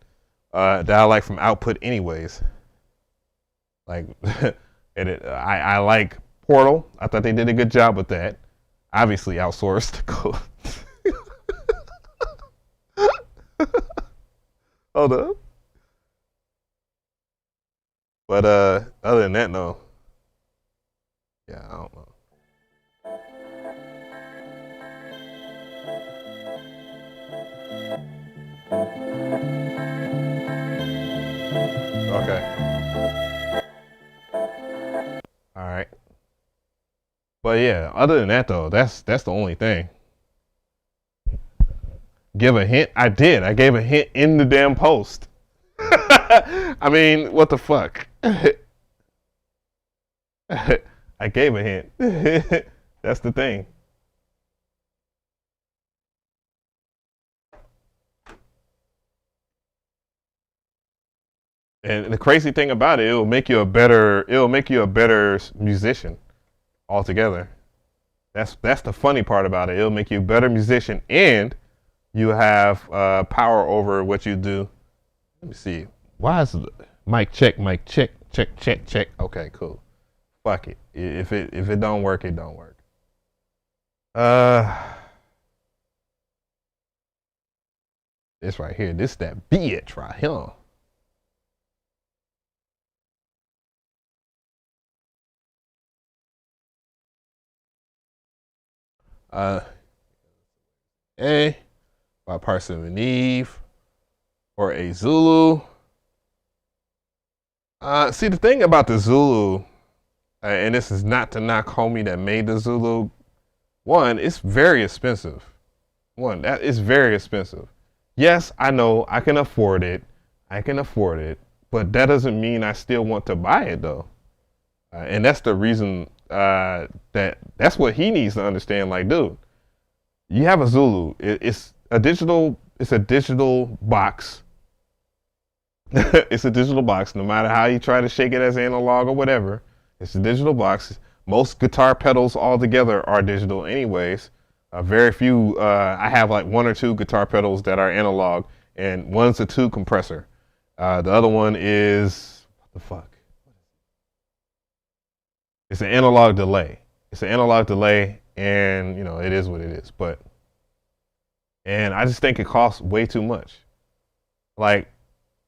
that I like from Output anyways. Like, I like Portal. I thought they did a good job with that. Obviously outsourced. Hold up. But other than that, no. Yeah, I don't know. Okay. All right. But yeah, other than that though, that's the only thing. Give a hint? I did. I gave a hint in the damn post. I mean, what the fuck? I gave a hint. That's the thing. And the crazy thing about it, it'll make you a better musician altogether. That's the funny part about it. It'll make you a better musician, and you have power over what you do. Let me see. Why is mic check? Okay, cool. Fuck it. If it don't work, it don't work. This right here. This that bitch right here. A by Parson and Eve or a Zulu. See, the thing about the Zulu, and this is not to knock homie that made the Zulu. One, it's very expensive. That is very expensive. Yes, I know I can afford it. But that doesn't mean I still want to buy it though. And that's the reason that's what he needs to understand. Like, dude, you have a Zulu. It's a digital box. It's a digital box. No matter how you try to shake it as analog or whatever, it's a digital box. Most guitar pedals altogether are digital anyways. Very few, I have like 1 or 2 guitar pedals that are analog, and one's a 2 compressor. The other one is, what the fuck? It's an analog delay. And it is what it is. And I just think it costs way too much. Like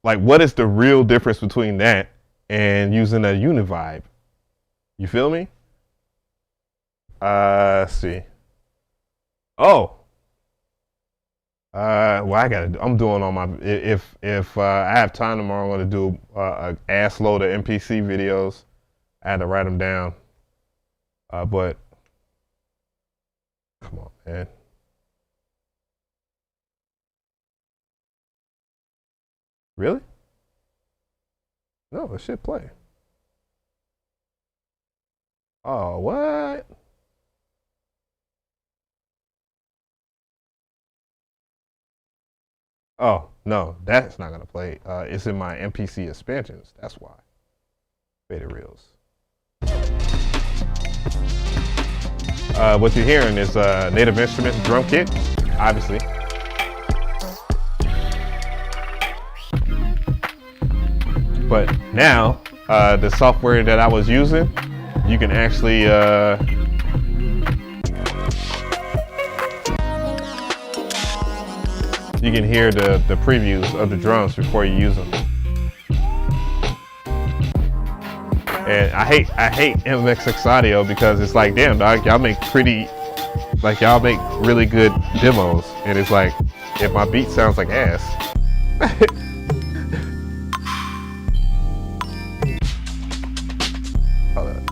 what is the real difference between that and using a Univibe? You feel me? Let's see. Oh. Well, I'm doing on my, if I have time tomorrow, I'm going to do a ass load of MPC videos. I had to write them down. But come on, man. Really? No, it should play. Oh, what? Oh, no, that's not gonna play. It's in my MPC expansions. That's why. Beta reels. What you're hearing is Native Instruments drum kit, obviously. But now, the software that I was using, you can actually you can hear the previews of the drums before you use them. And I hate MXX Audio because it's like, damn dog, y'all make really good demos, and it's like, if my beat sounds like ass. Hold up.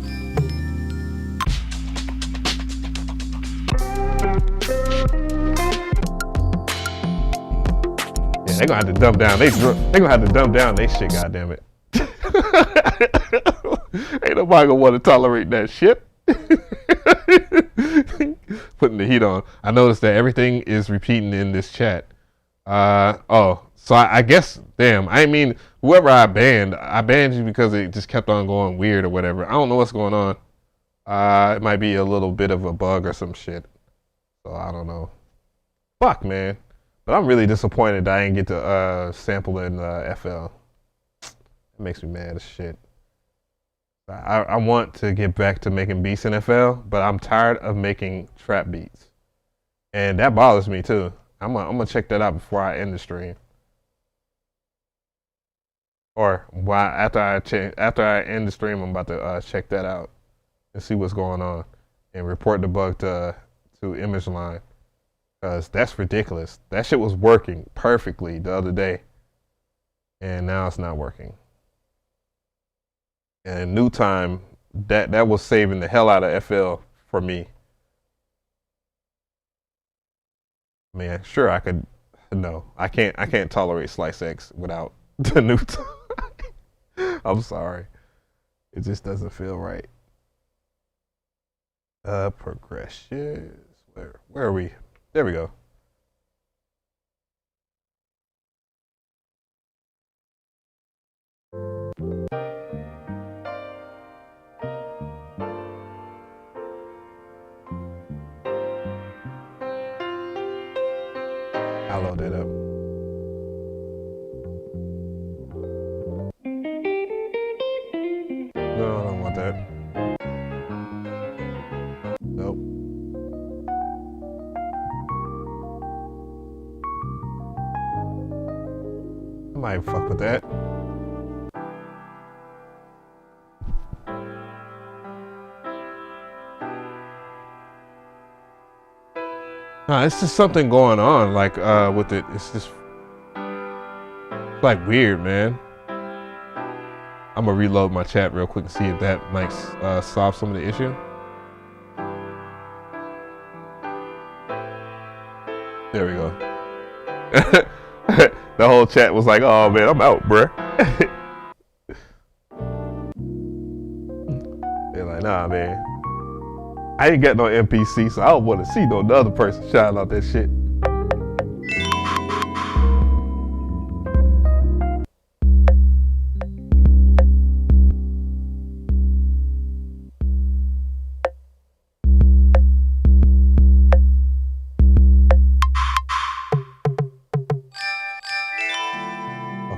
Yeah, they gonna have to dumb down. They gonna have to dumb down they shit. Goddamn it. Ain't nobody gonna want to tolerate that shit. Putting the heat on. I noticed that everything is repeating in this chat. So I guess, damn, I mean, whoever I banned you because it just kept on going weird or whatever. I don't know what's going on. It might be a little bit of a bug or some shit. So I don't know. Fuck, man. But I'm really disappointed that I didn't get to sample in FL. It makes me mad as shit. I want to get back to making beats in FL, but I'm tired of making trap beats. And that bothers me too. I'm gonna check that out before I end the stream. Or after I end the stream, I'm about to check that out and see what's going on and report the bug to ImageLine, because that's ridiculous. That shit was working perfectly the other day, and now it's not working. And new time, that was saving the hell out of FL for me. Man, sure I could. No, I can't tolerate Slice X without the new time. I'm sorry, it just doesn't feel right. Progressions. Where are we? There we go. I'll load that up. No, I don't want that. Nope. I might fuck with that. Nah, it's just something going on, like with it. It's just like weird, man. I'm gonna reload my chat real quick and see if that might solve some of the issue. There we go. The whole chat was like, "Oh man, I'm out, bruh." They're like, "Nah, man. I ain't got no MPC, so I don't want to see no other person shine out that shit."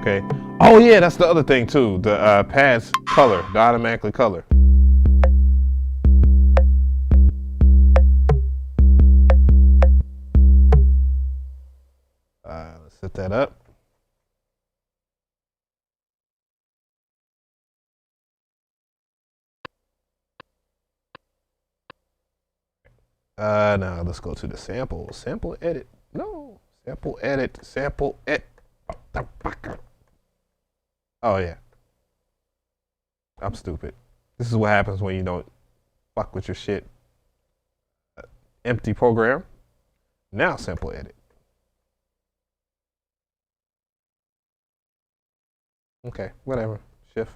Okay. Oh yeah, that's the other thing too. The pads color, the automatically color. Let's set that up. Now let's go to the sample. Sample edit. No. Sample edit. Sample edit. Oh yeah. I'm stupid. This is what happens when you don't fuck with your shit. Empty program. Now sample edit. Okay, whatever. Shift.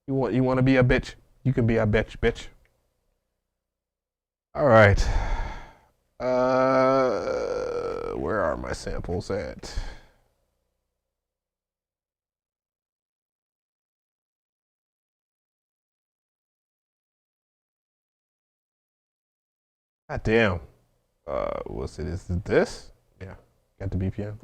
You want to be a bitch? You can be a bitch. All right. Where are my samples at? God damn. What's it? Is it this? Yeah. Got the BPM.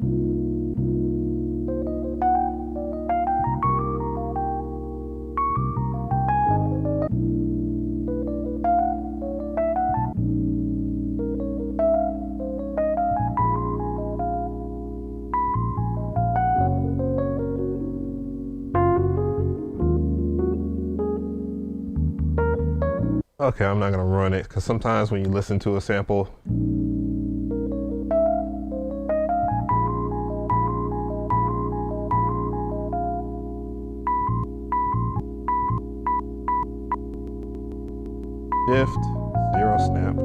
Okay, I'm not gonna run it because sometimes when you listen to a sample, shift, 0 snap.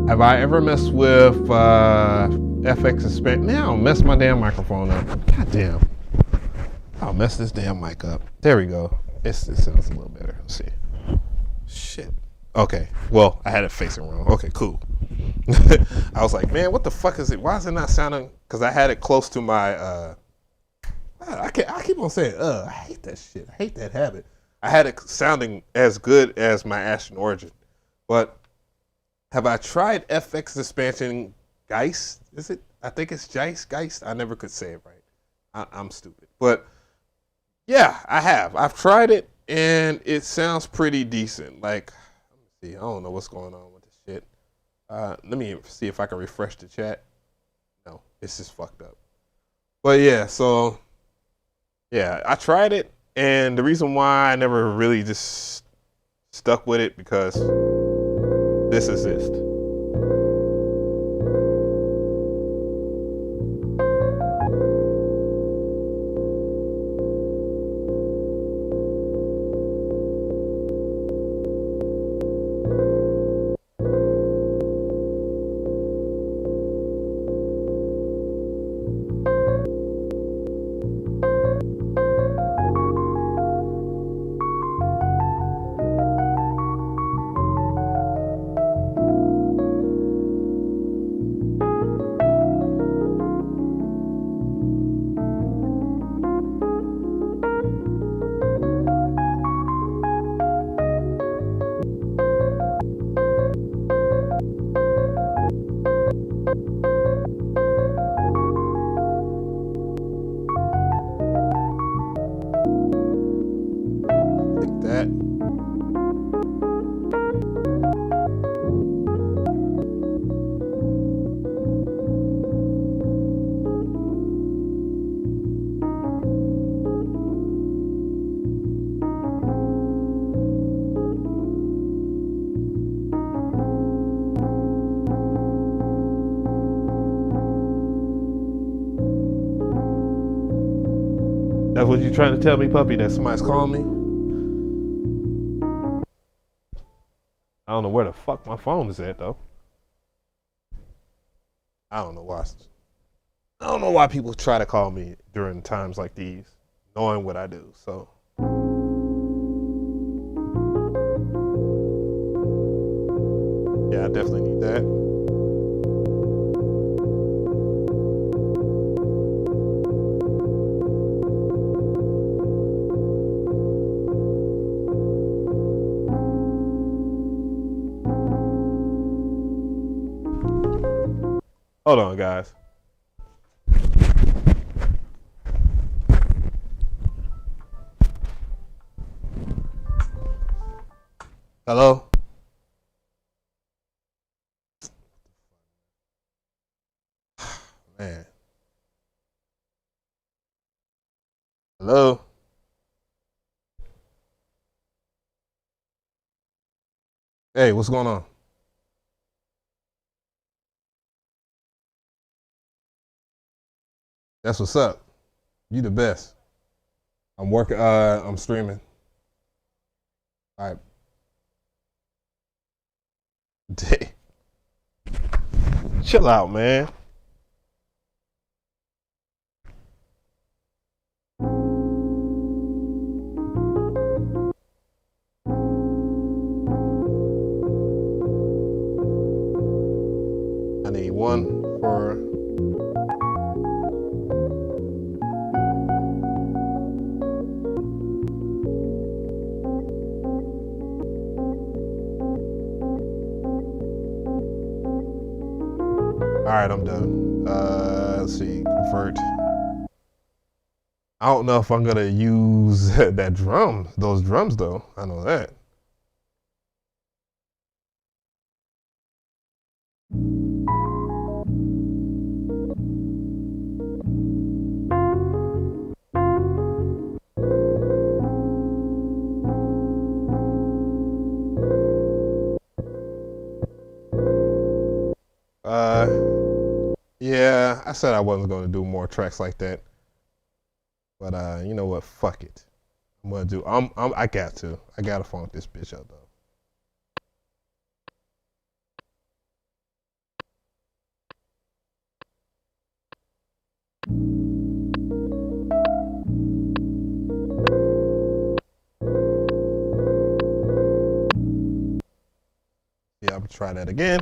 Have I ever messed with FX expansion? Man, I don't mess my damn microphone up. God damn. I'll mess this damn mic up. There we go. It sounds a little better. Let's see. Shit. Okay. Well, I had it facing wrong. Okay, cool. I was like, man, what the fuck is it? Why is it not sounding? Because I had it close to my. I keep on saying, I hate that shit. I hate that habit. I had it sounding as good as my Ashton Origin, but. Have I tried FX expansion Geist? Is it? I think it's Geist. I never could say it right. I'm stupid. But yeah, I have. I've tried it and it sounds pretty decent. Like, let me see. I don't know what's going on with this shit. Let me see if I can refresh the chat. No, it's just fucked up. But yeah, so yeah, I tried it, and the reason why I never really just stuck with it because this is it. That's what you trying to tell me, puppy, that somebody's calling me? I don't know where the fuck my phone is at, though. I don't know why. I don't know why people try to call me during times like these, knowing what I do, so. Yeah, I definitely need that. Hold on, guys. Hello? Man. Hello? Hey, what's going on? That's what's up. You the best. I'm working, I'm streaming. All right. Chill out, man. I need one for all right, I'm done. Let's see, convert. I don't know if I'm gonna use that drum, those drums though. I know that. Yeah, I said I wasn't gonna do more tracks like that. But you know what? Fuck it. I'm gonna do. I got to. I gotta funk this bitch up though. Yeah, I'm gonna try that again.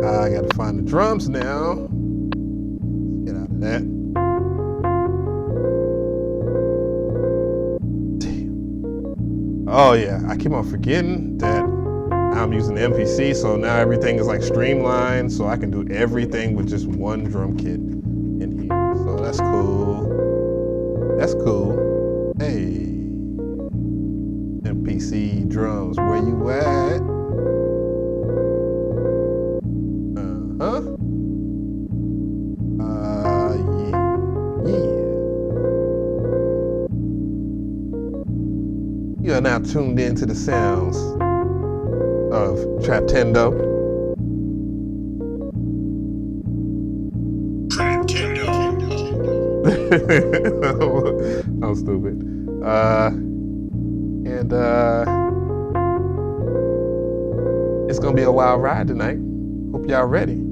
I gotta find the drums now. Let's get out of that. Damn. Oh yeah, I keep on forgetting that I'm using the MPC, so now everything is like streamlined, so I can do everything with just one drum kit in here. So that's cool. That's cool. Hey, MPC drums, where you at? You are now tuned in to the sounds of Traptendo. I'm stupid. And it's gonna be a wild ride tonight. Hope y'all ready.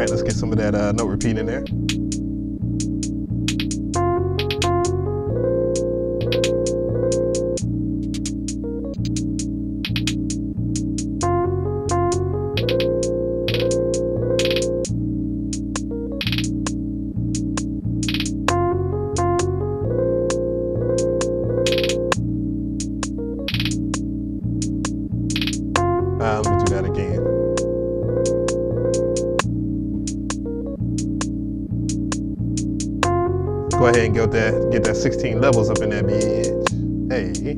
Let's get some of that note repeat in there. Let me do that again. Go ahead and get that 16 levels up in that bitch. Hey.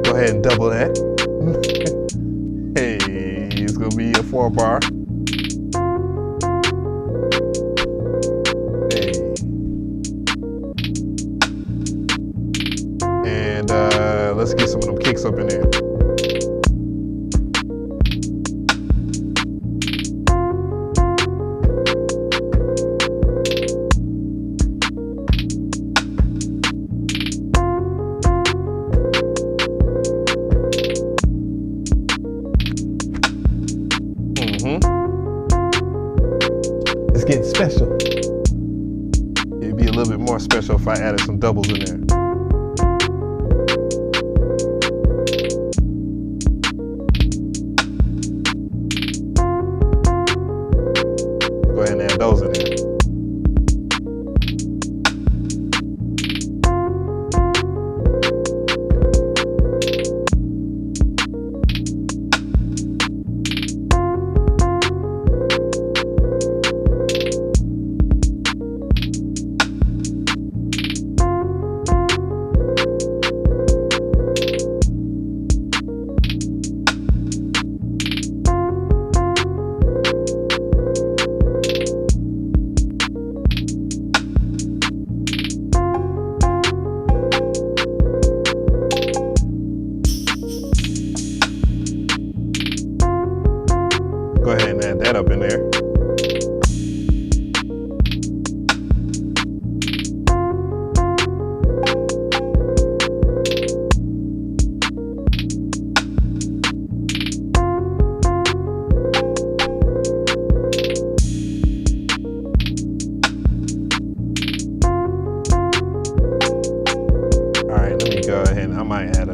Go ahead and double that. Hey, it's gonna be a 4-bar. Hey. And let's get some of them kicks up in there. It's getting special. It'd be a little bit more special if I added some doubles in there. Go ahead and add those in there. Go ahead and add that up in there. All right, let me go ahead and I might add a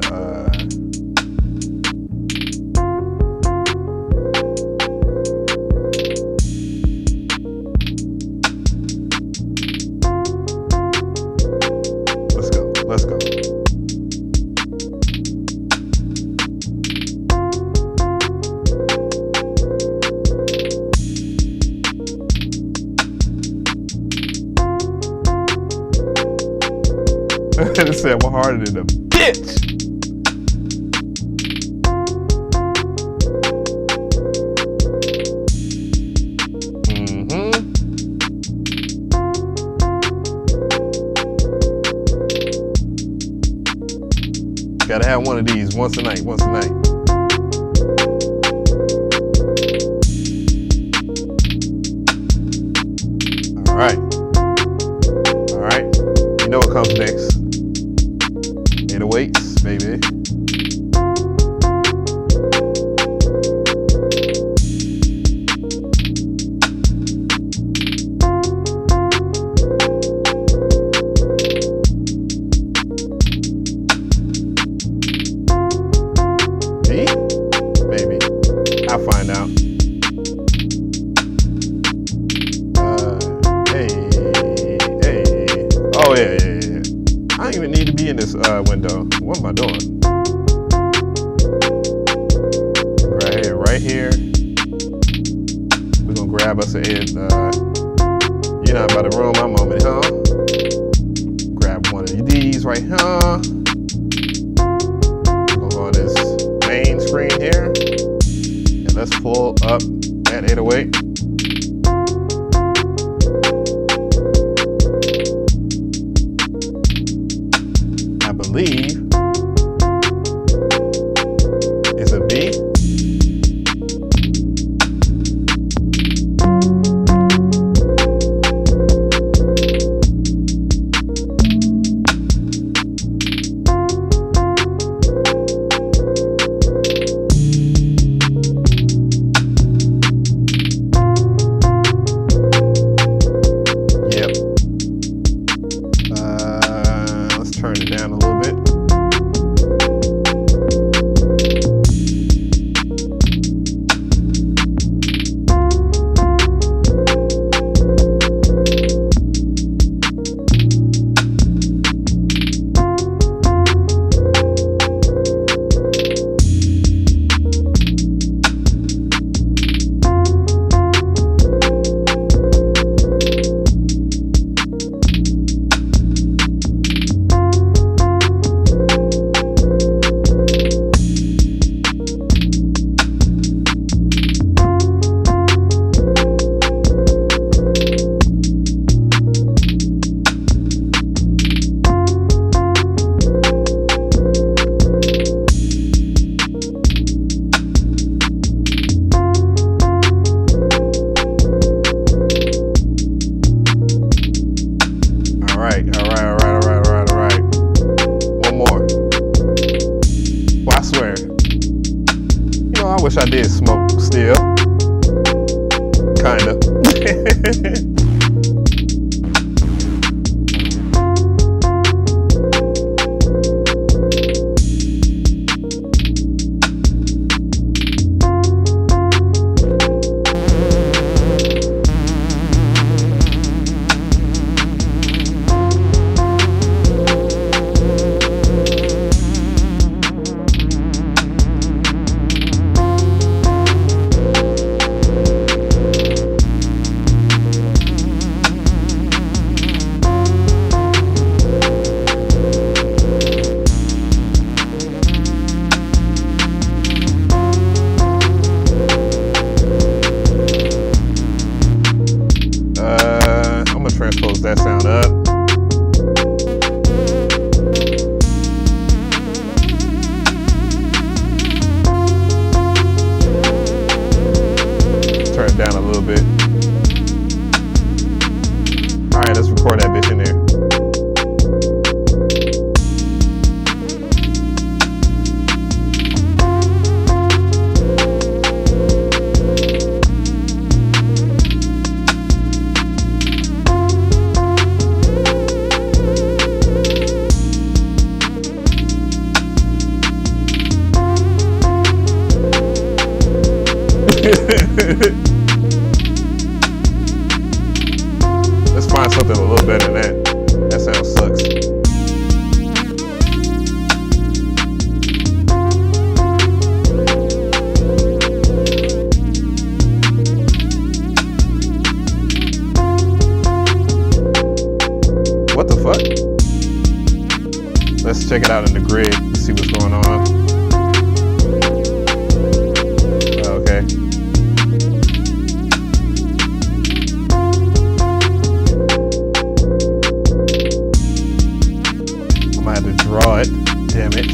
Let's go. It said we're harder than a bitch. Gotta have one of these once a night, once a night. All right. All right. You know what comes next. 808s, baby. I'll find out. Hey. Oh, yeah. I don't even need to be in this window. What am I doing? Right here. We're gonna grab us a head. You're not about to ruin my moment, huh? Grab one of these right here. We're gonna go on this main. Let's pull up that 808. I believe it's a B. Turn it down a little bit. All right. One more. Well, I swear, I wish I did smoke still. Kinda. Transpose that sound up. Turn it down a little bit. All right, let's record that bitch in there. Let's find something a little better than that. That sound sucks. What the fuck? Let's check it out in the grid, see what's going on. Okay. I had to draw it, damn it.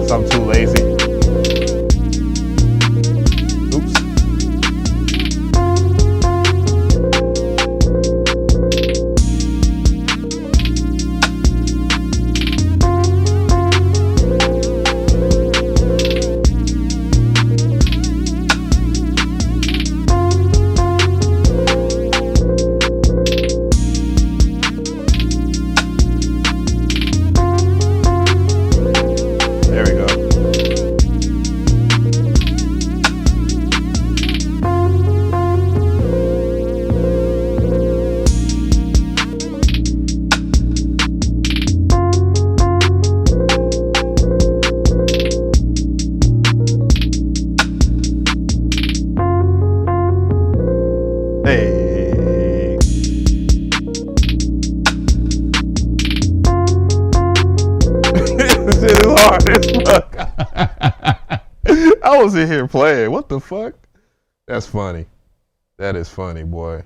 So I'm too lazy. Oops. Hey. This shit is hard as fuck. I was in here playing. What the fuck? That's funny. That is funny, boy.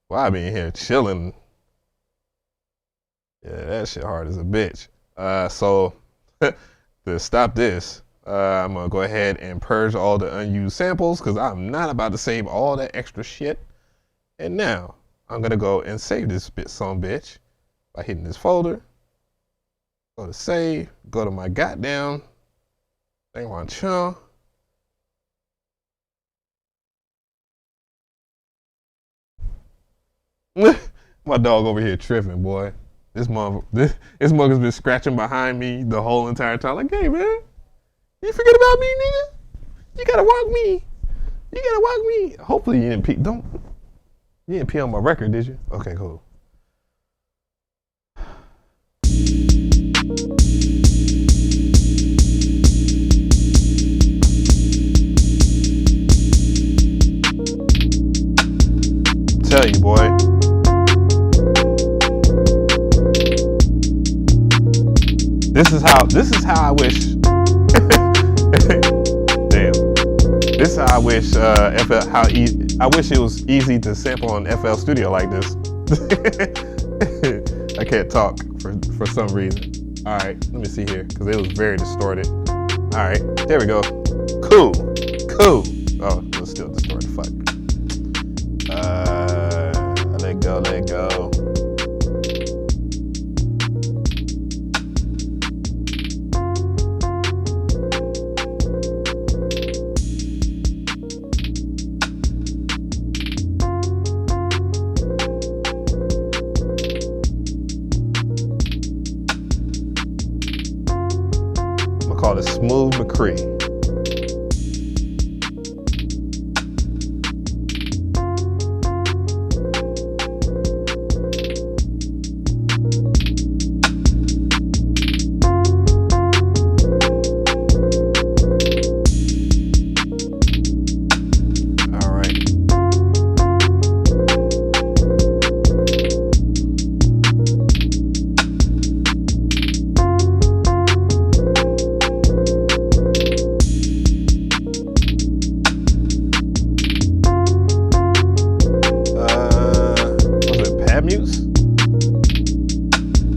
Well, I be in here chilling. Yeah, that shit hard as a bitch. So to stop this, I'm gonna go ahead and purge all the unused samples because I'm not about to save all that extra shit. And now I'm gonna go and save this some bitch by hitting this folder. Go to save. Go to my goddamn thing on chunk. My dog over here tripping, boy. This mother's been scratching behind me the whole entire time. Like, hey man, you forget about me, nigga? You gotta walk me. You gotta walk me. Hopefully you didn't pee. You didn't pee on my record, did you? Okay, cool. Tell you, boy. This is how I wish. Damn. This is how I wish I wish it was easy to sample on FL Studio like this. I can't talk for some reason. All right, let me see here because it was very distorted. All right, there we go. Cool. Oh, it was still distorted. Fuck. Let go. Called it Smooth McCree. All right. Mutes.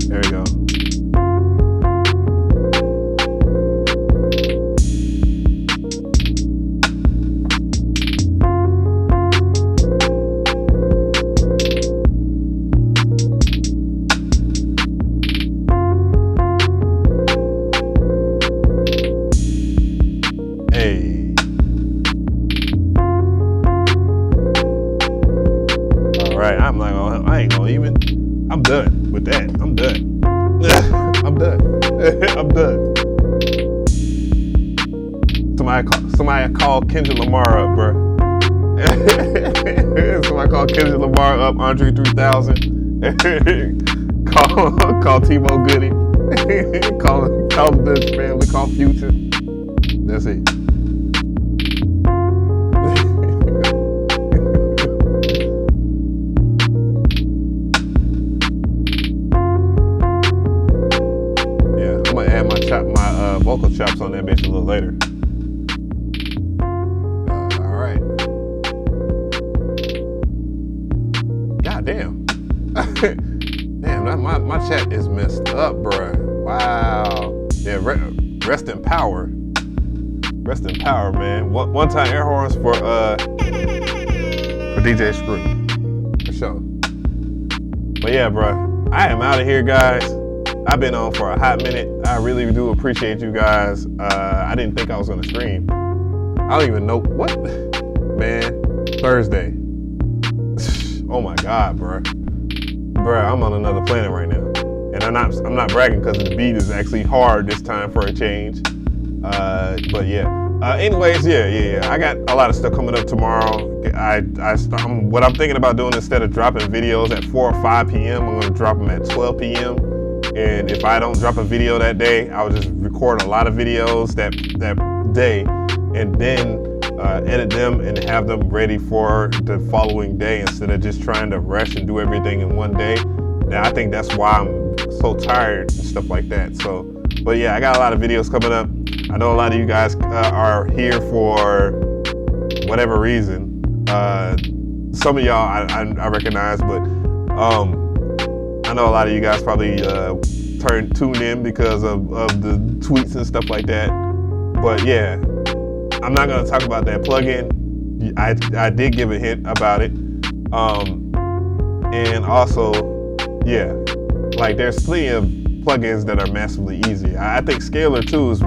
There we go. Hey. All right, I ain't gonna even. I'm done with that. I'm done. I'm done. Somebody call Kendrick Lamar up, bro. Somebody call Kendrick Lamar up. Andre 3000. call Timo Goody. call the Dutch family. Call Future. That's it. My vocal chops on that bitch a little later. All right. God damn. Damn, my chat is messed up, bruh. Wow. Yeah, rest in power. Rest in power, man. One time air horns for DJ Screw. For sure. But yeah, bruh. I am out of here, guys. I've been on for a hot minute. I really do appreciate you guys. I didn't think I was gonna stream. I don't even know what, man. Thursday. Oh my God, bruh. I'm on another planet right now, and I'm not bragging because the beat is actually hard this time for a change. But yeah. Anyways, yeah. I got a lot of stuff coming up tomorrow. What I'm thinking about doing, instead of dropping videos at 4 or 5 p.m., I'm gonna drop them at 12 p.m. And if I don't drop a video that day, I'll just record a lot of videos that day, and then edit them and have them ready for the following day, instead of just trying to rush and do everything in one day. Now I think that's why I'm so tired and stuff like that. So, but yeah, I got a lot of videos coming up. I know a lot of you guys are here for whatever reason. Some of y'all I recognize, but I know a lot of you guys probably tuned in because of the tweets and stuff like that. But yeah, I'm not gonna talk about that plugin. I did give a hint about it. And also, yeah, like there's plenty of plugins that are massively easy. I think Scalar 2 is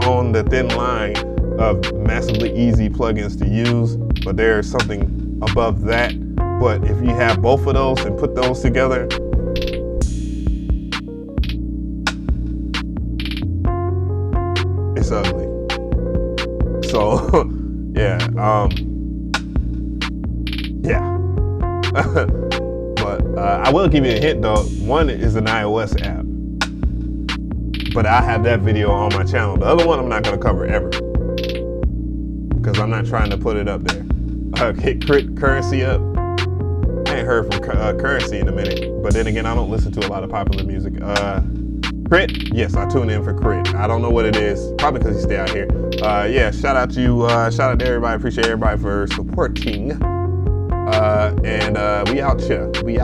on the thin line of massively easy plugins to use, but there's something above that. But if you have both of those and put those together, it's ugly. So yeah, yeah. But I will give you a hint though. One is an iOS app, but I have that video on my channel. The other one I'm not gonna cover ever because I'm not trying to put it up there. Hit Crit Currency up. I ain't heard from Currency in a minute, but then again, I don't listen to a lot of popular music. Crit, yes, I tune in for Crit. I don't know what it is, probably because you stay out here. Yeah, shout out to you, shout out to everybody. Appreciate everybody for supporting. And we out here. We out.